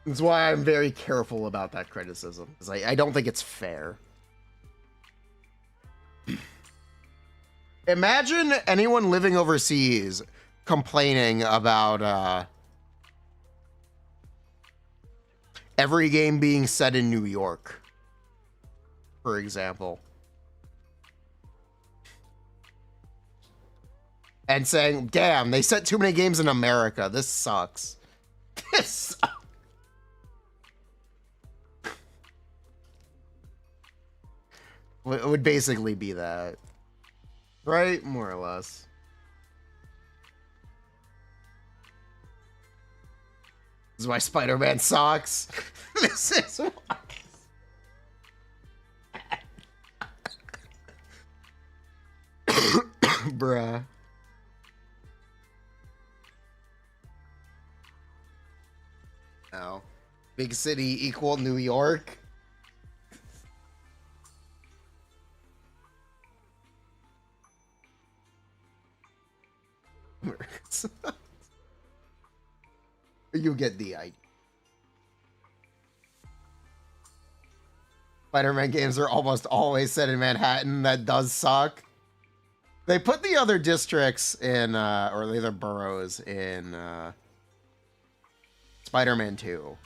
Speaker 1: That's why I'm very careful about that criticism, because I don't think it's fair. Imagine anyone living overseas complaining about every game being set in New York, for example, and saying, damn, they set too many games in America, this sucks. This sucks. It would basically be that, right? More or less. This is why Spider-Man sucks. This is why. Bruh. Big city equal New York. You get the idea. Spider-Man games are almost always set in Manhattan. That does suck. They put the other districts in, or the other boroughs in Spider-Man 2.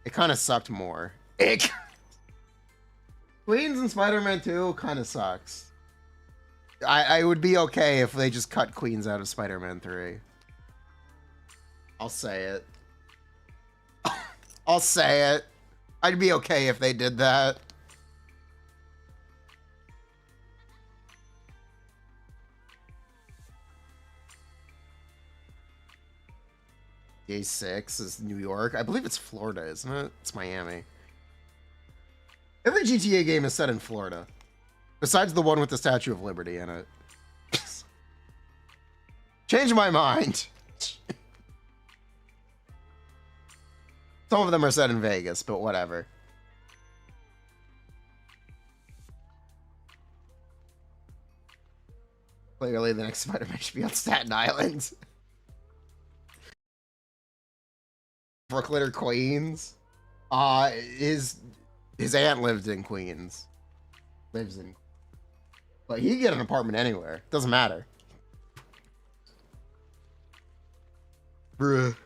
Speaker 1: It kind of sucked more. Queens in Spider-Man 2 kind of sucks. I would be okay if they just cut Queens out of Spider-Man 3. I'll say it. I'll say it. I'd be okay if they did that. Day 6 is New York. I believe it's Florida, isn't it? It's Miami. Every GTA game is set in Florida. Besides the one with the Statue of Liberty in it. Change my mind. Some of them are set in Vegas, but whatever. Clearly, the next Spider-Man should be on Staten Island. Brooklyn or Queens? His aunt lived in Queens. Lives in... But he can get an apartment anywhere. Doesn't matter. Bruh.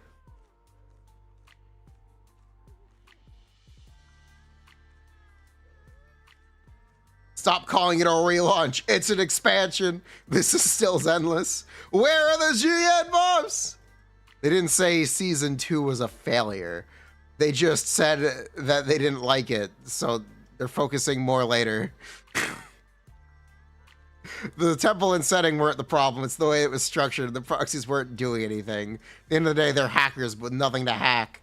Speaker 1: Stop calling it a relaunch. It's an expansion. This is still Zenless. Where are the GN buffs? They didn't say season 2 was a failure. They just said that they didn't like it, so they're focusing more later. The temple and setting weren't the problem. It's the way it was structured. The proxies weren't doing anything. At the end of the day, they're hackers with nothing to hack.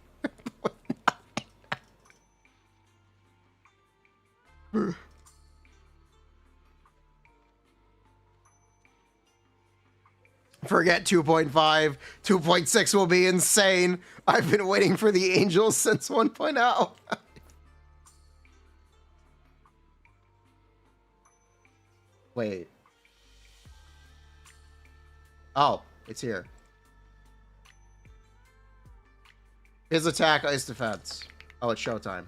Speaker 1: Forget 2.5. 2.6 will be insane. I've been waiting for the Angels since 1.0. Wait. Oh, it's here. His attack, ice defense. Oh, it's showtime.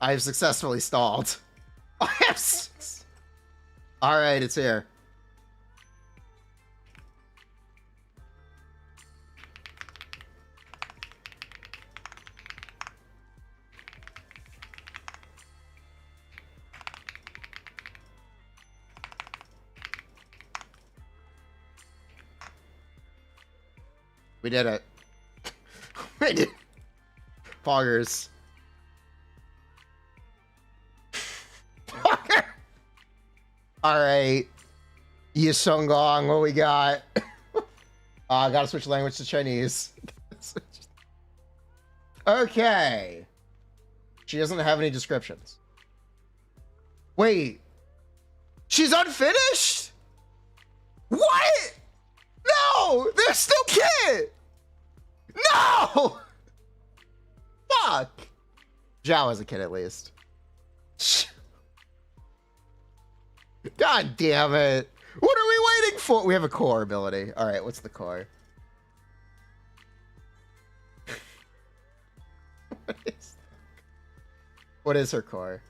Speaker 1: I have successfully stalled. I have... Alright, it's here. We did it. We did. Poggers. Pogger. Alright. Yishongong, what we got? I gotta switch language to Chinese. Okay. She doesn't have any descriptions. Wait. She's unfinished? What? No! They're still kid! No! Fuck! Zhao is a kid at least. God damn it. What are we waiting for? We have a core ability. Alright, what's the core? What is her core?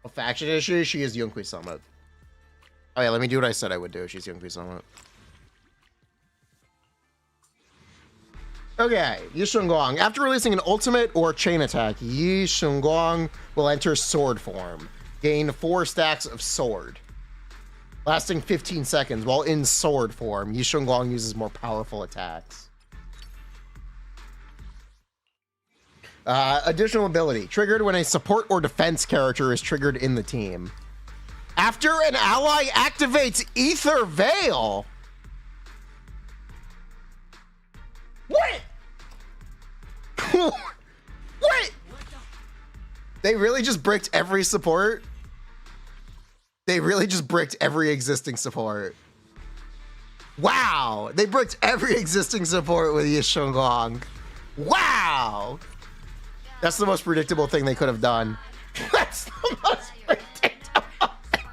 Speaker 1: A faction issue? She is Yunqui Summit. Oh yeah, let me do what I said I would do. She's Yunqui Summit. Okay, Yi Shunguang. After releasing an ultimate or chain attack, Yi Shunguang will enter sword form. Gain 4 stacks of sword. Lasting 15 seconds. While in sword form, Yi Shunguang uses more powerful attacks. Additional ability. Triggered when a support or defense character is triggered in the team. After an ally activates Ether Veil. What? What? They really just bricked every support? They really just bricked every existing support. Wow! They bricked every existing support with Yishunguang. Wow! That's the most predictable thing they could have done. That's the most predictable thing.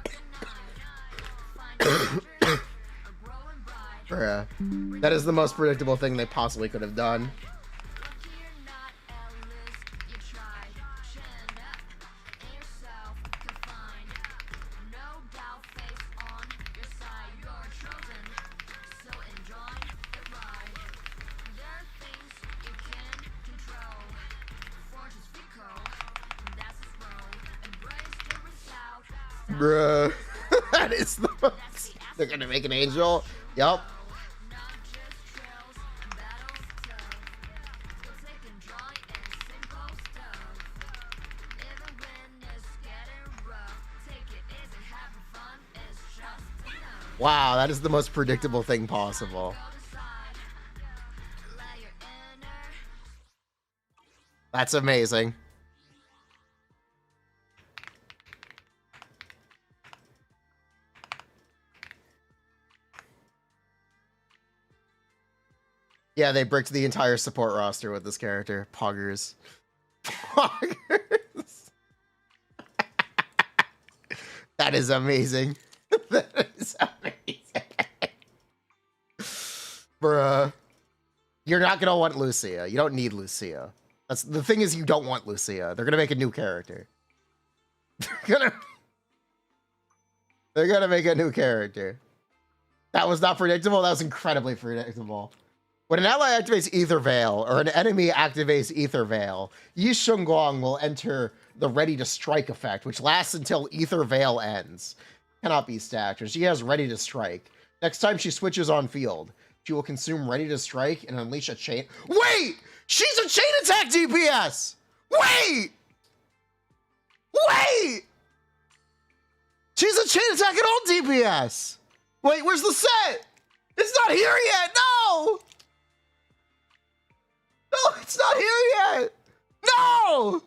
Speaker 1: Bruh. That is the most predictable thing they possibly could have done. Bruh. That is the most. They're gonna make an angel? Yup. Wow, that is the most predictable thing possible. That's amazing. Yeah, they bricked the entire support roster with this character. Poggers. Poggers. That is amazing. That is amazing. Bruh. You're not gonna want Lucia. You don't need Lucia. That's the thing is you don't want Lucia. They're gonna make a new character. They're gonna make a new character. That was not predictable. That was incredibly predictable. When an ally activates Ether Veil, or an enemy activates Ether Veil, Yi Shunguang will enter the Ready to Strike effect, which lasts until Ether Veil ends. Cannot be stacked, and she has Ready to Strike. Next time she switches on field, she will consume Ready to Strike and unleash a chain. Wait! She's a chain attack DPS! Wait! Wait! She's a chain attack and all DPS! Wait, where's the set? It's not here yet! No! No, it's not here yet! No!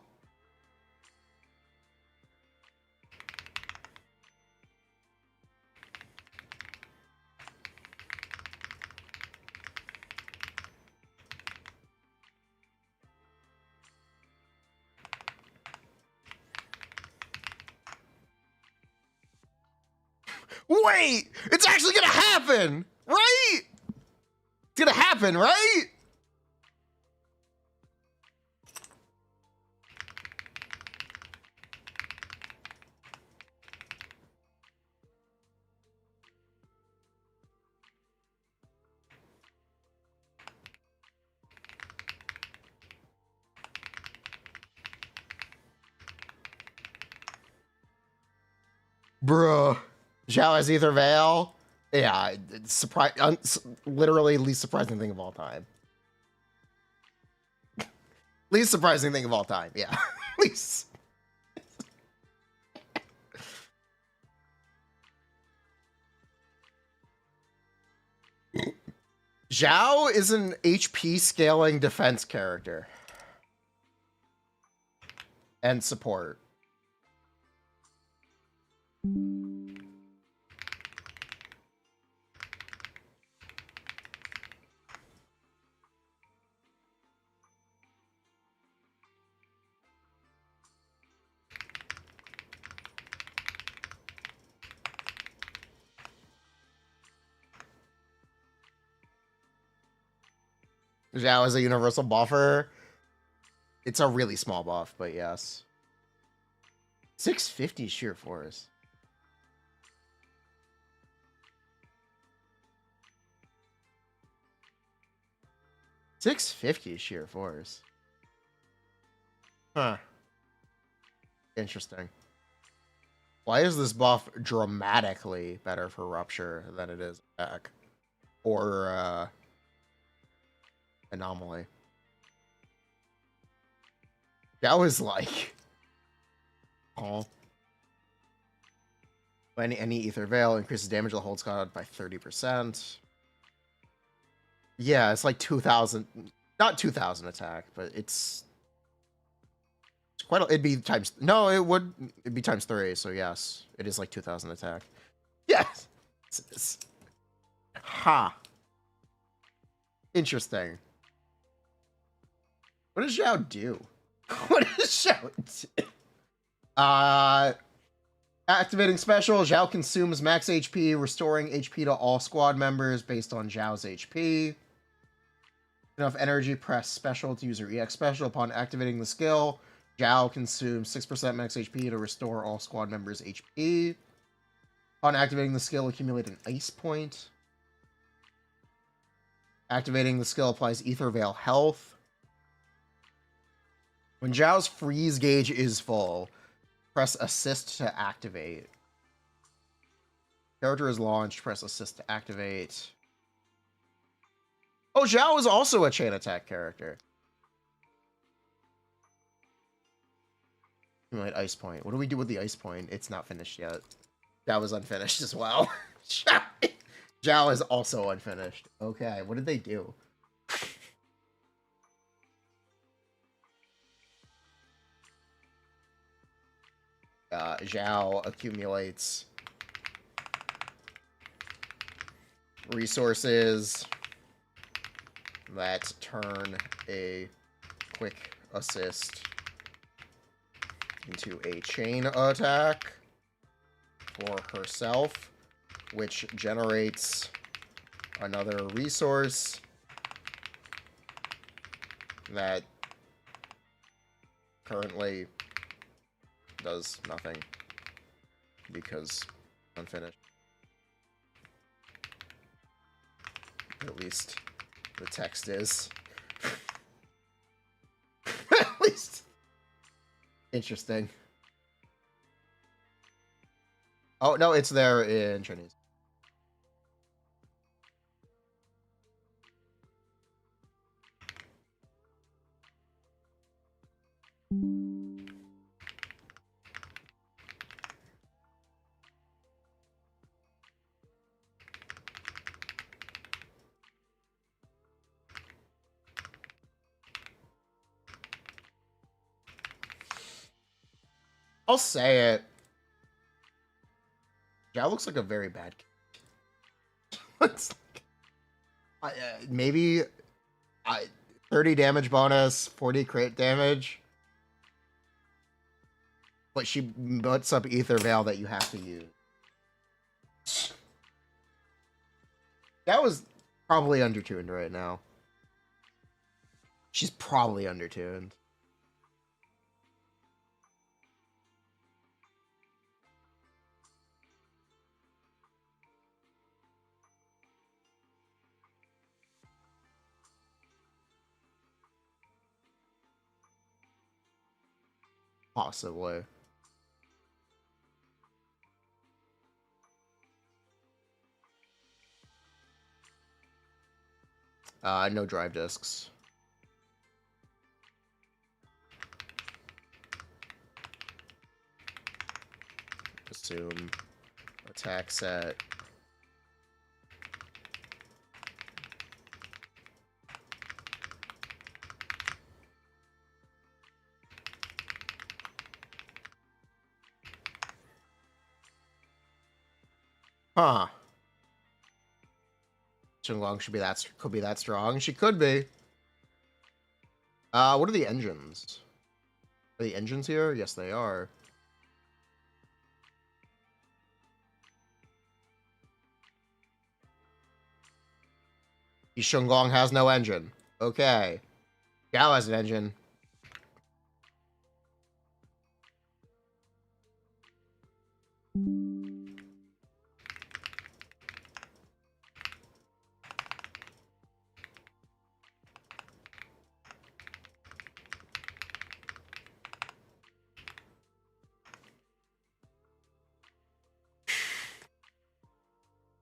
Speaker 1: Wait! It's actually gonna happen! Right? It's gonna happen, right? Bruh. Zhao has Ether Veil. Yeah, it's literally least surprising thing of all time. Least surprising thing of all time, yeah. Least. Zhao is an HP scaling defense character. And support. Zhao is a universal buffer. It's a really small buff, but yes. 650 sheer force. $650 sheer force. Huh. Interesting. Why is this buff dramatically better for Rupture than it is attack? Or, Anomaly? That was like... Oh. Any Ether Veil increases damage of the hold squad by 30%. Yeah, it's like 2,000... Not 2,000 attack, but it's quite a, it'd be times, no, it'd be times 3, so yes. It is like 2,000 attack. Yes! Ha! Interesting. What does Zhao do? What does Zhao do? Activating special, Zhao consumes max HP, restoring HP to all squad members based on Zhao's HP. Enough energy, press special to use your EX special. Upon activating the skill, Zhao consumes 6% max HP to restore all squad members' HP. Upon activating the skill, accumulate an ice point. Activating the skill applies Ether Veil health. When Zhao's freeze gauge is full, press assist to activate. Character is launched, press assist to activate. Oh, Zhao is also a chain attack character. Accumulate ice point. What do we do with the ice point? It's not finished yet. That was unfinished as well. Zhao is also unfinished. Okay, what did they do? Zhao accumulates resources that turn a quick assist into a chain attack for herself, which generates another resource that currently does nothing because unfinished. At least the text is. At least. Interesting. Oh, no, it's there in Chinese. I'll say it. Zhao looks like a very bad kid. Maybe 30 damage bonus, 40 crit damage. But she puts up Ether Veil that you have to use. That was probably undertuned right now. She's probably undertuned. Possibly. No drive discs. Assume attack set. Huh. Chenglong could be that strong. She could be. What are the engines? Are the engines here? Yes, they are. Shunglong has no engine. Okay. Gao has an engine.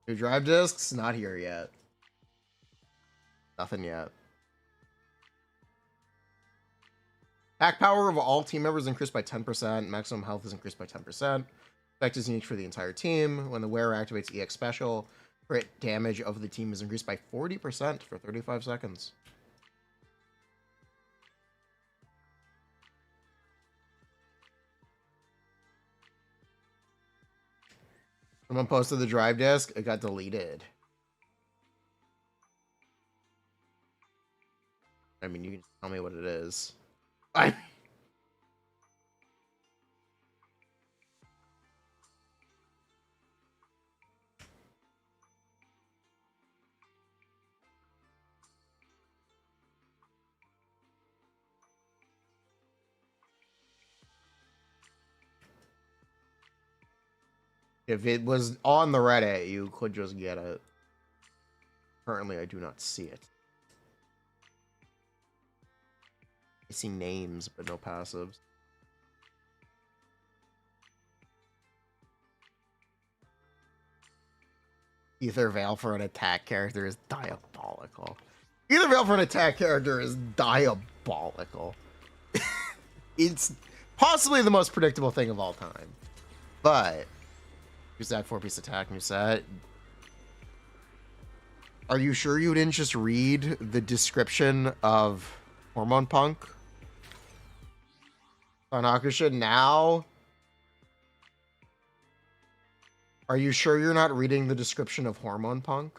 Speaker 1: New drive discs? Not here yet. Nothing yet. Attack power of all team members increased by 10%. Maximum health is increased by 10%. Effect is unique for the entire team. When the wearer activates EX special, crit damage of the team is increased by 40% for 35 seconds. Someone posted the drive disk. It got deleted. I mean, you can tell me what it is. If it was on the Reddit, you could just get it. Currently, I do not see it. I see names, but no passives. Either Veil for an attack character is diabolical. Either Veil for an attack character is diabolical. It's possibly the most predictable thing of all time. But use that 4-piece attack new set. Are you sure you didn't just read the description of Hormone Punk on Hakusha now? Are you sure you're not reading the description of Hormone Punk?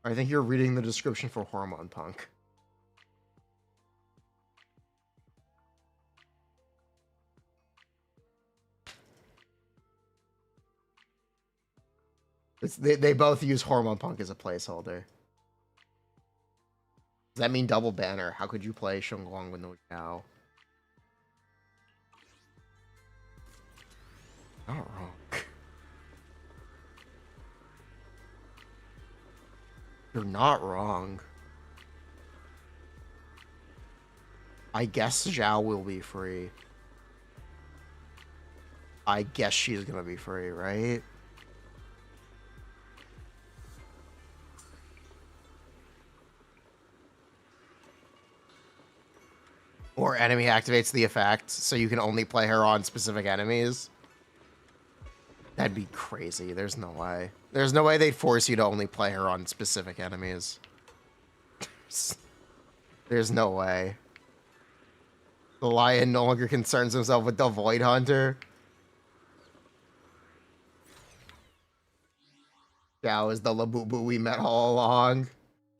Speaker 1: I think you're reading the description for Hormone Punk. They both use Hormone Punk as a placeholder. Does that mean double banner? How could you play Shunguang with no Zhao? Not wrong. You're not wrong. I guess Zhao will be free. I guess she's gonna be free, right? Or enemy activates the effect, so you can only play her on specific enemies. That'd be crazy. There's no way. There's no way they'd force you to only play her on specific enemies. There's no way. The lion no longer concerns himself with the Void Hunter. Xiao is the Labubu we met all along.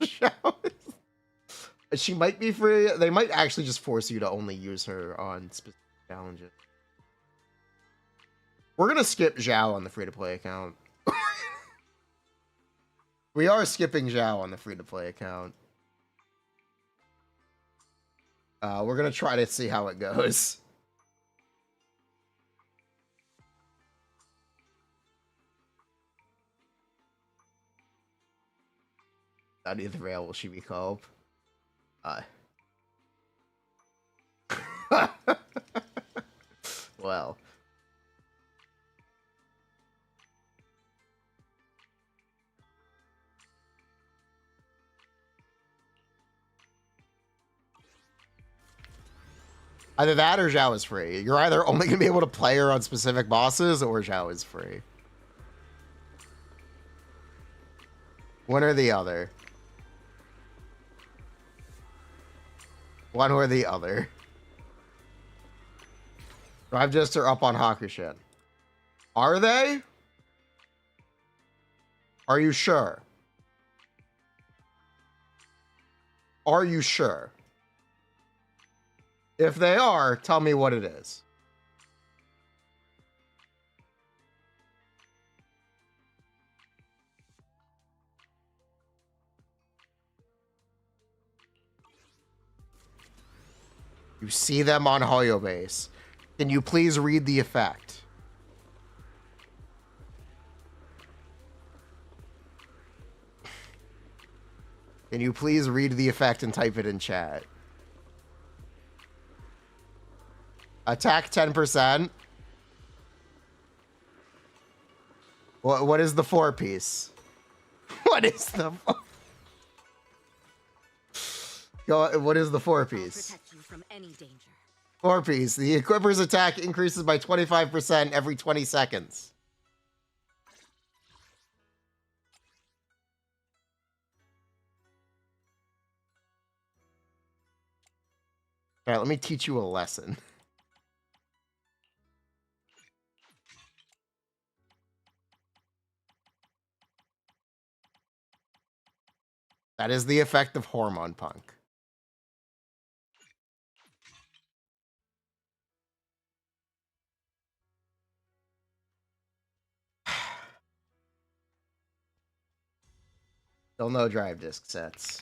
Speaker 1: Xiao is... She might be free. They might actually just force you to only use her on specific challenges. We're going to skip Zhao on the free-to-play account. We are skipping Zhao on the free-to-play account. We're going to try to see how it goes. Not either rail will she be co-op. Well. Either that or Zhao is free. You're either only going to be able to play her on specific bosses or Zhao is free. One or the other. One or the other. Drive Just are up on Hakushin. Are they? Are you sure? Are you sure? If they are, tell me what it is. You see them on Hoyo base. Can you please read the effect? Can you please read the effect and type it in chat? Attack 10%. What is the 4-piece? What is the... What is the 4-piece? 4-piece. The equipper's attack increases by 25% every 20 seconds. Alright, let me teach you a lesson. That is the effect of Hormone Punk. Still no drive disc sets.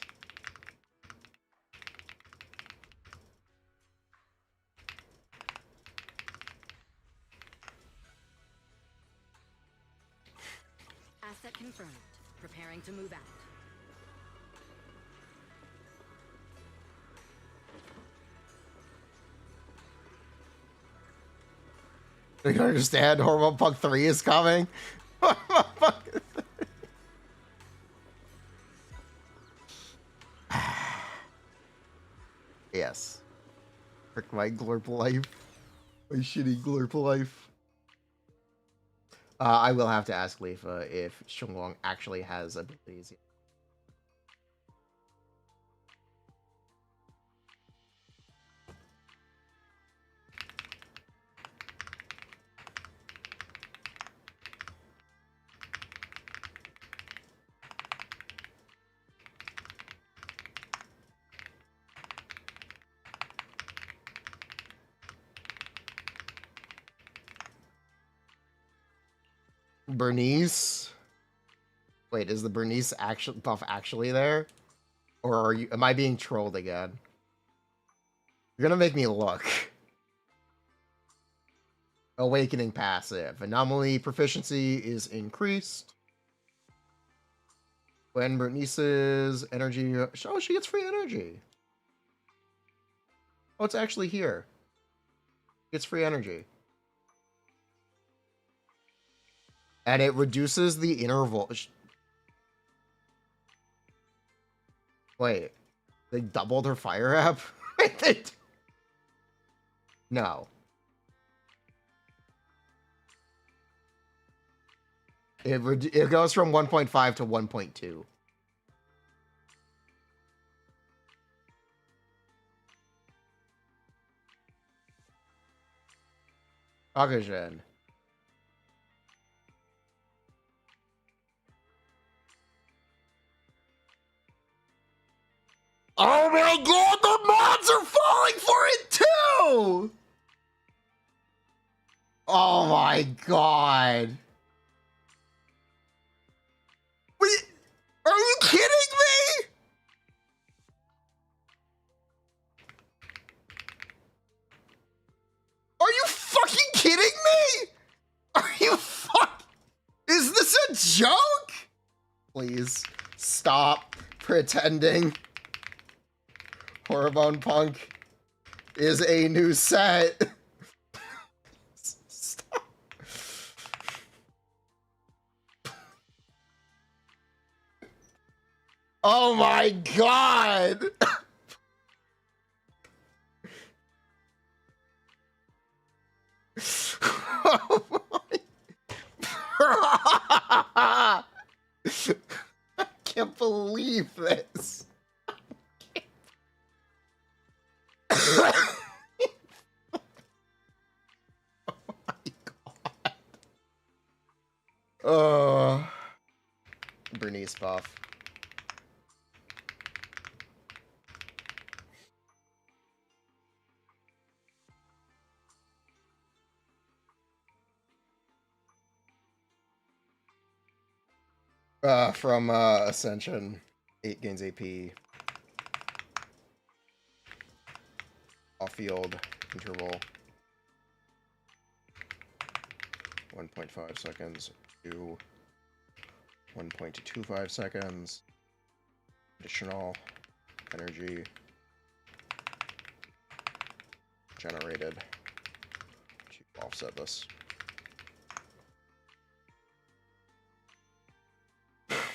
Speaker 8: Asset confirmed. Preparing to move out.
Speaker 1: Do you understand? Hormone Punk 3 is coming. Yes. Frick my glorp life. My shitty glorp life. I will have to ask Leifa if Shunglong actually has abilities. Bernice? Wait, is the Bernice actually buff actually there? Or are you am I being trolled again? You're gonna make me look. Awakening passive. Anomaly proficiency is increased. When Bernice's energy... Oh, she gets free energy. Oh, it's actually here. It's free energy. And it reduces the interval. Wait. They doubled her fire app? No. It goes from 1.5 to 1.2. Akagen. Oh my god, the mods are falling for it too! Oh my god. Wait, are you kidding me? Are you fucking kidding me? Are you Is this a joke? Please stop pretending. Hormone Punk is a new set. Stop. Oh my god. Oh my. I can't believe this. Oh my god. Bernice buff. From Ascension, 8 gains AP. Off-field interval. 1.5 seconds to 1.25 seconds. Additional energy generated to offset this.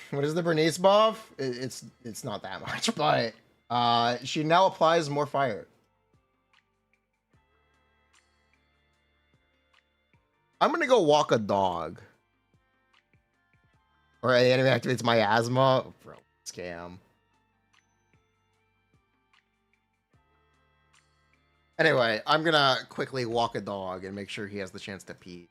Speaker 1: What is the Bernice buff? It's not that much, but she now applies more fire. I'm gonna go walk a dog. Or the enemy activates my asthma. Oh, bro, scam. Anyway, I'm gonna quickly walk a dog and make sure he has the chance to pee.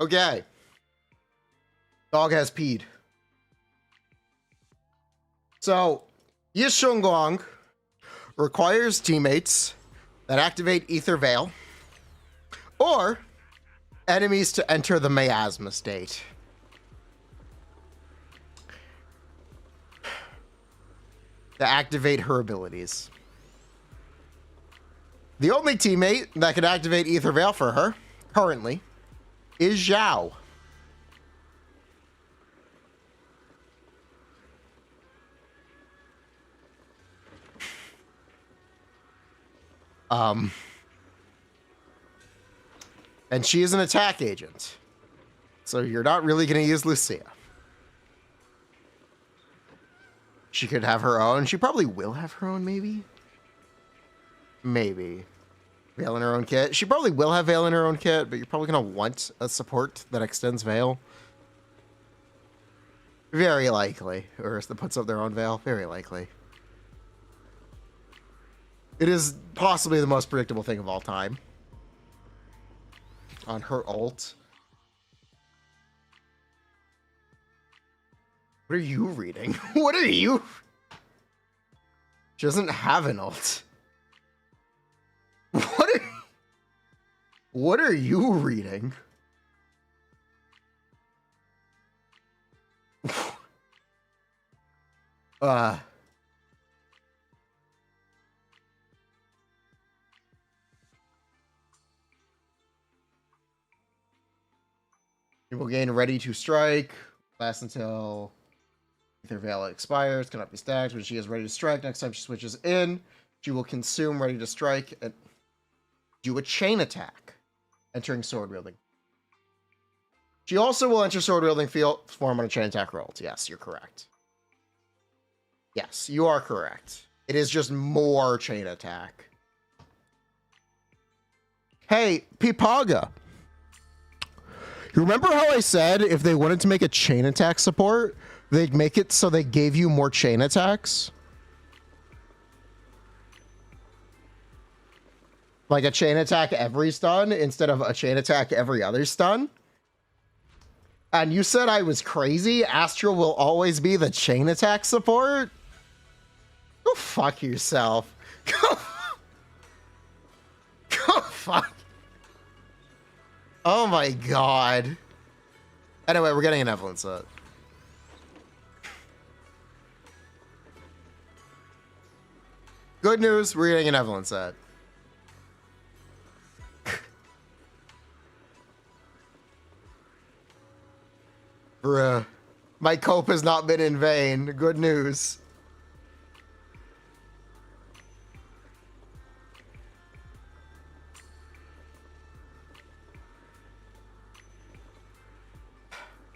Speaker 1: Okay. Dog has peed. So, Yi Shunguang requires teammates that activate Ether Veil or enemies to enter the miasma state. To activate her abilities. The only teammate that can activate Ether Veil for her, currently, is Zhao. And she is an attack agent. So you're not really going to use Lucia. She could have her own. She probably will have her own, maybe. Maybe. Veil in her own kit. She probably will have Veil in her own kit, but you're probably going to want a support that extends Veil. Very likely. Or that puts up their own Veil. Very likely. It is possibly the most predictable thing of all time. On her ult. What are you reading? What are you? She doesn't have an ult. What are you reading? You will gain ready to strike. Lasts until Ether Veil expires. Cannot be stacked. When she is ready to strike, next time she switches in, she will consume ready to strike and do a chain attack, entering sword wielding. She also will enter sword wielding form on a chain attack roll. Yes, you're correct. Yes, you are correct. It is just more chain attack. Hey, Pipaga. You remember how I said if they wanted to make a chain attack support, they'd make it so they gave you more chain attacks? Like a chain attack every stun instead of a chain attack every other stun? And you said I was crazy? Astral will always be the chain attack support? Go fuck yourself. Go fuck. Oh my god. Anyway, we're getting an Evelyn set. Good news, we're getting an Evelyn set. Bruh. My cope has not been in vain. Good news.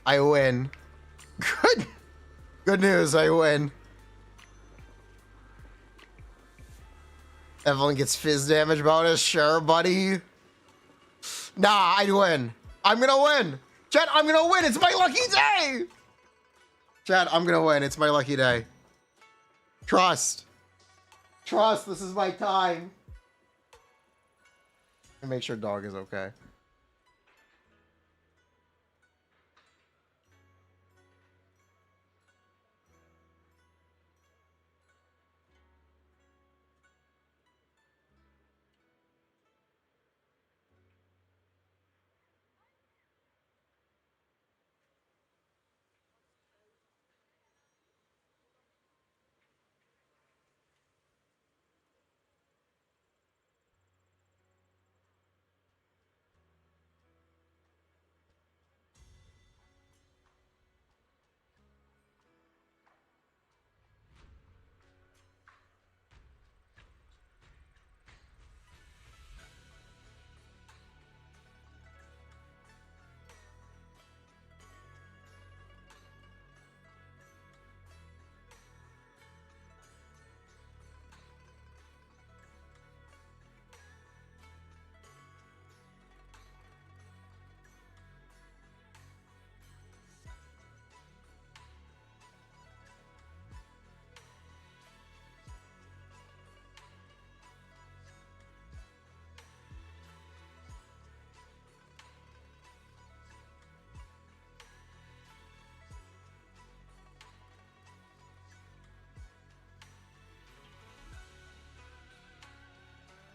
Speaker 1: I win. Good news, I win. Evelyn gets fizz damage bonus. Sure, buddy. Nah, I win. I'm gonna win. Chat, I'm gonna win. It's my lucky day. Chat, I'm gonna win. It's my lucky day. Trust. Trust, this is my time. And make sure dog is okay.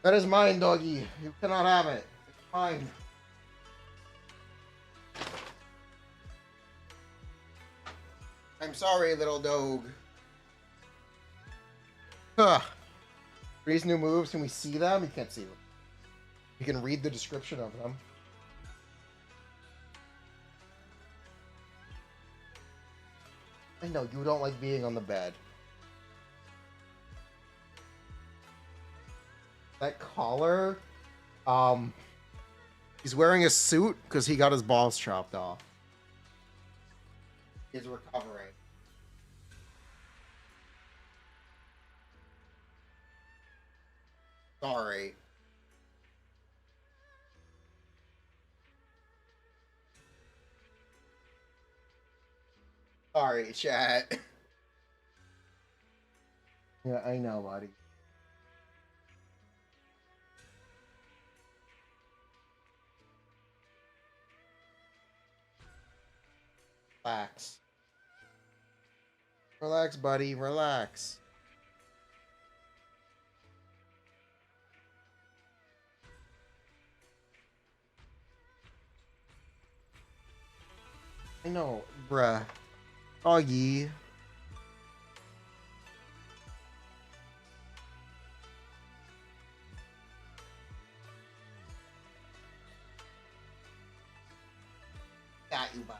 Speaker 1: That is mine, doggy. You cannot have it. It's mine. I'm sorry, little dog. Huh. These new moves, can we see them? You can't see them. You can read the description of them. I know, you don't like being on the bed. That collar, he's wearing a suit because he got his balls chopped off. He's recovering. Sorry. Sorry, chat. Yeah, I know, buddy. Relax. Relax, buddy. Relax. I know, bruh. Doggy. Got you, buddy.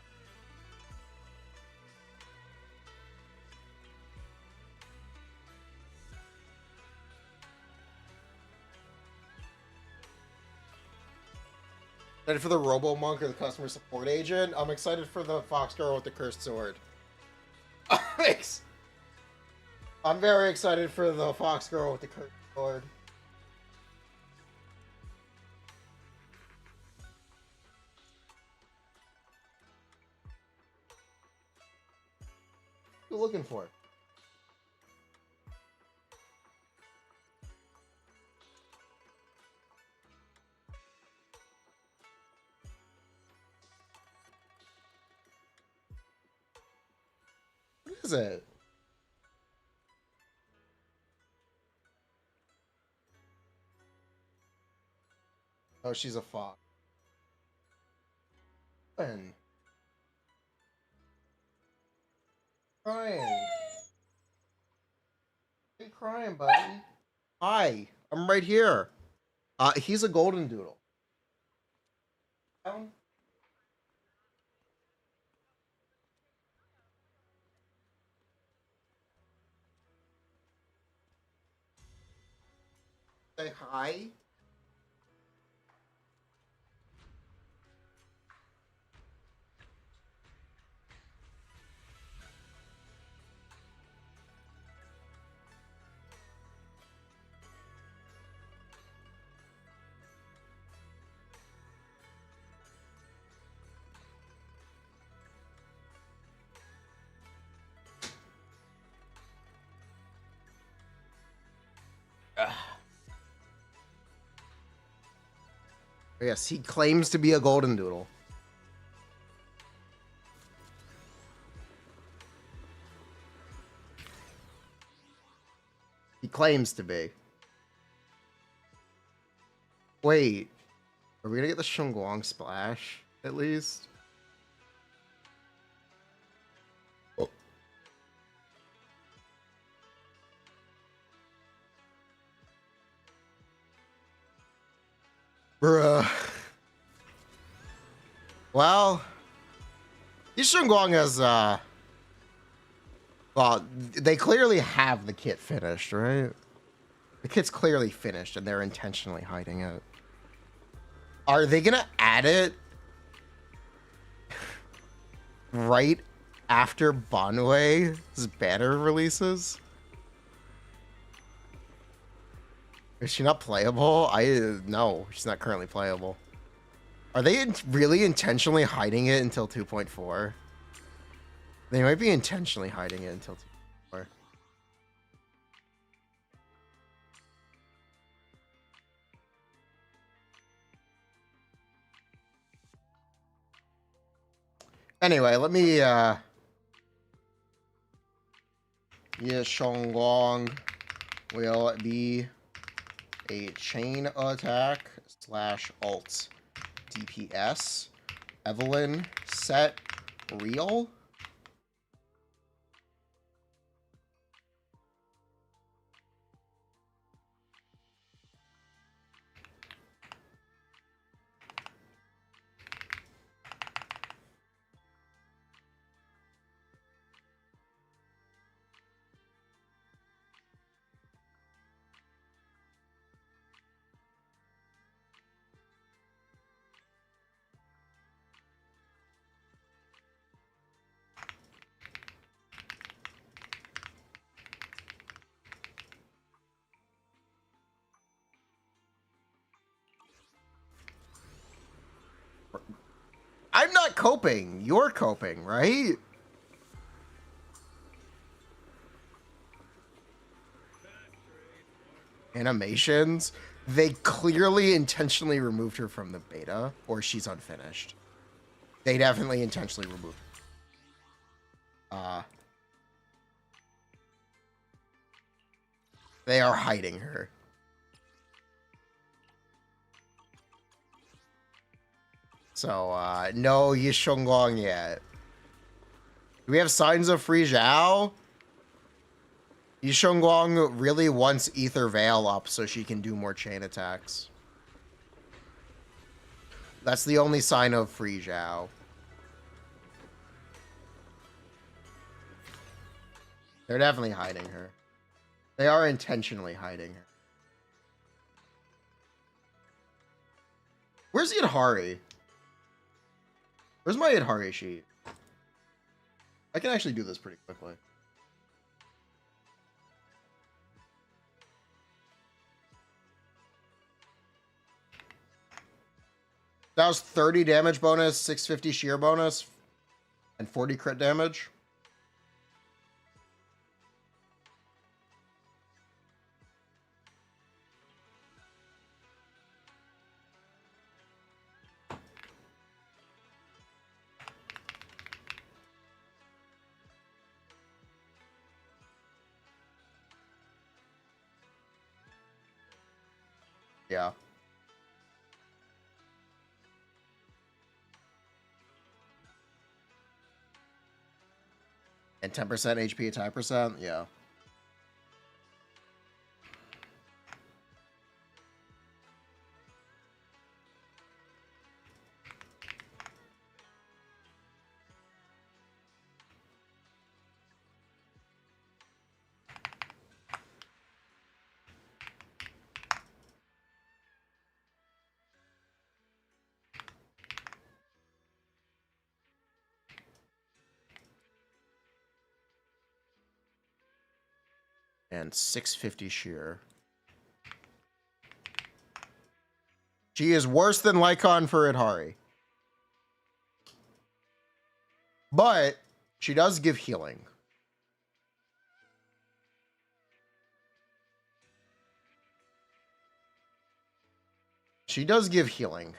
Speaker 1: Excited for the Robo Monk or the customer support agent? I'm excited for the Fox Girl with the cursed sword. Thanks. I'm very excited for the Fox Girl with the cursed sword. What are you looking for? What is it? Oh, she's a fox. When? Crying. Why are you crying, buddy? Hi, I'm right here. He's a golden doodle. Say hi. Yes, he claims to be a golden doodle. He claims to be. Wait, are we gonna get the Shunguang splash at least? Oh. Bruh. Well, Shunguang has well, they clearly have the kit finished, right? The kit's clearly finished and they're intentionally hiding it. Are they gonna add it right after Banwei's banner releases? Is she not playable? No, she's not currently playable. Are they really intentionally hiding it until 2.4? They might be intentionally hiding it until 2.4. Anyway, let me Shunguang will be a chain attack / alt DPS. Evelyn set real. I'm not coping. You're coping, right? Animations. They clearly intentionally removed her from the beta, or she's unfinished. They definitely intentionally removed her. They are hiding her. So, no Yishongguang yet. Do we have signs of Free Zhao? Yishongguang really wants Ether Veil up so she can do more chain attacks. That's the only sign of Free Zhao. They're definitely hiding her. They are intentionally hiding her. Where's Yadhari? Where's my Yadhari sheet? I can actually do this pretty quickly. That was 30 damage bonus, 650 shear bonus, and 40 crit damage. Yeah. And 10% HP attack percent? Yeah. And 650 shear. She is worse than Lycon for Idhari. But she does give healing. She does give healing.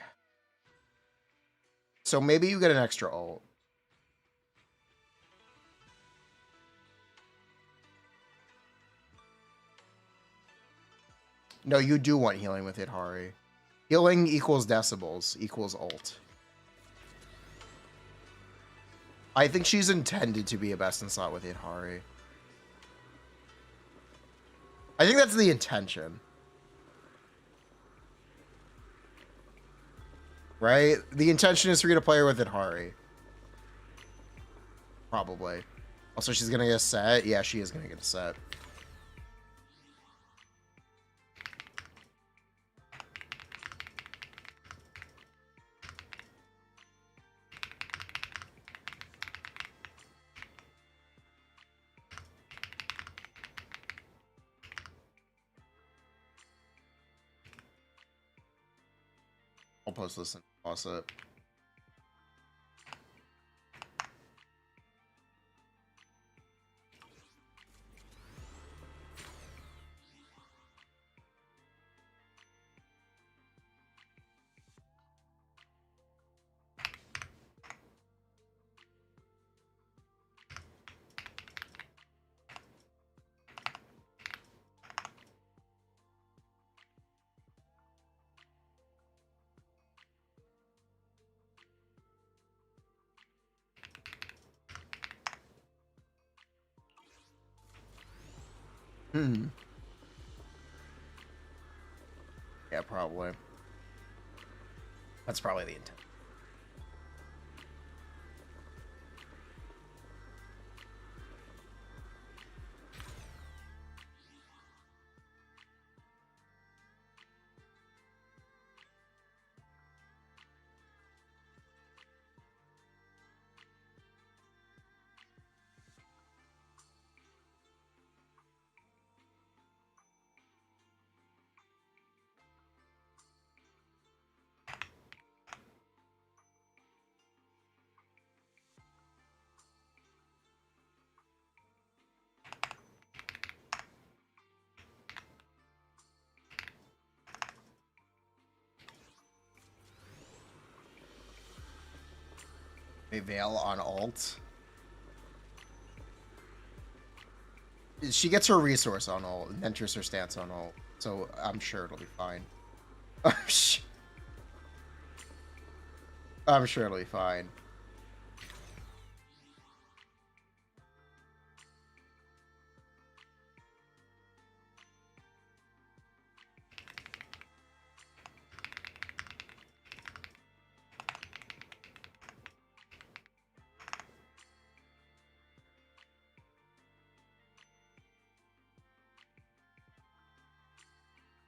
Speaker 1: So maybe you get an extra ult. No, you do want healing with Idhari. Healing equals decibels equals ult. I think she's intended to be a best in slot with Idhari. I think that's the intention. Right? The intention is for you to play her with Idhari. Probably. Also, she's gonna get a set. Yeah, she is gonna get a set. I'll post this and toss it. Hmm. Yeah, probably. That's probably the intent. A veil on alt. She gets her resource on alt and enters her stance on alt, so I'm sure it'll be fine. I'm sure it'll be fine.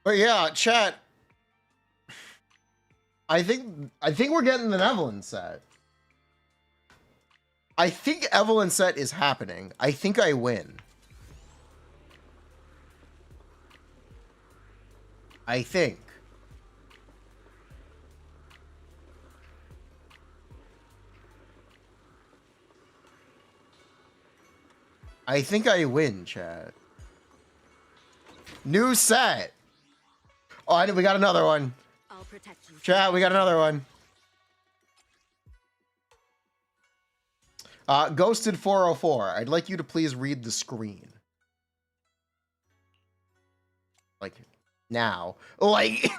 Speaker 1: But yeah, chat. I think we're getting the Evelyn set. I think Evelyn set is happening. I think I win. I think. I think I win, chat. New set. Oh, we got another one.
Speaker 8: I'll protect you.
Speaker 1: Chat, we got another one. Ghosted 404. I'd like you to please read the screen. Like, now. Like...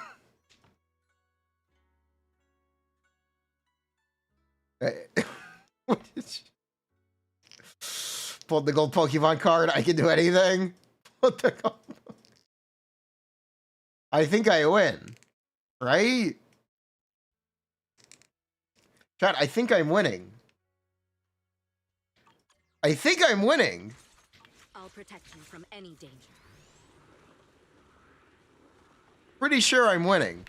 Speaker 1: Pulled the gold Pokemon card. I can do anything. Put the gold... I think I win. Right? Chat, I think I'm winning. I think I'm winning.
Speaker 8: I'll protect you from any danger.
Speaker 1: Pretty sure I'm winning.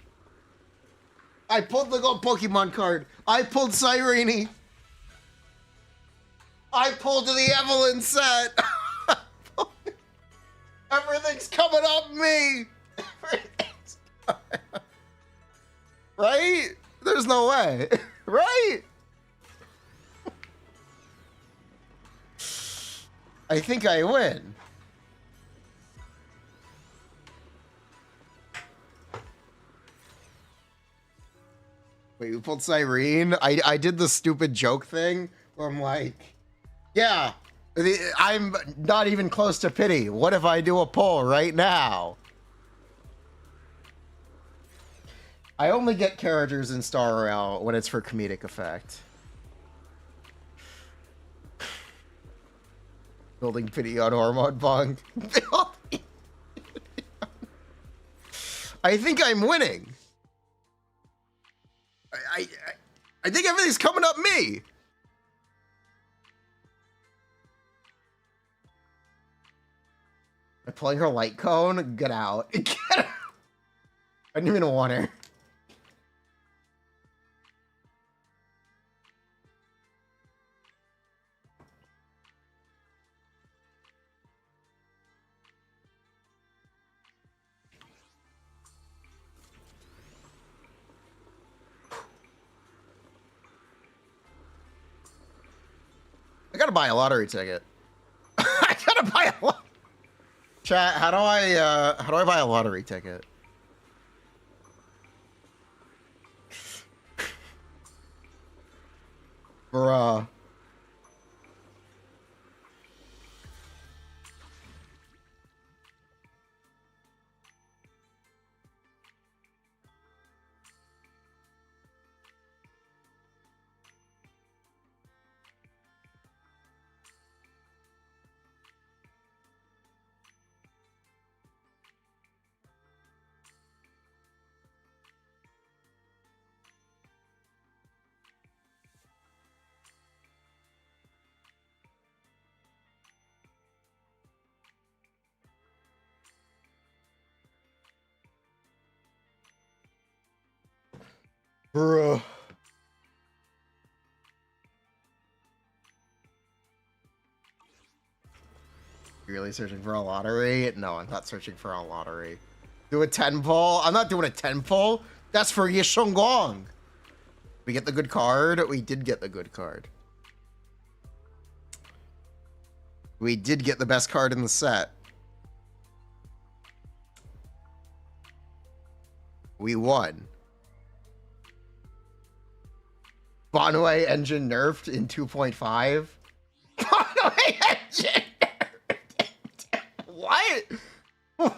Speaker 1: I pulled the gold Pokemon card. I pulled Cyrene. I pulled the Evelyn set. Everything's coming up me. Right? There's no way. Right? I think I win. Wait, you pulled Cyrene? I did the stupid joke thing where I'm like, yeah, I'm not even close to pity. What if I do a poll right now? I only get characters in Star Rail when it's for comedic effect. Building pity on Hormone Bong. I think I'm winning. I think everything's coming up me. I'm pulling her light cone. Get out. Get out. I didn't even want her. I gotta buy a lottery ticket. I gotta buy a lot. Chat, how do I buy a lottery ticket? Bruh. Bruh. You really searching for a lottery? No, I'm not searching for a lottery. Do a 10 pull? I'm not doing a 10 pull. That's for Yishunguang. We get the good card. We did get the good card. We did get the best card in the set. We won. Bonway engine nerfed in 2.5. Bonway engine nerfed. What? What?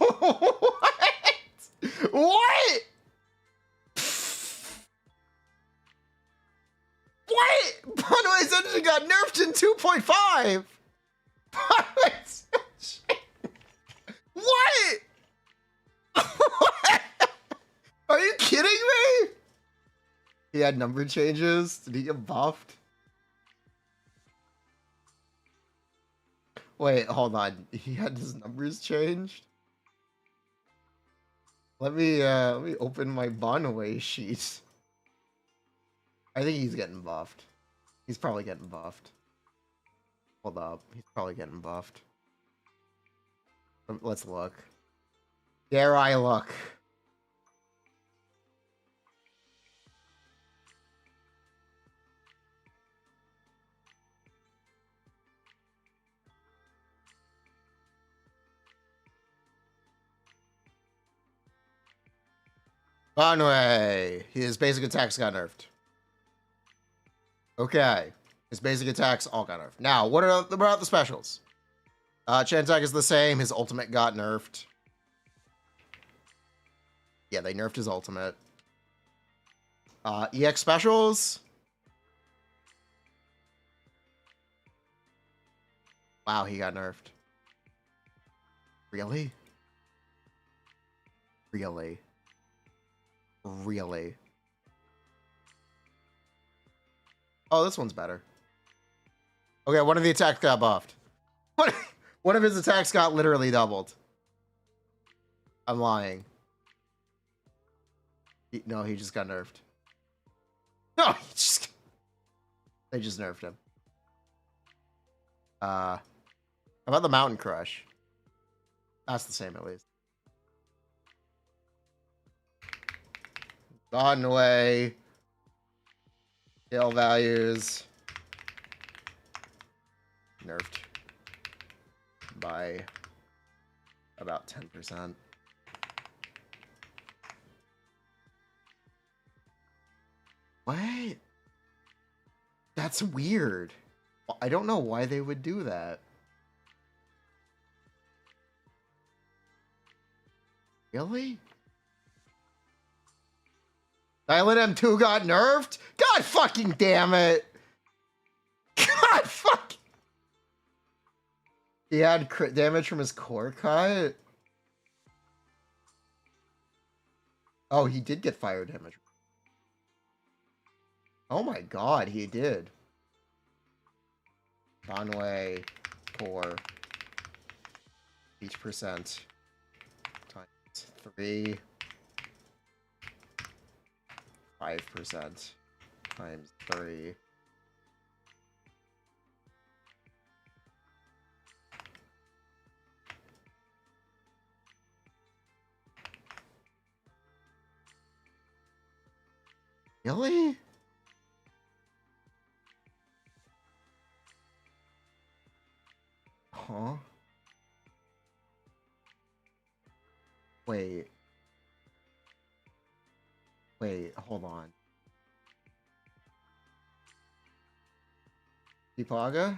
Speaker 1: What? What? Bonway's engine got nerfed in 2.5. Bonway's engine. What? What? Are you kidding me? He had number changes. Did he get buffed? Wait, hold on. He had his numbers changed? Let me open my Bonaway sheet. I think he's getting buffed. He's probably getting buffed. Hold up. He's probably getting buffed. Let's look. Dare I look? Bonway. His basic attacks got nerfed. Okay. His basic attacks all got nerfed. Now, what about the specials? Chantak is the same. His ultimate got nerfed. Yeah, they nerfed his ultimate. EX specials. Wow, he got nerfed. Really? Really? Really? Oh, this one's better. Okay, one of the attacks got buffed. One of his attacks got literally doubled. I'm lying. No, he just got nerfed. No, they just nerfed him. How about the Mountain Crush? That's the same at least. Gone away. Scale values. Nerfed by about 10%. What? That's weird. I don't know why they would do that. Really? Silent M2 got nerfed? God fucking damn it. God fuck. He had crit damage from his core cut. Oh, he did get fire damage. Oh my god, he did. Conway core. Each percent times 3. 5% times 3. Really? Huh? Wait. Wait, hold on. Deepaga?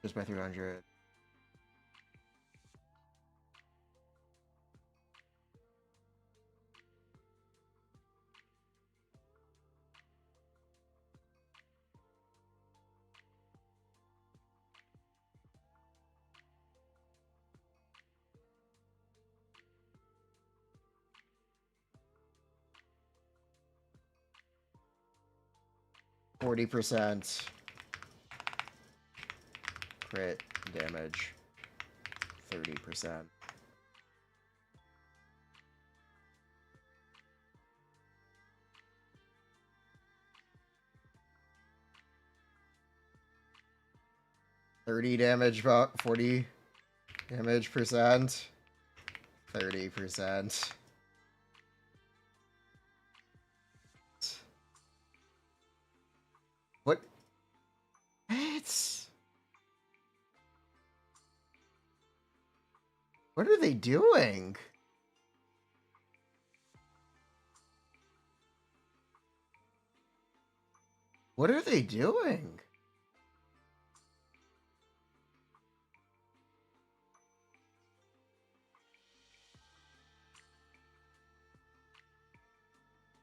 Speaker 1: Just by 300. %, crit damage, 30%. 30 damage, about 40 damage percent. 30%. What? What are they doing? What are they doing?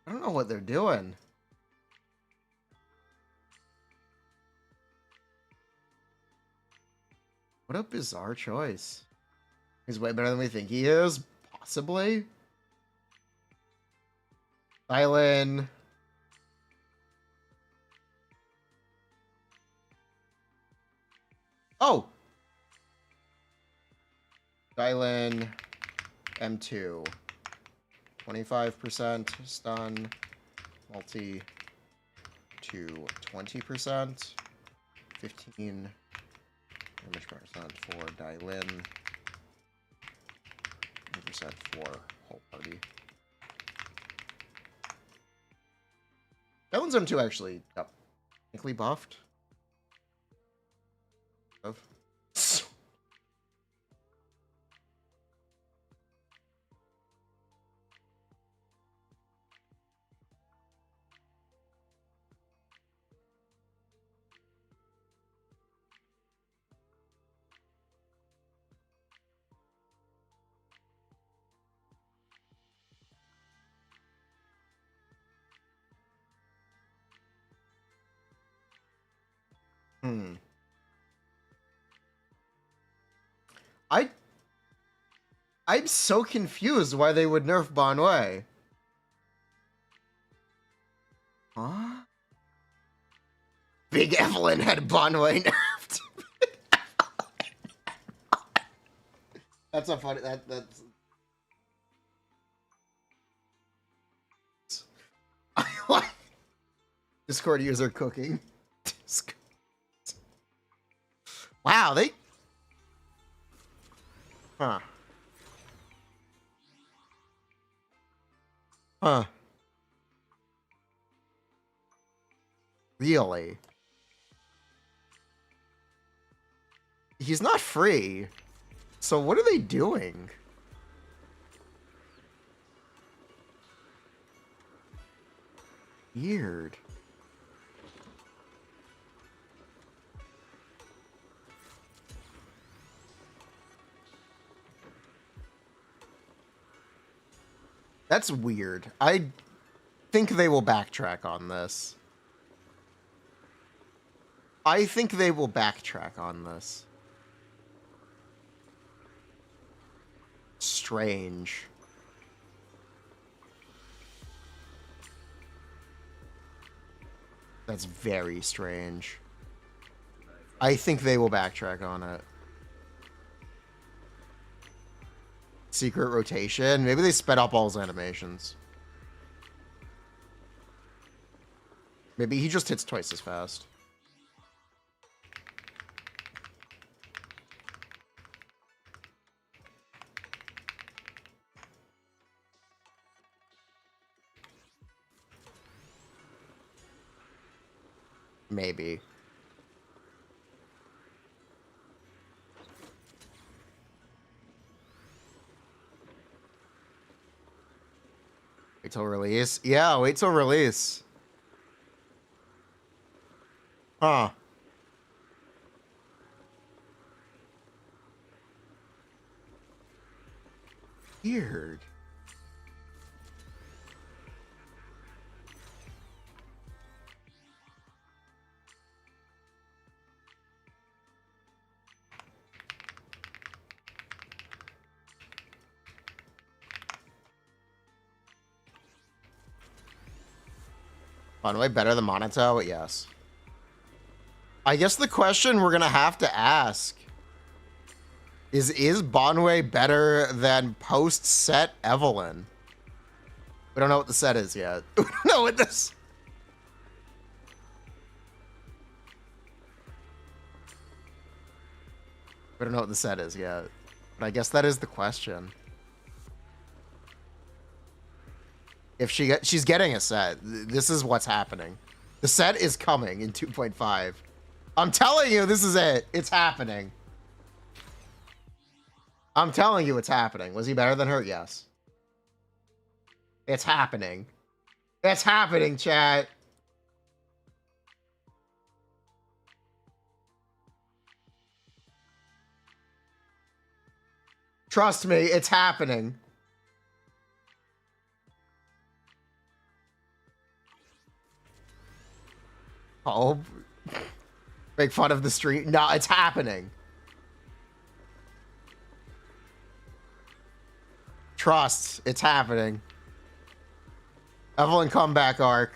Speaker 1: I don't know what they're doing. What a bizarre choice. He's way better than we think he is, possibly. Island. Oh! Dylan M2. 25% stun. Multi to 20%. 15 damage percent for Dylan. 20% for whole party. Dylan's M2 actually got technically buffed. I'm so confused why they would nerf Bonway. Huh? Big Evelyn had Bonway nerfed. That's a funny that's I like Discord user cooking. Wow, they Huh. Huh. Really? He's not free. So what are they doing? Weird. That's weird. I think they will backtrack on this. I think they will backtrack on this. Strange. That's very strange. I think they will backtrack on it. Secret rotation. Maybe they sped up all his animations. Maybe he just hits twice as fast. Maybe. Wait till release? Yeah, wait till release. Huh. Weird. Bonway better than Monato? Yes. I guess the question we're gonna have to ask is Bonway better than post-set Evelyn? We don't know what the set is yet. We don't know what this... We don't know what the set is yet. But I guess that is the question. If she's getting a set, this is what's happening. The set is coming in 2.5. I'm telling you, this is it. It's happening. I'm telling you it's happening. Was he better than her? Yes. It's happening. It's happening, chat. Trust me, it's happening. Oh. Make fun of the stream. No, it's happening. Trust, it's happening. Evelyn comeback arc.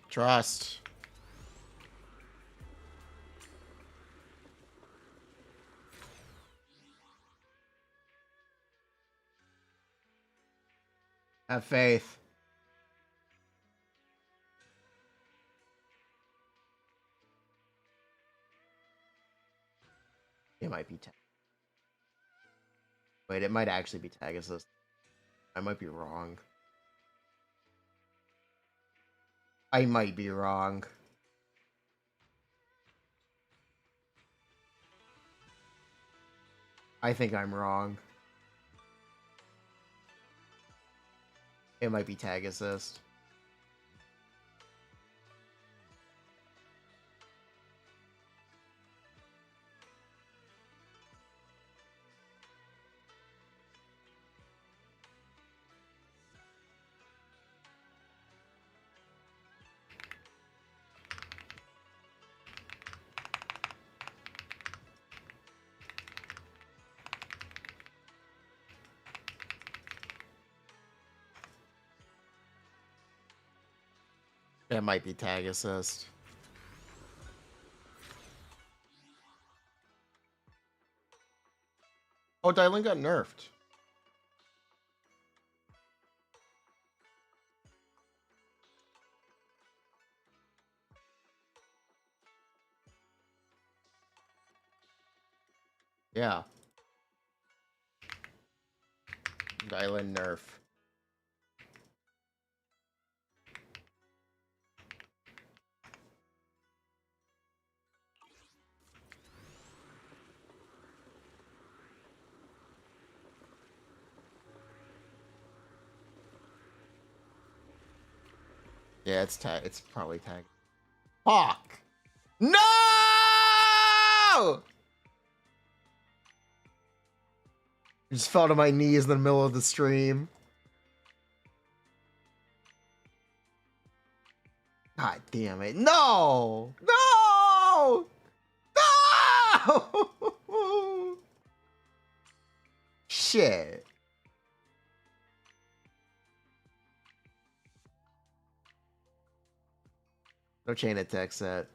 Speaker 1: Trust. Have faith. It might be tag. Wait, it might actually be tag assist. I might be wrong. I might be wrong. I think I'm wrong. It might be tag assist. It might be tag assist. Oh, Dylan got nerfed. Yeah. Dylan nerf. Yeah, it's tag. It's probably tag. Fuck! No! I just fell to my knees in the middle of the stream. God damn it! No! No! No! Shit. No chain attack set.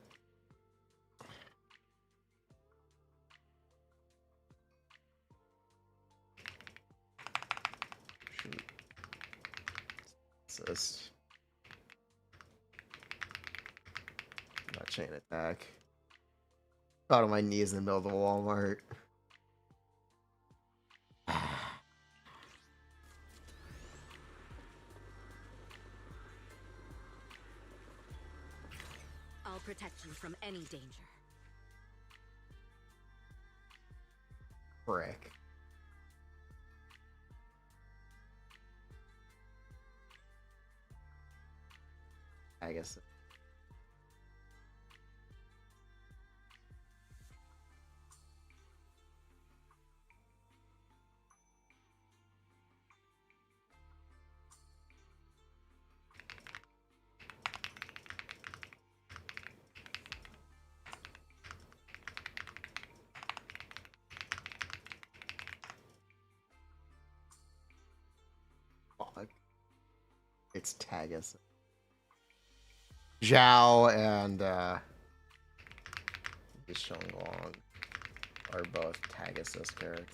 Speaker 1: Shoot. Assist. Not chain attack. Out on my knees in the middle of the Walmart.
Speaker 8: I'll protect you from any danger.
Speaker 1: Frick. I guess. Fuck. It's Tagus. Zhao and Shonglong are both Tagus' characters.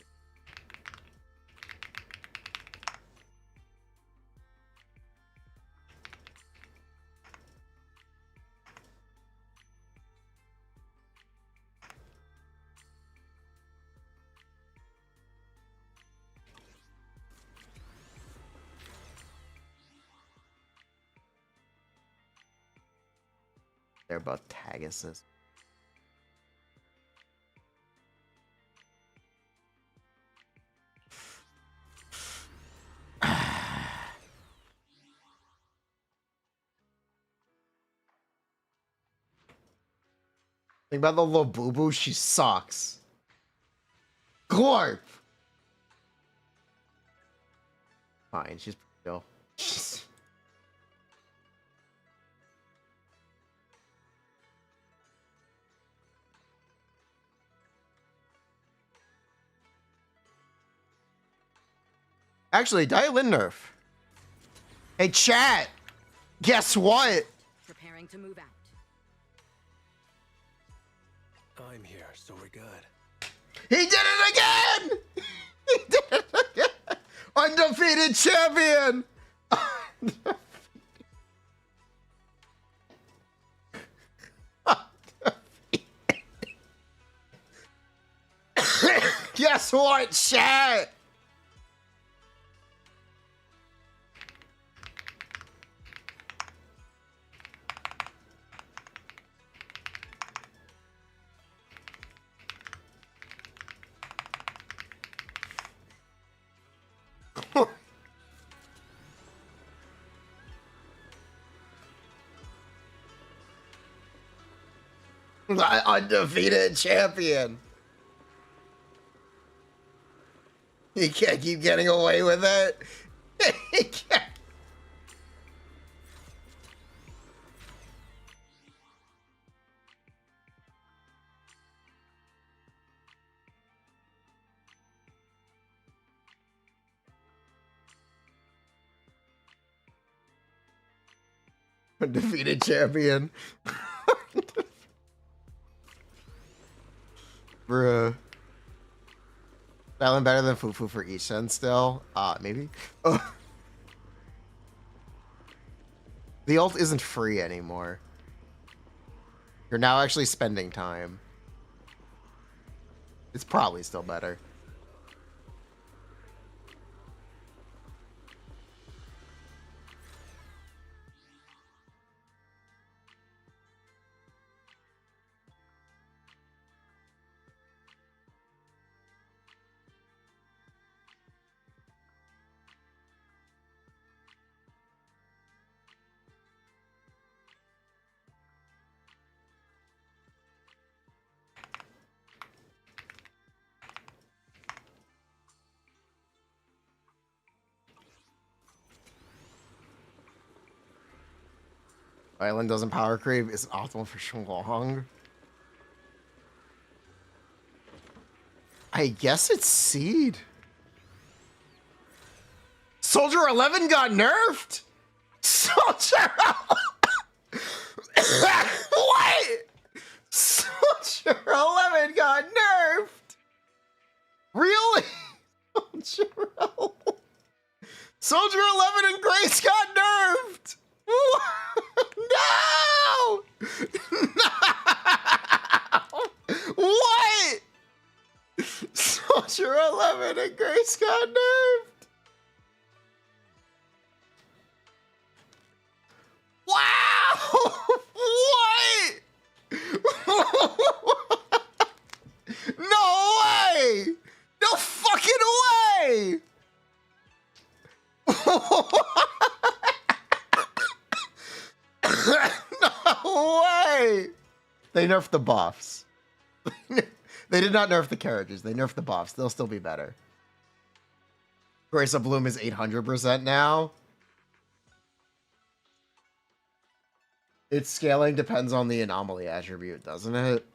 Speaker 1: They're both Taguses. Think about the little boo boo, she sucks. Glorp! Fine, she's pretty chill. Actually, Dialin nerf. Hey, chat! Guess what?
Speaker 8: Preparing to move out.
Speaker 3: I'm here, so we're good.
Speaker 1: He did it again! He did it again! Undefeated champion! Guess what, chat? The undefeated champion. He can't keep getting away with it. He can't. Undefeated champion. Bruh. Styling better than Fufu for each sen still? Maybe? Oh. The ult isn't free anymore. You're now actually spending time. It's probably still better. Island doesn't power creep. It's optimal for Shenlong. I guess it's Seed. Soldier 11 got nerfed? Soldier what? Soldier 11 got nerfed? Really? Soldier 11. Soldier 11 and Grace got nerfed. No! No! What? Soldier 11 and Grace got nerfed. Wow! What? No way! No fucking way! They nerfed the buffs. They did not nerf the characters. They nerfed the buffs. They'll still be better. Grace of Bloom is 800% now. Its scaling depends on the anomaly attribute, doesn't it?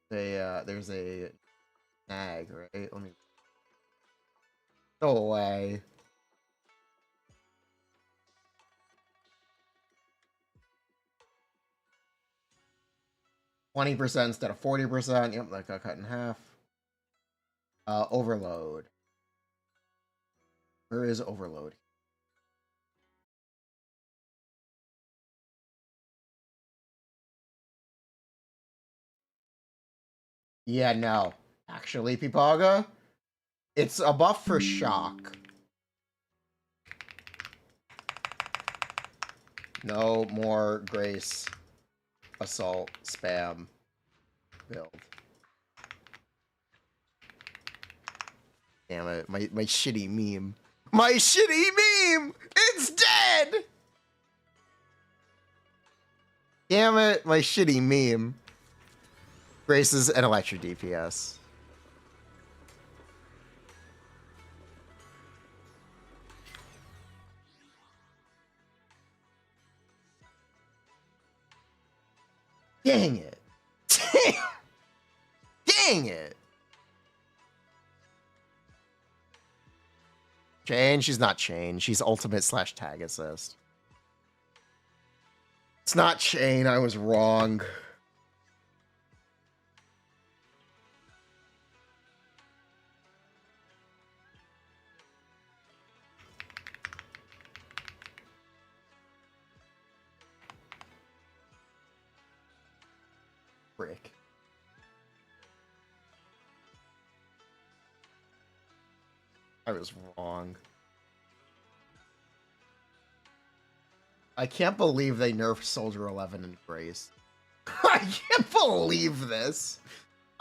Speaker 1: There's a nag, right? Let me... Go away. %20 instead of 40%. Yep, that got cut in half. Overload. Where is overload? Yeah, no. Actually, Pipaga, it's a buff for shock. No more Grace Assault spam build. Damn it, my shitty meme. My shitty meme! It's dead! Damn it, my shitty meme. Grace is an electric DPS. Dang it. Dang it. Chain? She's not chain. She's ultimate / tag assist. It's not chain. I was wrong. Frick. I was wrong. I can't believe they nerfed Soldier 11 and Grace. I can't believe this.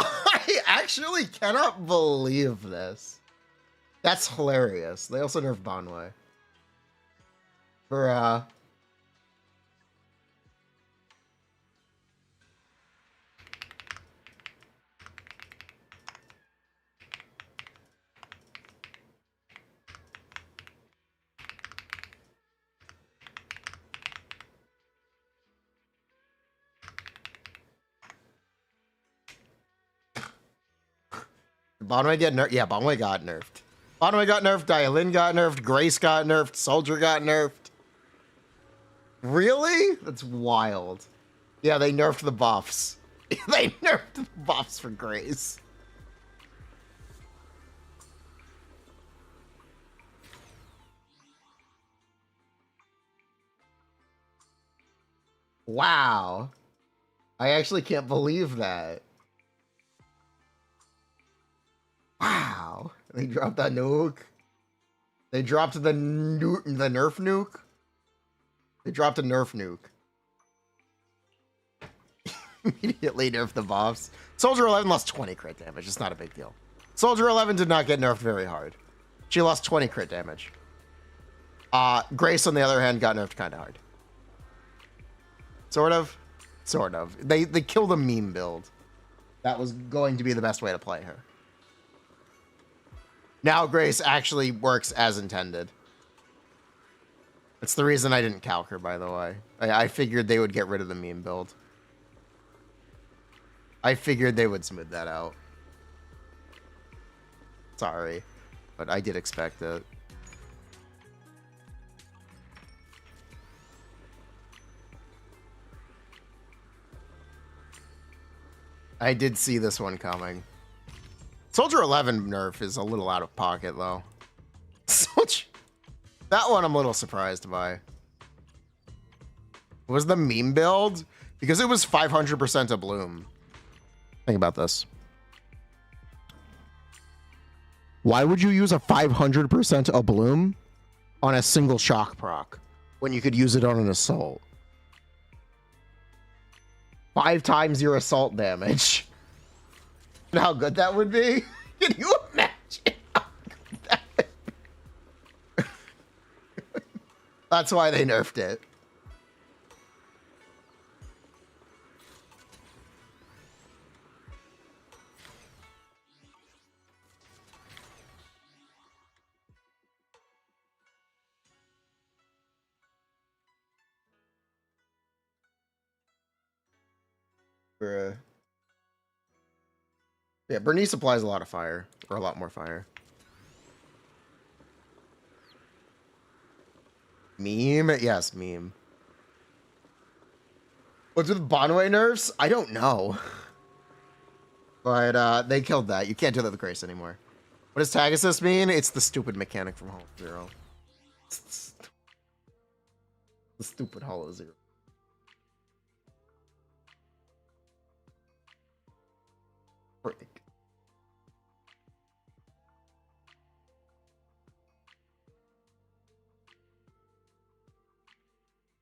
Speaker 1: I actually cannot believe this. That's hilarious. They also nerfed Bonway. Bruh. Bonway get nerfed? Yeah, Bonway got nerfed. Bonway got nerfed, Dialyn got nerfed, Grace got nerfed, Soldier got nerfed. Really? That's wild. Yeah, they nerfed the buffs. They nerfed the buffs for Grace. Wow. I actually can't believe that. Wow. They dropped that nuke. They dropped the nerf nuke. They dropped a nerf nuke. Immediately nerfed the buffs. Soldier 11 lost 20 crit damage. It's not a big deal. Soldier 11 did not get nerfed very hard. She lost 20 crit damage. Grace, on the other hand, got nerfed kind of hard. Sort of. Sort of. They killed a meme build. That was going to be the best way to play her. Now Grace actually works as intended. That's the reason I didn't calc her, by the way. I figured they would get rid of the meme build. I figured they would smooth that out. Sorry, but I did expect it. I did see this one coming. Soldier 11 nerf is a little out of pocket, though. That one I'm a little surprised by. Was the meme build? Because it was 500% of Bloom. Think about this. Why would you use a 500% of Bloom on a single shock proc when you could use it on an assault? 5 times your assault damage. And how good that would be? Can you imagine how good that would be? That's why they nerfed it. Bruh. Yeah, Bernice applies a lot of fire. Or a lot more fire. Meme? Yes, meme. What's with Bonway nerfs? I don't know. But they killed that. You can't do that with Grace anymore. What does tag assist mean? It's the stupid mechanic from Hollow Zero. It's the stupid Hollow Zero. Frick.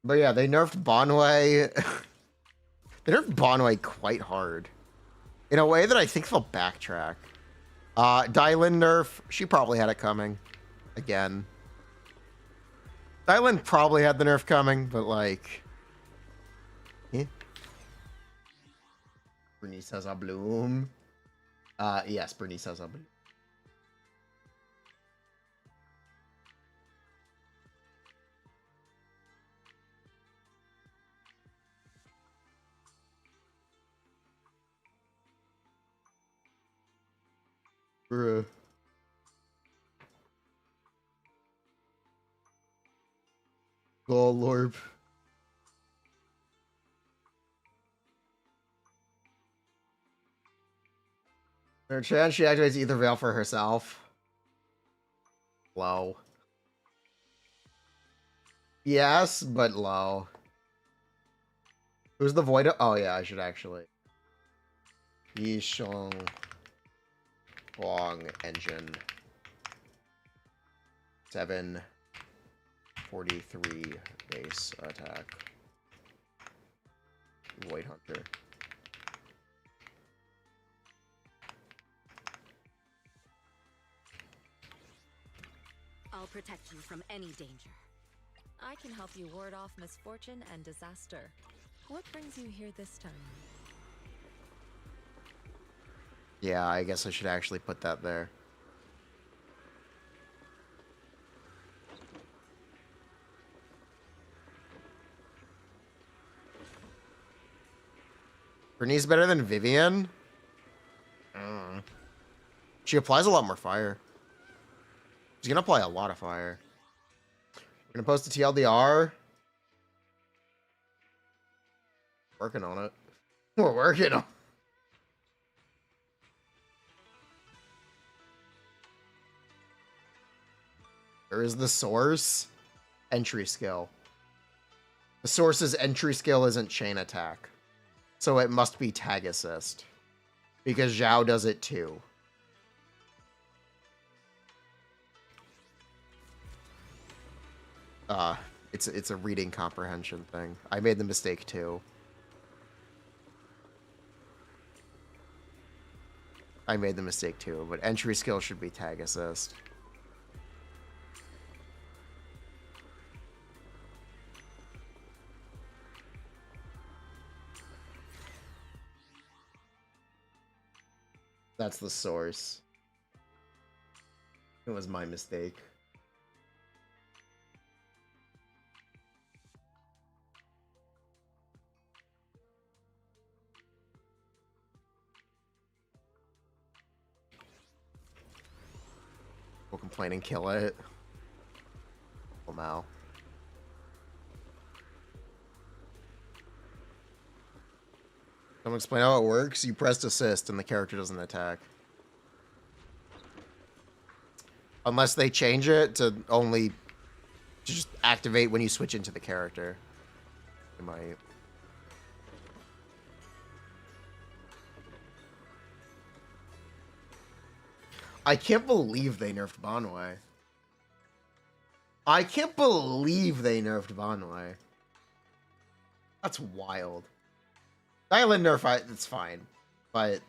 Speaker 1: But yeah, they nerfed Bonway. They nerfed Bonway quite hard. In a way that I think they'll backtrack. Dylan nerf, she probably had it coming. Again. Dylan probably had the nerf coming, but like... Eh? Bernice has a bloom. Yes, Bernice has a bloom. Bruh. Oh, Lord. Her chance she activates either veil for herself. Low. Yes, but low. Who's the void? Oh, yeah, I should actually. Yishong Huang engine. 743 base attack. Void Hunter.
Speaker 8: I'll protect you from any danger.
Speaker 7: I can help you ward off misfortune and disaster. What brings you here this time?
Speaker 1: Yeah, I guess I should actually put that there. Bernice better than Vivian? She applies a lot more fire. She's gonna apply a lot of fire. We're gonna post a TLDR. Working on it. We're working on it. There is the source entry skill. The source's entry skill isn't chain attack. So it must be tag assist. Because Zhao does it too. It's a reading comprehension thing. I made the mistake too. But entry skill should be tag assist. That's the source. It was my mistake. We'll complain and kill it. Oh, Mal. Someone explain how it works. You pressed assist and the character doesn't attack. Unless they change it to only just activate when you switch into the character. It might. I can't believe they nerfed Bonway. That's wild. Island nerf, it's fine. But...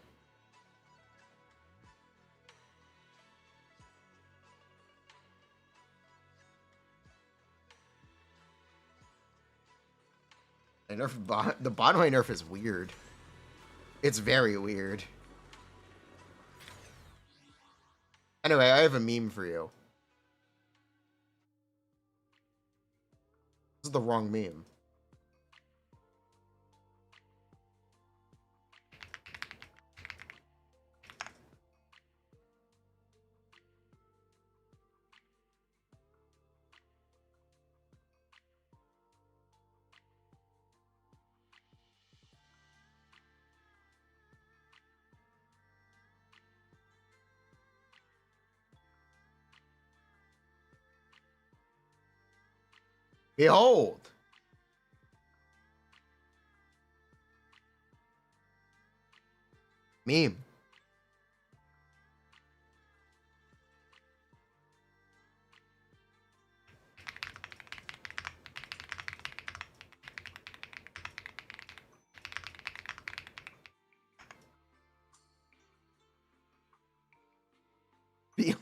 Speaker 1: they nerfed the Bonway nerf is weird. It's very weird. Anyway, I have a meme for you. This is the wrong meme. Behold! Meme. Be-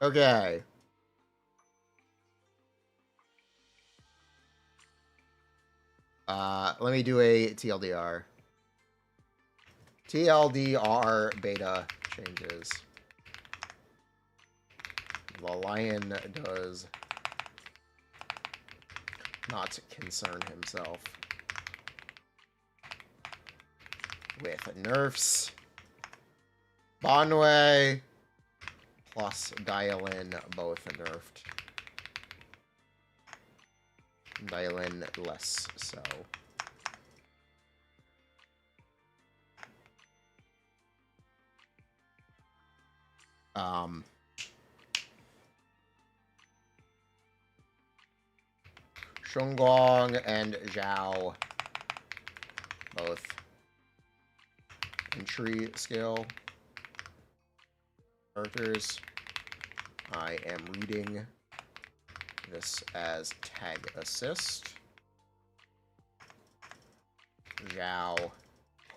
Speaker 1: Okay. Let me do a TLDR. TLDR beta changes. The lion does not concern himself with nerfs. Bonway plus Dialin both nerfed. Dialin less so. Shunguang and Zhao both entry skill characters. I am reading this as tag assist. Zhao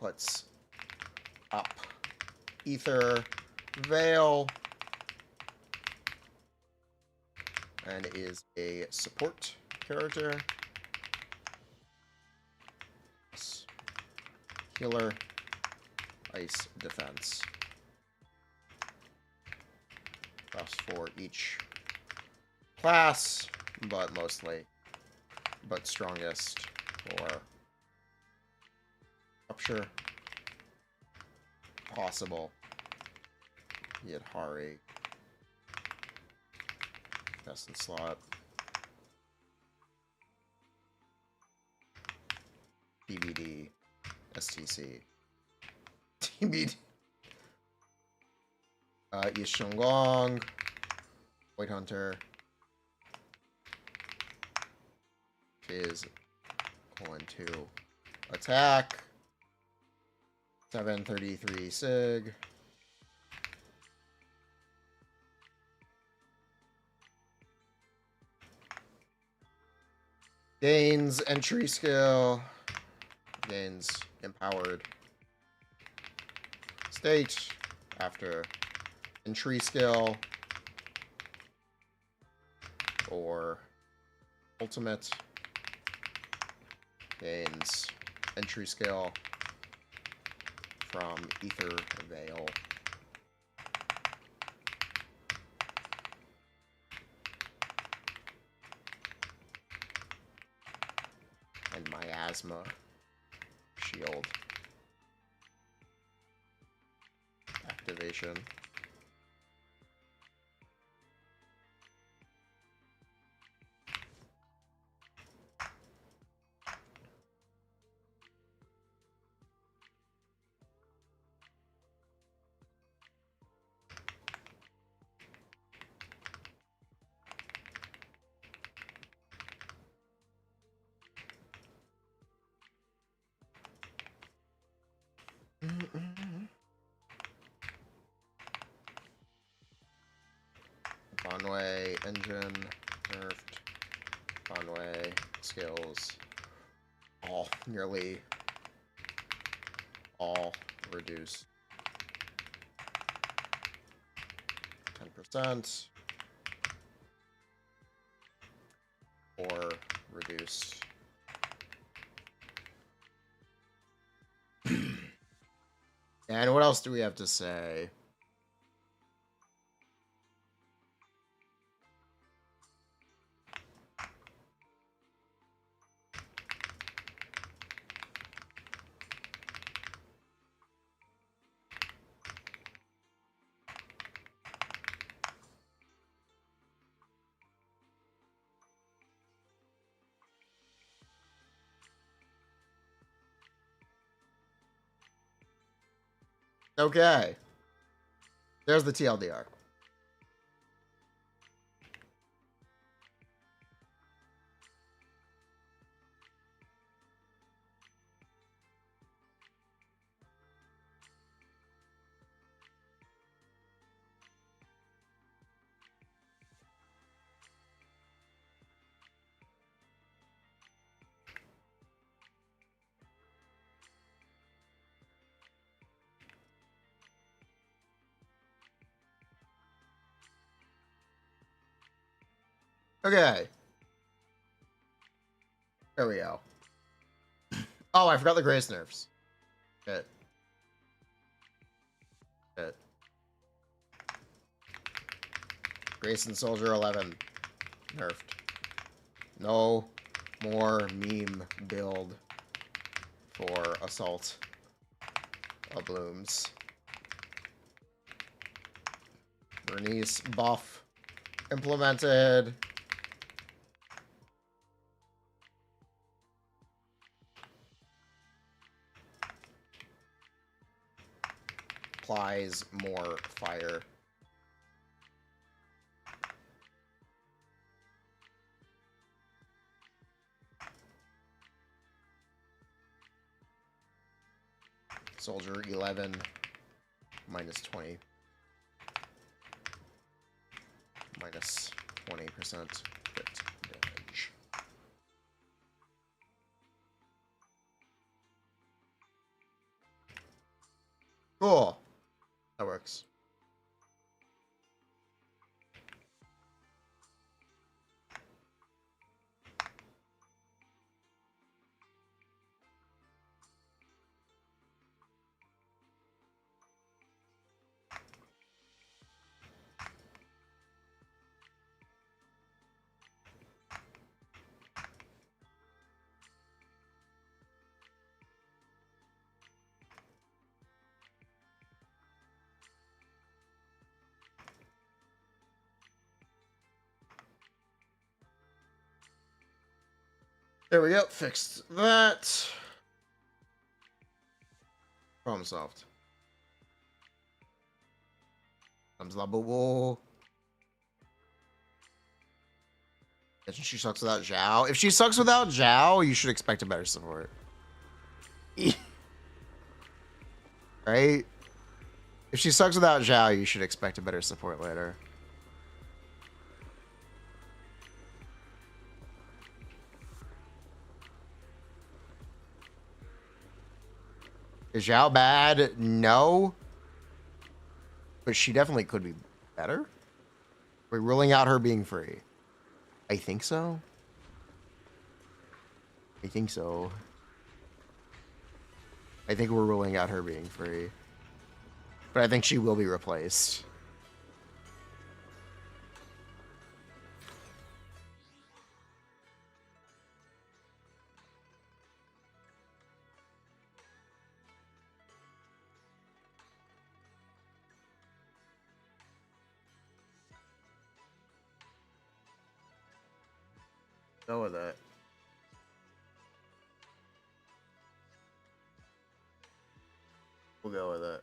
Speaker 1: puts up Ether Veil and is a support character. Healer, ice defense. Plus for each class, but strongest for Rupture, possible, Yadhari, Test and Slot, TBD, STC, TBD, Yishunglong, White Hunter, is :2 attack, 733 sig. Gains entry skill, gains empowered state after entry skill or ultimate, gains entry skill from Ether Veil. And Miasma Shield activation. Conway engine nerfed. Conway skills nearly all reduced 10% or reduced and what else do we have to say? Okay. There's the TLDR. Okay. There we go. Oh, I forgot the Grace nerfs. Shit. Shit. Grace and Soldier 11. Nerfed. No more meme build for Assault of Blooms. Bernice buff implemented. Applies more fire. Soldier 11 minus 20. Minus 20% crit damage. Cool. That works. There we go. Fixed that. Problem solved. Comes la boo boo. She sucks without Zhao. If she sucks without Zhao, you should expect a better support. Right? If she sucks without Zhao, you should expect a better support later. Is Zhao bad? No. But she definitely could be better. We're ruling out her being free. I think so. I think so. I think we're ruling out her being free. But I think she will be replaced. Go with it. We'll go with it.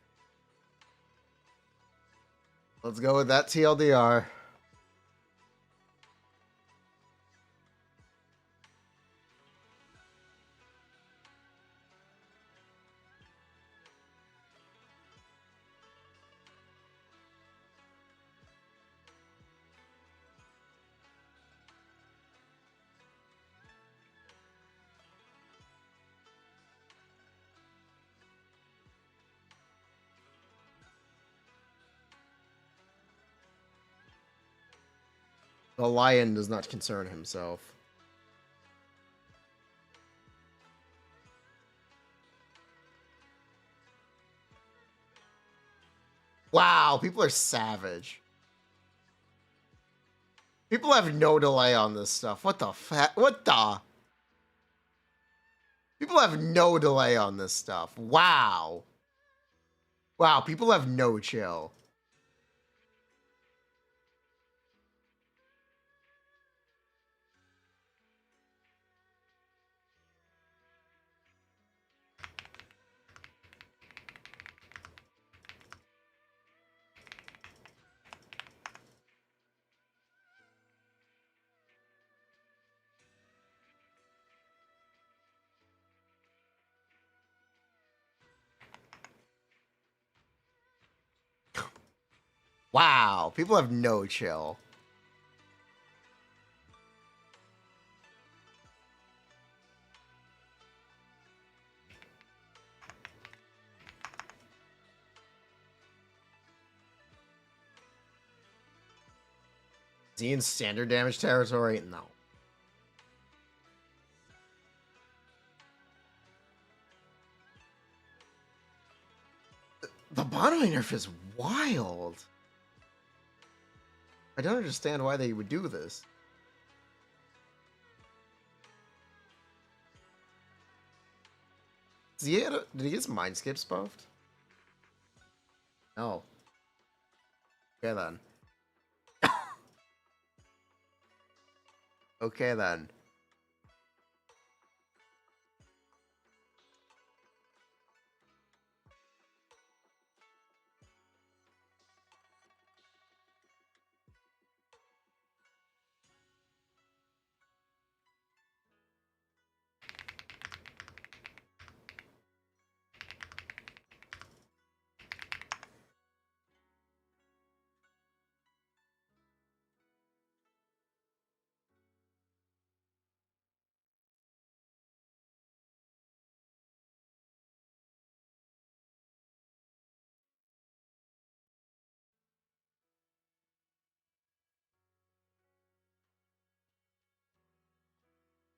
Speaker 1: Let's go with that TLDR. The lion does not concern himself. Wow, people are savage. People have no delay on this stuff. What the what the? People have no delay on this stuff. Wow. Wow, people have no chill. Wow, people have no chill. Is he in standard damage territory? No. The Bonway nerf is wild. I don't understand why they would do this. Did he get his mind skips buffed? No. Okay then. Okay then.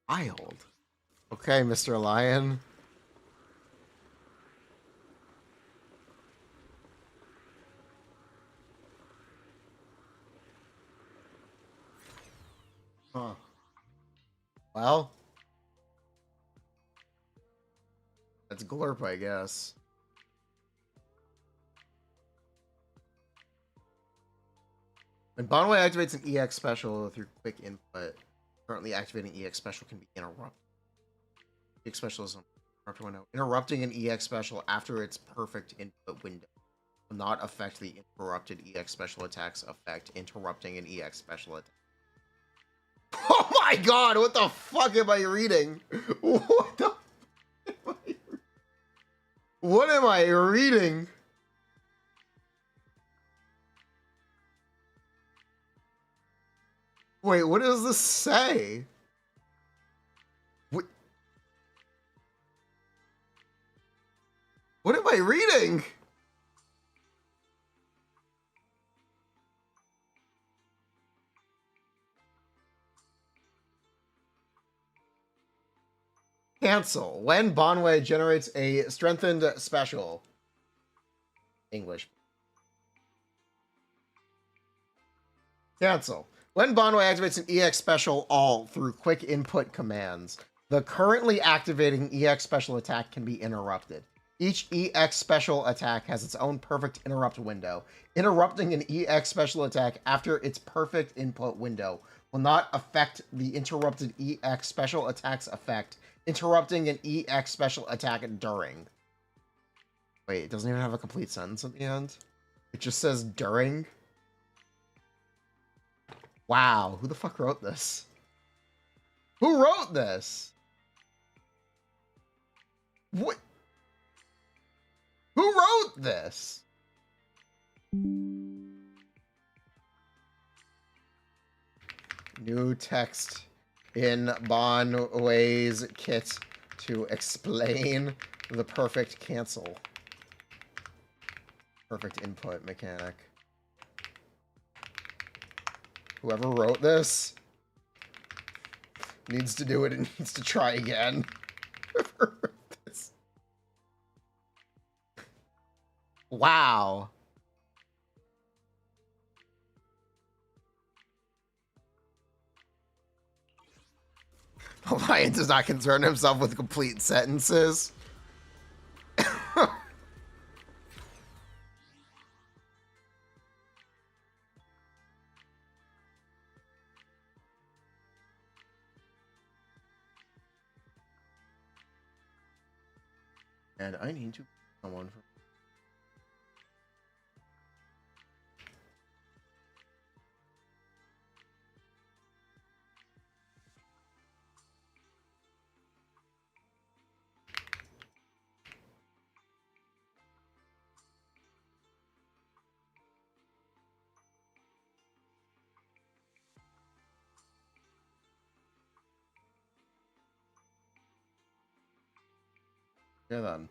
Speaker 1: Wild. Okay, Mr. Lion. Huh. Well, that's Glurp, I guess. When Bonway activates an EX special through quick input, currently activating EX special can be interrupted. EX special is on interrupt window. Interrupting an EX special after its perfect input window will not affect the interrupted EX special attack's effect. Interrupting an EX special attack. Oh my god, what the fuck am I reading? What am I reading? Wait, what does this say? What am I reading? Cancel. When Bonway generates a strengthened special. English. Cancel. When Bonway activates an EX special all through quick input commands, the currently activating EX special attack can be interrupted. Each EX special attack has its own perfect interrupt window. Interrupting an EX special attack after its perfect input window will not affect the interrupted EX special attack's effect. Interrupting an EX special attack during. Wait, it doesn't even have a complete sentence at the end. It just says during. Wow, who the fuck wrote this? Who wrote this? What? Who wrote this? New text in Bonway's kit to explain the perfect cancel. Perfect input mechanic. Whoever wrote this needs to do it and needs to try again. Whoever wrote this. Wow. The lion does not concern himself with complete sentences. And I need to someone for Yeah, then.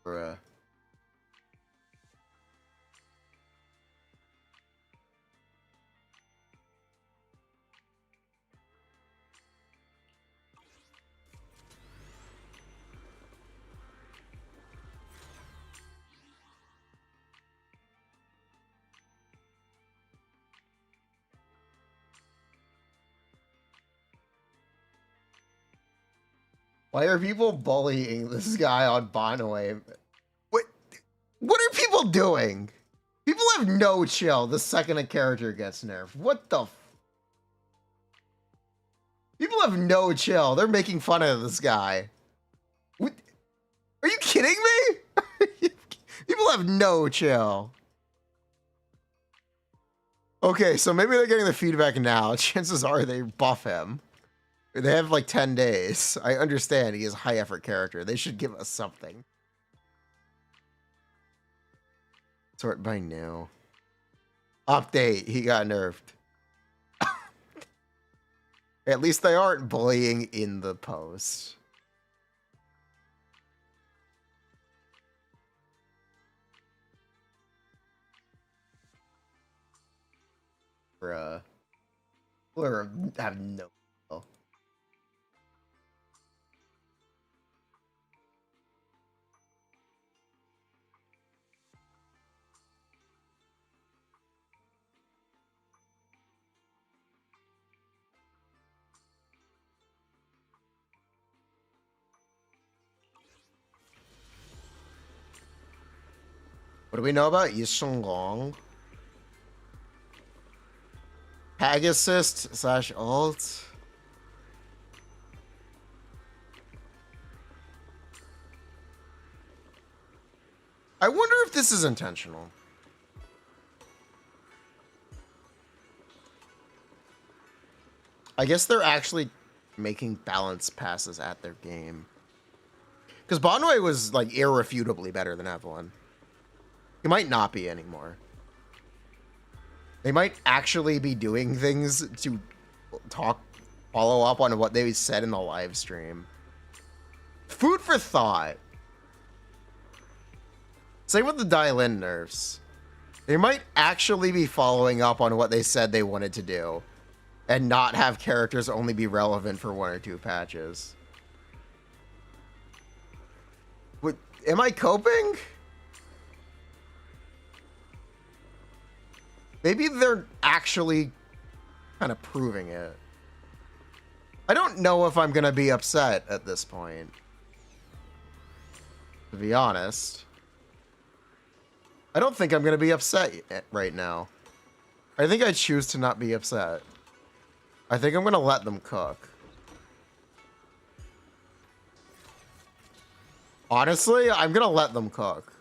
Speaker 1: Bruh. Why are people bullying this guy on Bonway? What are people doing? People have no chill the second a character gets nerfed. What the People have no chill. They're making fun of this guy. What? Are you kidding me? People have no chill. Okay, so maybe they're getting the feedback now. Chances are they buff him. They have like 10 days. I understand he is a high effort character. They should give us something. Sort by new. Update. He got nerfed. At least they aren't bullying in the post. Bruh. People have no. What do we know about Yisheng Long? Tag assist / ult. I wonder if this is intentional. I guess they're actually making balanced passes at their game. Because Bonway was like irrefutably better than Evelyn. He might not be anymore. They might actually be doing things to follow up on what they said in the live stream. Food for thought. Same with the dial-in nerfs. They might actually be following up on what they said they wanted to do and not have characters only be relevant for 1 or 2 patches. Am I coping? Maybe they're actually kind of proving it. I don't know if I'm going to be upset at this point. To be honest. I don't think I'm going to be upset right now. I think I choose to not be upset. I think I'm going to let them cook. Honestly, I'm going to let them cook.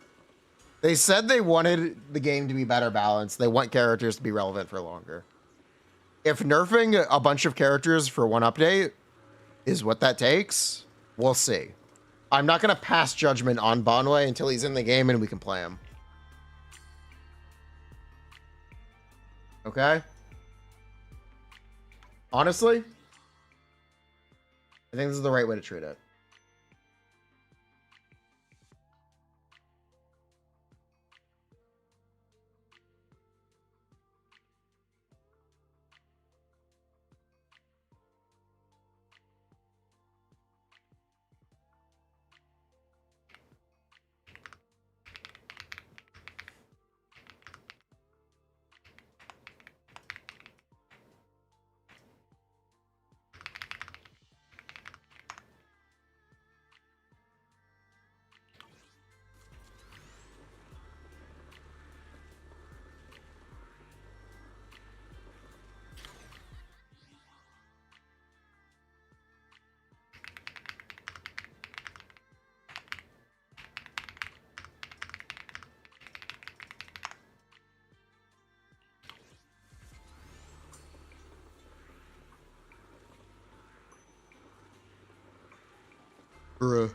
Speaker 1: They said they wanted the game to be better balanced. They want characters to be relevant for longer. If nerfing a bunch of characters for one update is what that takes, we'll see. I'm not going to pass judgment on Bonway until he's in the game and we can play him. Okay? Honestly, I think this is the right way to treat it. Bruh.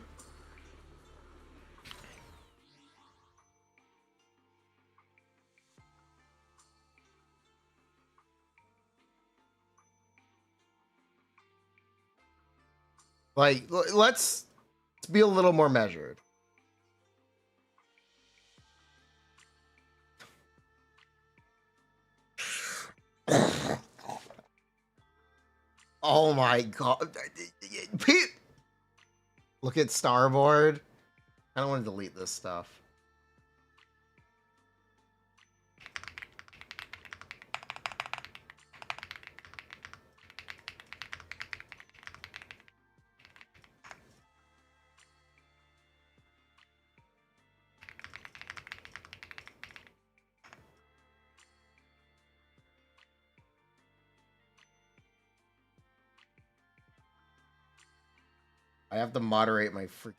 Speaker 1: Like, let's be a little more measured. Oh my god. Look at Starboard. I don't want to delete this stuff. I have to moderate my freak.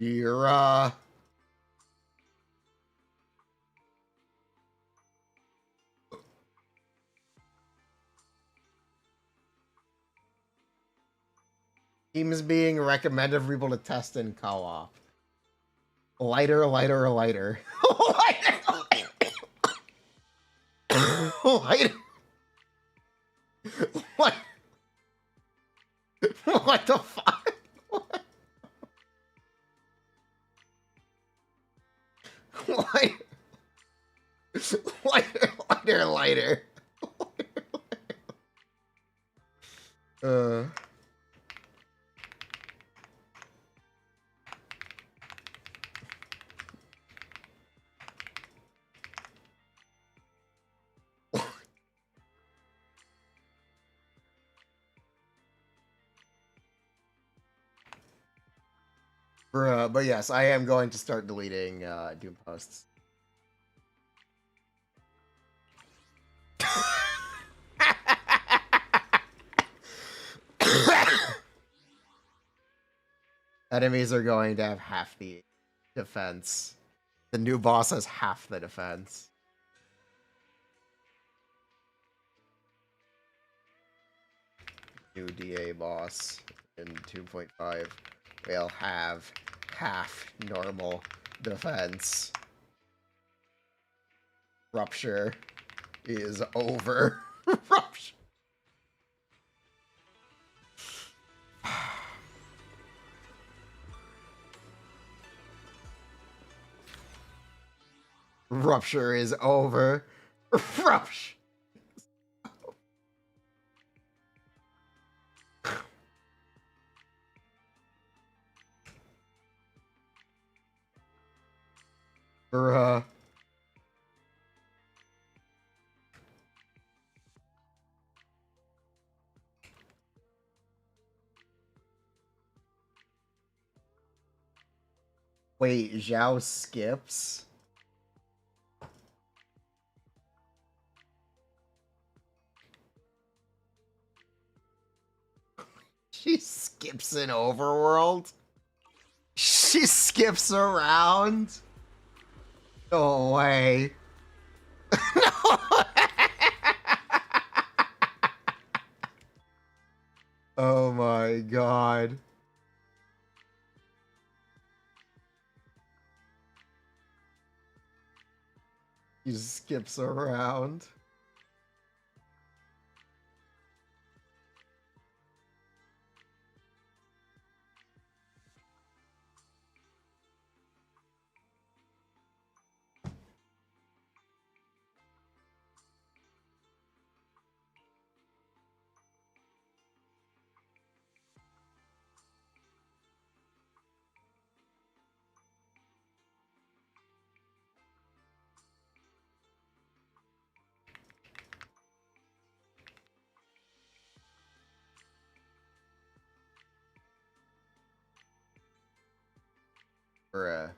Speaker 1: You're Teams being recommended for people to test in co-op. Lighter, lighter, lighter. Lighter. What? What the fuck? Lighter, lighter, lighter, lighter. But yes, I am going to start deleting Doom posts. Enemies are going to have half the defense. The new boss has half the defense. New DA boss in 2.5 will have half normal defense. Rupture is over. Rupture. Rupture is over. Rupture. Bruh. Wait, Zhao skips? She skips in Overworld? She skips around? No way. No. Oh my god. He skips around. Bruh.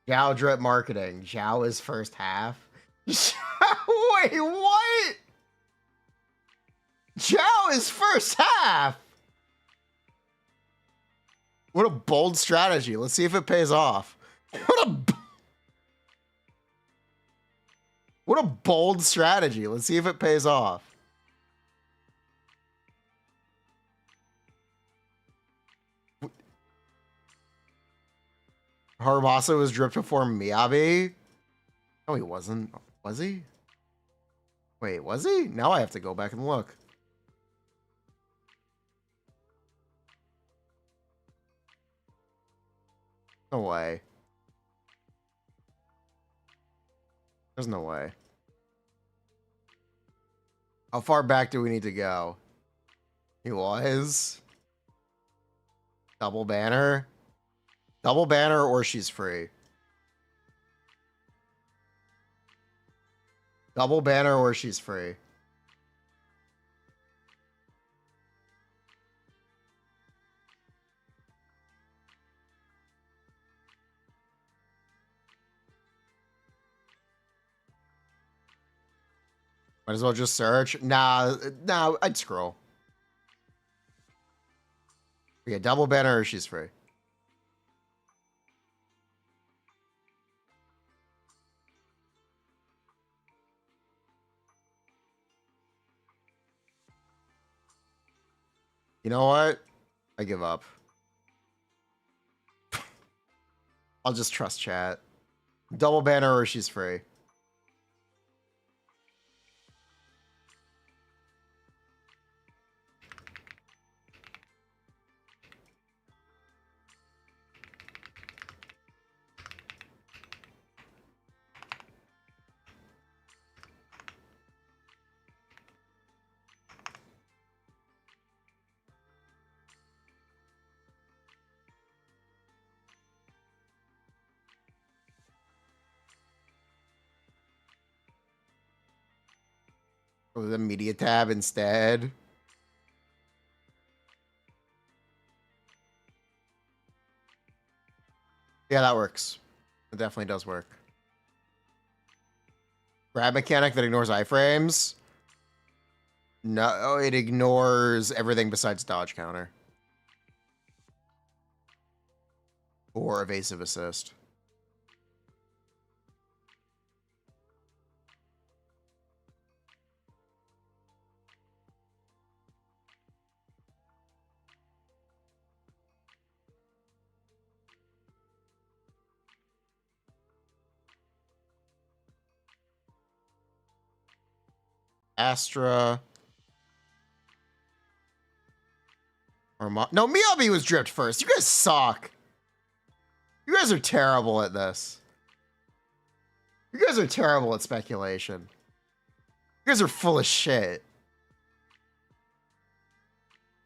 Speaker 1: Zhao drip marketing. Zhao is first half. Wait, what? Zhao is first half. What a bold strategy. Let's see if it pays off. What a bold strategy. Let's see if it pays off. Harumasa was dripped before Miyabi? No, he wasn't. Was he? Wait, was he? Now I have to go back and look. No way. There's no way. How far back do we need to go? He was. Double banner. Double banner or she's free. Double banner or she's free. Might as well just search. Nah, I'd scroll. Yeah, double banner or she's free. You know what? I give up. I'll just trust chat. Double banner or she's free. Go to the media tab instead. Yeah, that works. It definitely does work. Grab mechanic that ignores iframes. No, it ignores everything besides dodge counter. Or evasive assist. Astra. No, Miyabi was dripped first. You guys suck. You guys are terrible at this. You guys are terrible at speculation. You guys are full of shit.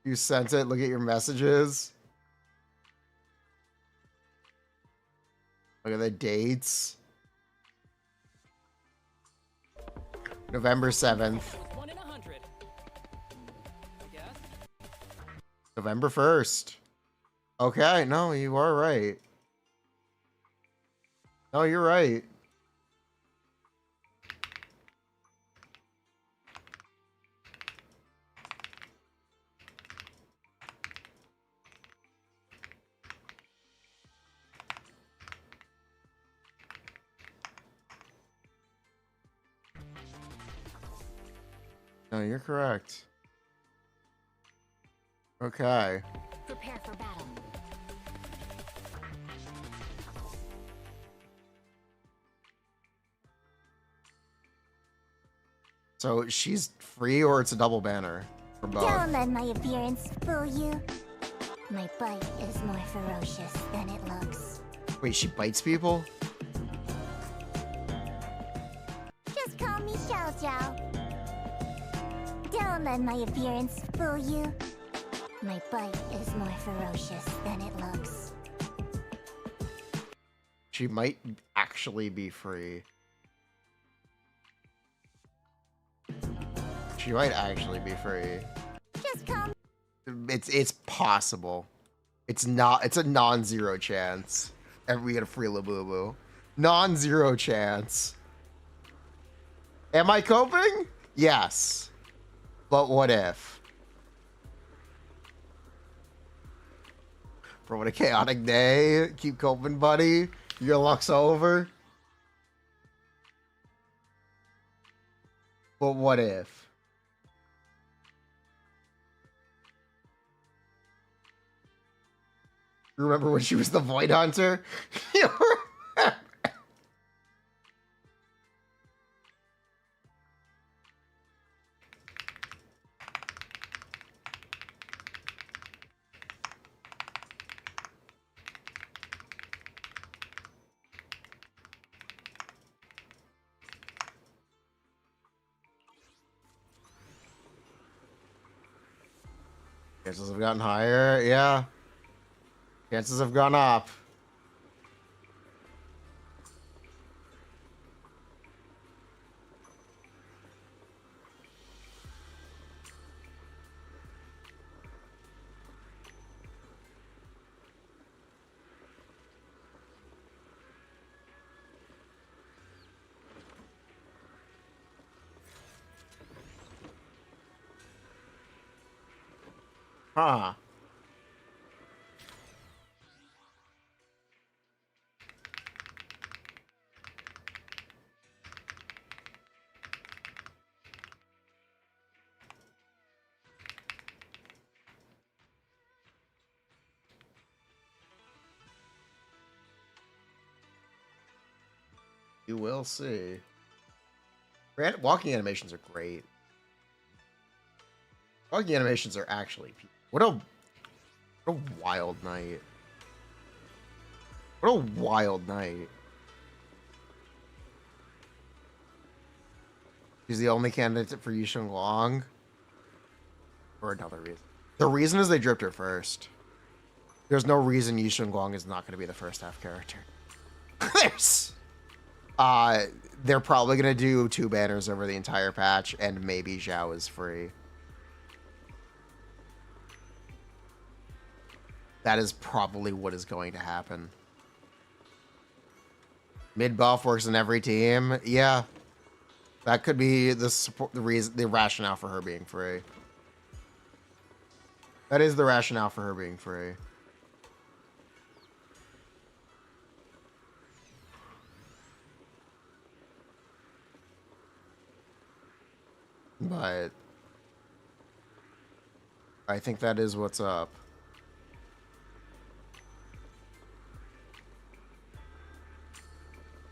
Speaker 1: You sent it. Look at your messages. Look at the dates. November 7th. November 1st. Okay, no, you are right. No, you're right. No, you're correct. Okay.
Speaker 4: Prepare for battle.
Speaker 1: So she's free or it's a double banner for both.
Speaker 4: Don't let my appearance fool you. My bite is more ferocious than it looks.
Speaker 1: Wait, she bites people?
Speaker 4: Just call me Xiao Jiao. Don't let my appearance fool you. My bite is more ferocious than it looks.
Speaker 1: She might actually be free. She might actually be free.
Speaker 4: Just come.
Speaker 1: It's possible. It's not. It's a non-zero chance. And we get a free Labubu. Non-zero chance. Am I coping? Yes. But what if? For what a chaotic day. Keep coping, buddy. Your luck's over. But what if? Remember when she was the Void Hunter? You remember? Chances have gotten higher, yeah. Chances have gone up. Huh. You will see. Walking animations are great. Walking animations are actually... What a wild night. What a wild night. She's the only candidate for Yishun Long. For another reason. The reason is they dripped her first. There's no reason Yishun Guang is not going to be the first half character. They're probably going to do 2 banners over the entire patch, and maybe Zhao is free. That is probably what is going to happen. Mid buff works in every team. Yeah. That could be the rationale for her being free. That is the rationale for her being free. But I think that is what's up.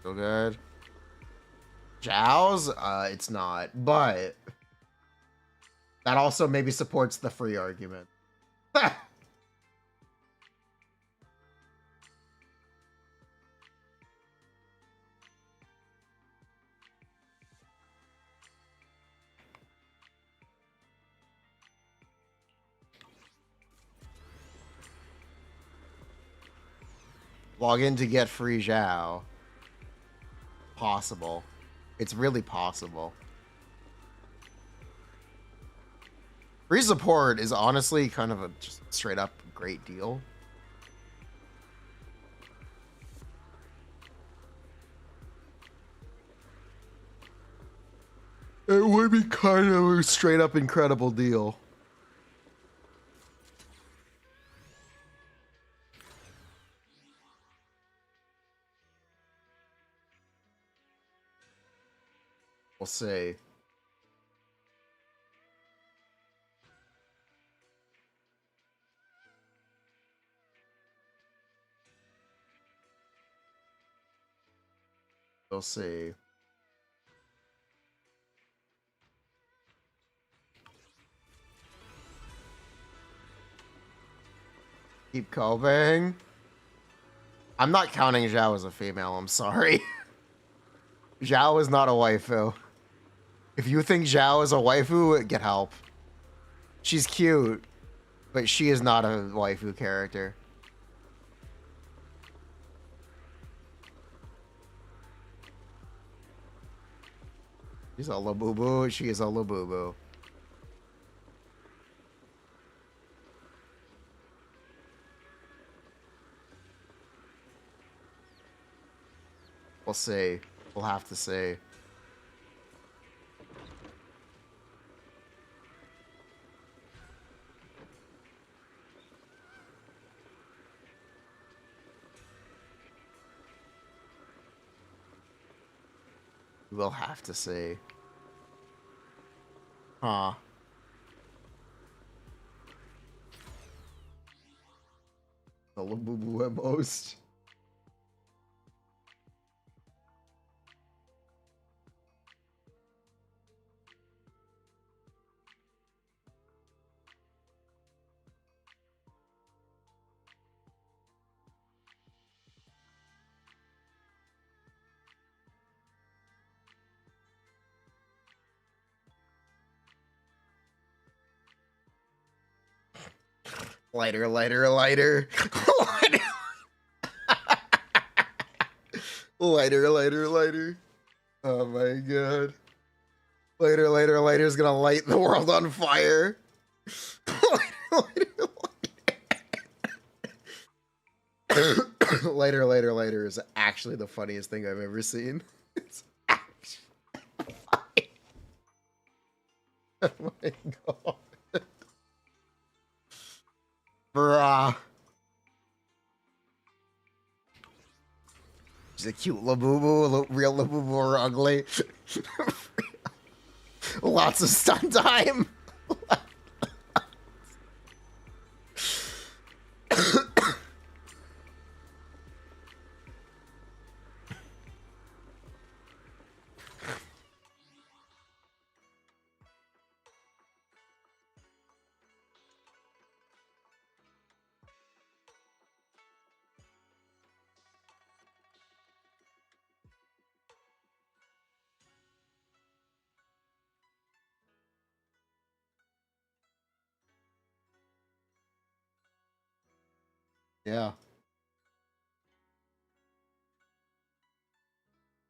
Speaker 1: Still good. Zhao's? It's not. But that also maybe supports the free argument. Log in to get free Zhao. Possible. It's really possible. Free support is honestly kind of a just straight up great deal. It would be kind of a straight up incredible deal. We'll see. We'll see. Keep coping. I'm not counting Zhao as a female, I'm sorry. Zhao is not a waifu. If you think Zhao is a waifu, get help. She's cute, but she is not a waifu character. She's a Labubu. She is a Labubu. We'll see. We'll have to see. We'll have to see. Huh. The Labubu at most. Lighter, lighter, lighter. Lighter, lighter, lighter. Oh my god. Lighter, lighter, lighter is gonna light the world on fire. Lighter, lighter, lighter. Lighter, lighter, lighter is actually the funniest thing I've ever seen. It's actually funny. Oh my god. Bruh. She's a cute Labubu, real Labubu or ugly. Lots of stun time. Yeah.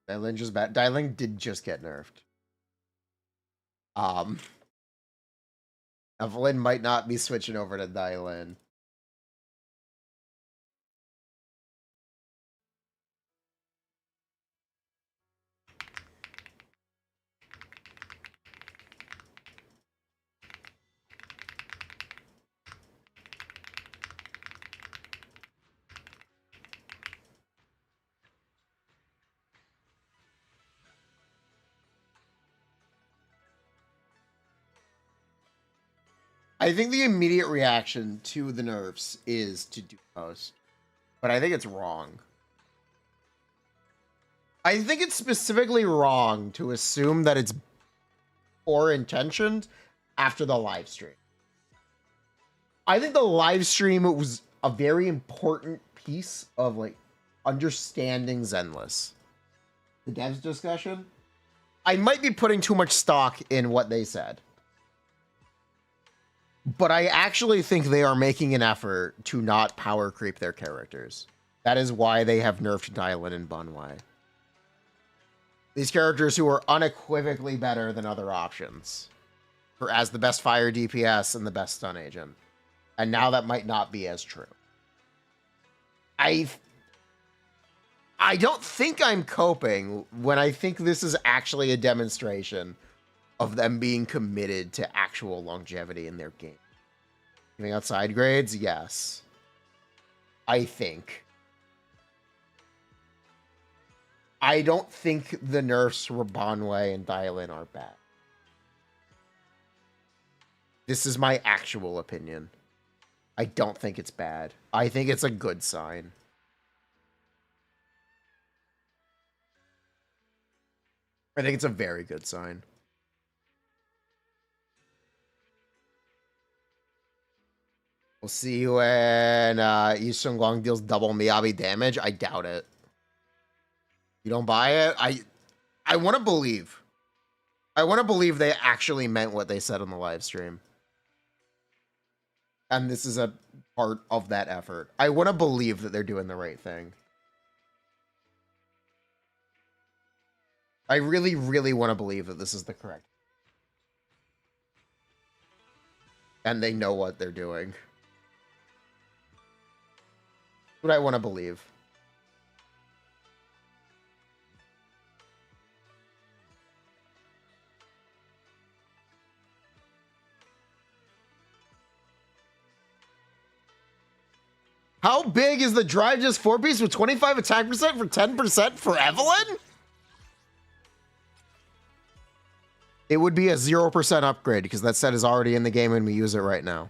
Speaker 1: Dyling did just get nerfed. Evelyn might not be switching over to Dylan. I think the immediate reaction to the nerfs is to do most, but I think it's wrong. I think it's specifically wrong to assume that it's poor intentioned after the live stream. I think the live stream was a very important piece of like understanding Zenless. The devs discussion. I might be putting too much stock in what they said. But I actually think they are making an effort to not power creep their characters. That is why they have nerfed Dylan and Bunwai. These characters who are unequivocally better than other options. For as the best fire DPS and the best stun agent. And now that might not be as true. I don't think I'm coping when I think this is actually a demonstration of them being committed to actual longevity in their game. Giving out side grades? Yes. I think. I don't think the nerfs for Bonway and Dylan are bad. This is my actual opinion. I don't think it's bad. I think it's a good sign. I think it's a very good sign. We'll see when Yi Seung-Guang deals double Miyabi damage. I doubt it. You don't buy it? I want to believe. I want to believe they actually meant what they said on the live stream. And this is a part of that effort. I want to believe that they're doing the right thing. I really, really want to believe that this is the correct. And they know what they're doing. What I want to believe. How big is the drive just 4-piece with 25 attack percent for 10% for Evelyn? It would be a 0% upgrade because that set is already in the game and we use it right now.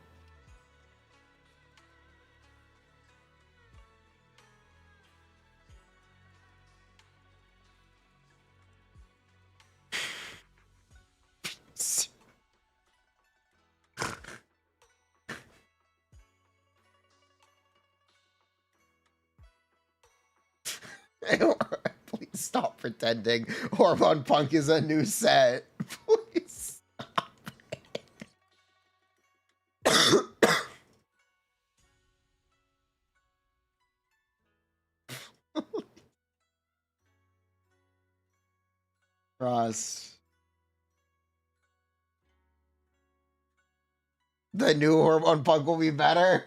Speaker 1: Please stop pretending Hormone Punk is a new set. Please stop. Ross. The new Hormone Punk will be better.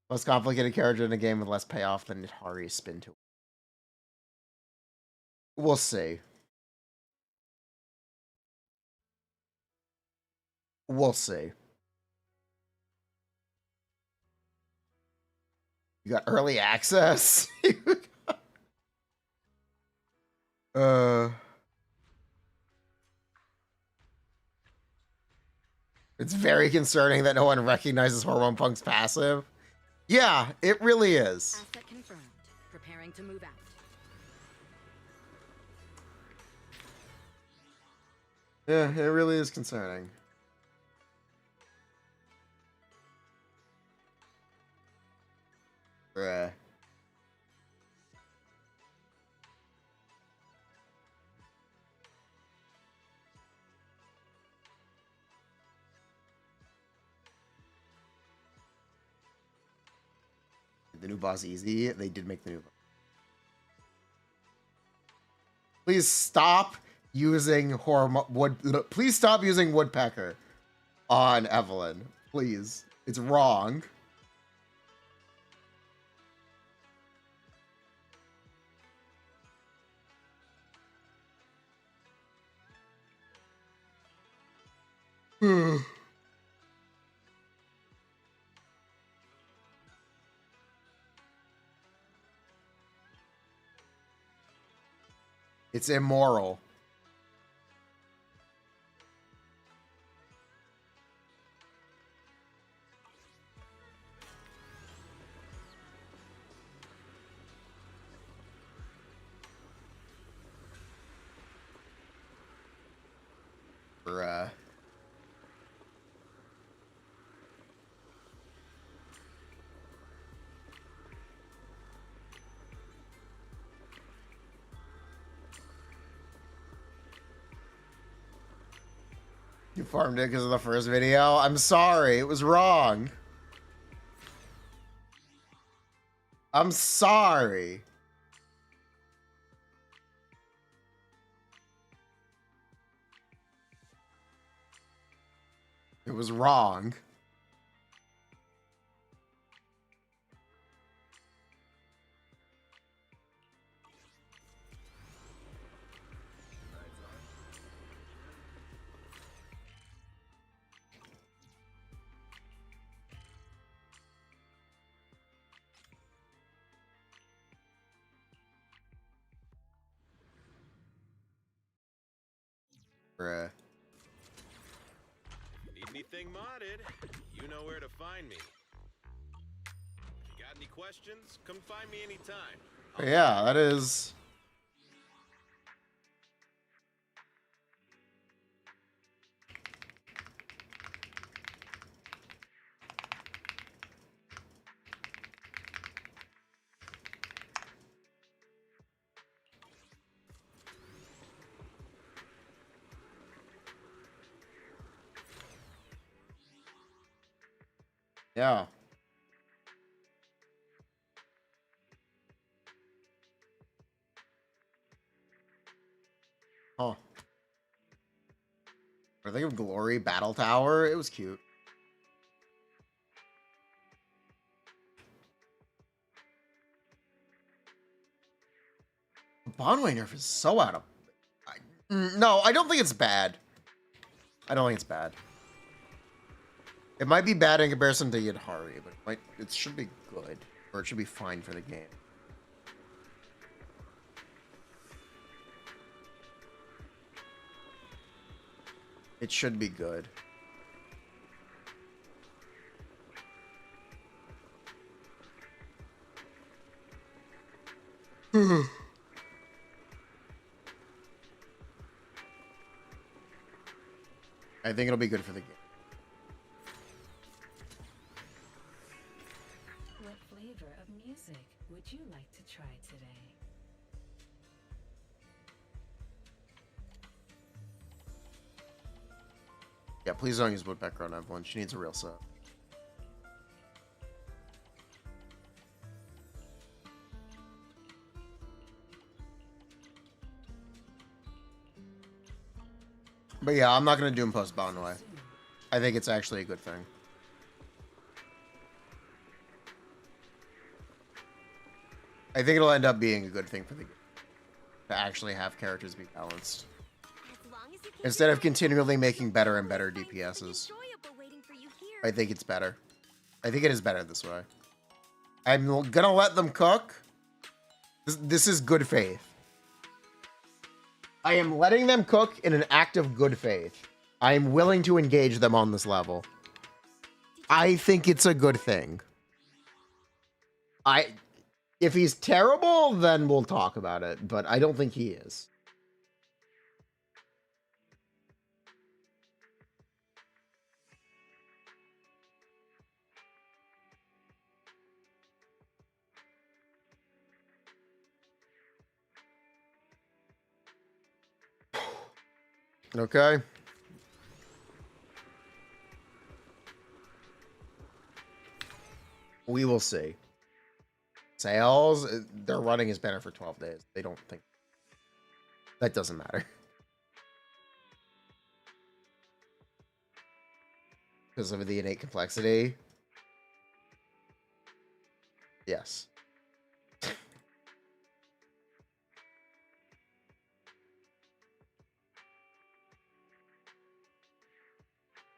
Speaker 1: Most complicated character in a game with less payoff than Hari's spin to. We'll see. We'll see. You got early access? It's very concerning that no one recognizes Hormone Punk's passive. Yeah, it really is.
Speaker 8: Asset confirmed. Preparing to move out.
Speaker 1: Yeah, it really is concerning. Bruh. The new boss easy. They did make the new boss. Please stop using please stop using Woodpecker on Evelyn. Please. It's wrong. It's immoral. Bruh. You farmed it because of the first video? I'm sorry, it was wrong. I'm sorry. It was wrong. Bruh.
Speaker 9: Need anything modded? You know where to find me. If you got any questions, come find me anytime.
Speaker 1: Yeah, that is... Yeah. Huh. I think of Glory Battle Tower. It was cute. Bonway nerf is so out of... No, I don't think it's bad. I don't think it's bad. It might be bad in comparison to Yadhari, but it should be good. Or it should be fine for the game. It should be good. I think it'll be good for the game.
Speaker 7: What flavor of music would you like to try today?
Speaker 1: Yeah, please don't use wood background, Evelyn. She needs a real set. But yeah, I'm not going to do post bound away. I think it's actually a good thing. I think it'll end up being a good thing for the game. To actually have characters be balanced. Instead of continually making better and better DPSs. I think it's better. I think it is better this way. I'm gonna let them cook. This is good faith. I am letting them cook in an act of good faith. I am willing to engage them on this level. I think it's a good thing. If he's terrible, then we'll talk about it, but I don't think he is. Okay. We will see. Sales, their running is better for 12 days. They don't think... That doesn't matter. Because of the innate complexity. Yes.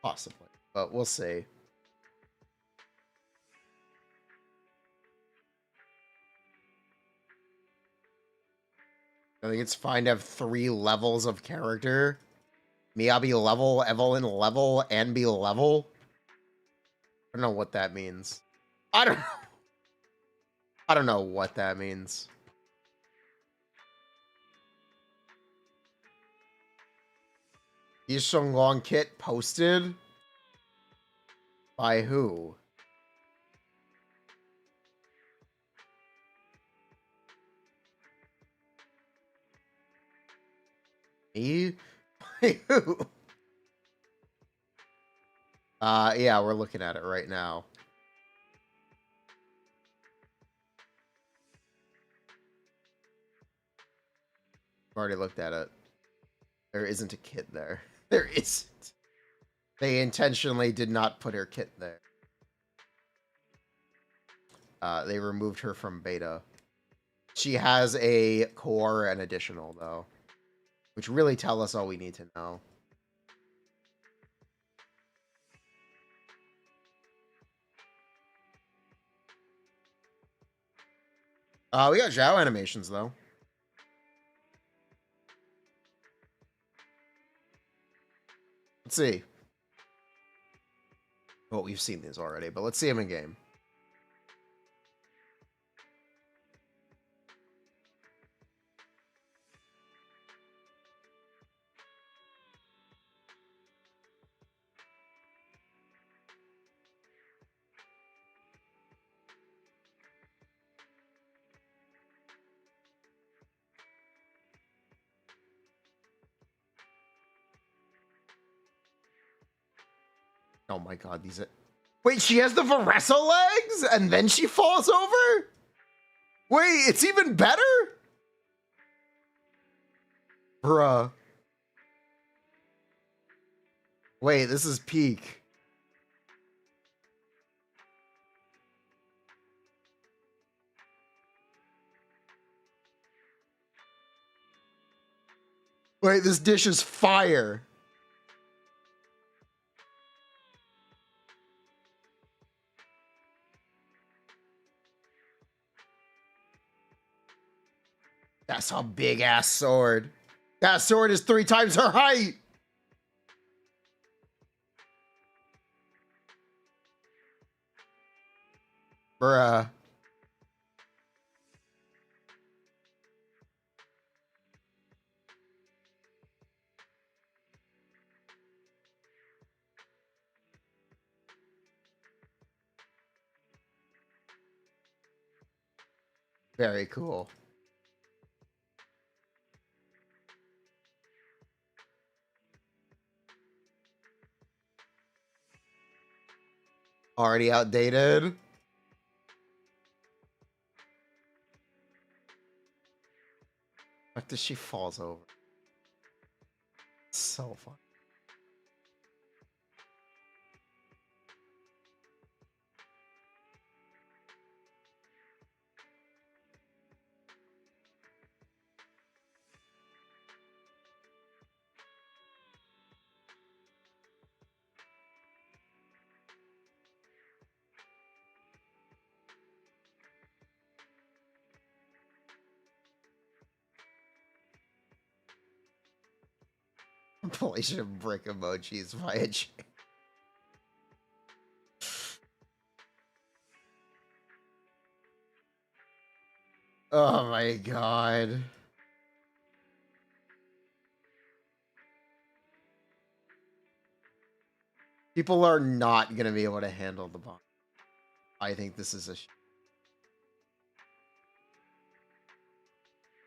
Speaker 1: Possibly, but we'll see. I think it's fine to have 3 levels of character. Miyabi level, Evelyn level, and be level. I don't know what that means. I don't know what that means. Yi Shonglong kit posted? By who? Me? By who? Yeah, we're looking at it right now. I've already looked at it. There isn't a kit there. There isn't. They intentionally did not put her kit there. They removed her from beta. She has a core and additional, though. Which really tell us all we need to know. We got Zhao animations, though. Let's see. Well, we've seen these already, but let's see them in game. Oh my god, these are... Wait, she has the Varessa legs? And then she falls over? Wait, it's even better? Bruh. Wait, this is peak. Wait, this dish is fire. That's a big ass sword. That sword is 3 times her height. Bruh. Very cool. Already outdated. After she falls over. So fun. Compilation of brick emojis via J. Oh my god. People are not gonna be able to handle the bomb. I think this is a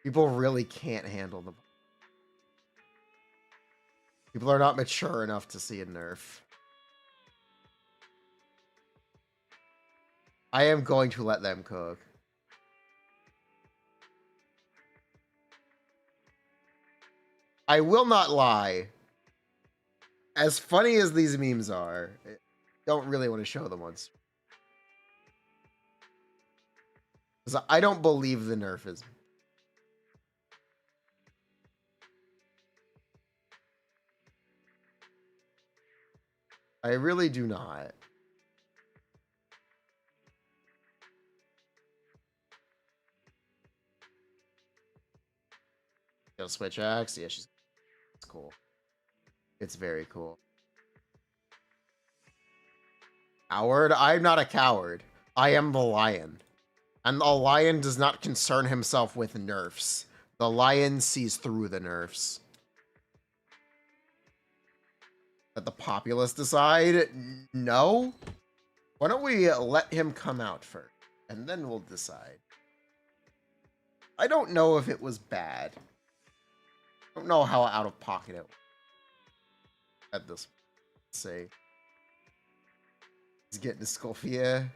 Speaker 1: people really can't handle the bomb. People are not mature enough to see a nerf. I am going to let them cook. I will not lie. As funny as these memes are, I don't really want to show them once. Because I don't believe the nerf is. I really do not. Go switch axe. Yeah, it's cool. It's very cool. Coward? I'm not a coward. I am the lion. And the lion does not concern himself with nerfs. The lion sees through the nerfs. Let the populace decide? No? Why don't we let him come out first? And then we'll decide. I don't know if it was bad. I don't know how out of pocket it was. At this, let's see. He's getting Sculpia.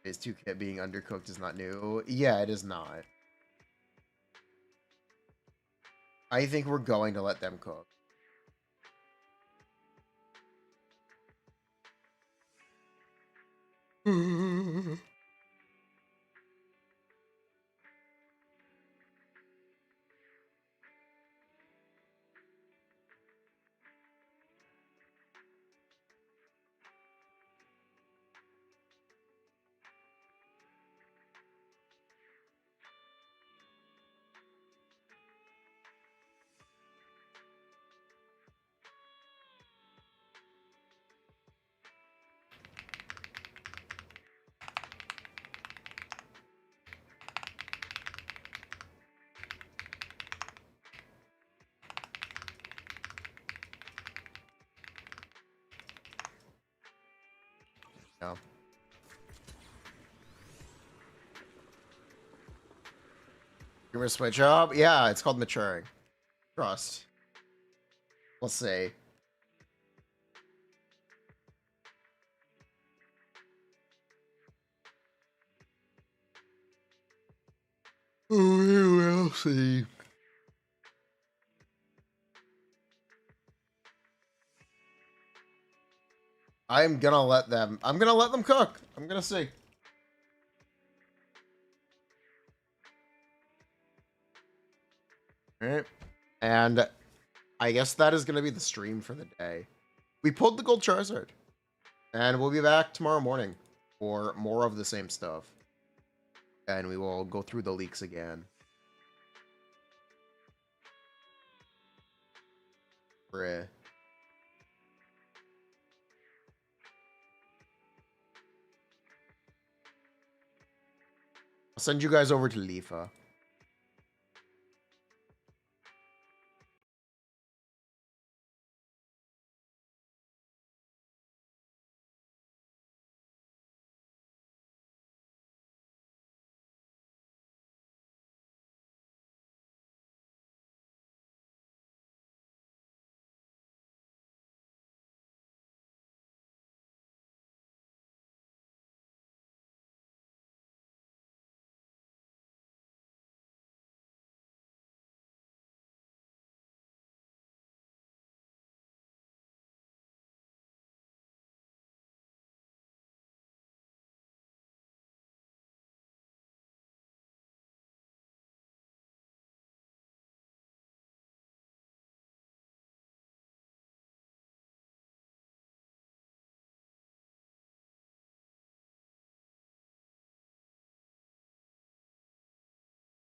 Speaker 1: Phase 2 kit being undercooked is not new. Yeah, it is not. I think we're going to let them cook. No. You're gonna switch up? Yeah, it's called maturing. Trust. We'll see. We will see. I'm gonna let them cook. I'm gonna see. Alright. And I guess that is gonna be the stream for the day. We pulled the gold Charizard. And we'll be back tomorrow morning for more of the same stuff. and we will go through the leaks again. Bruh. I'll send you guys over to Lifa.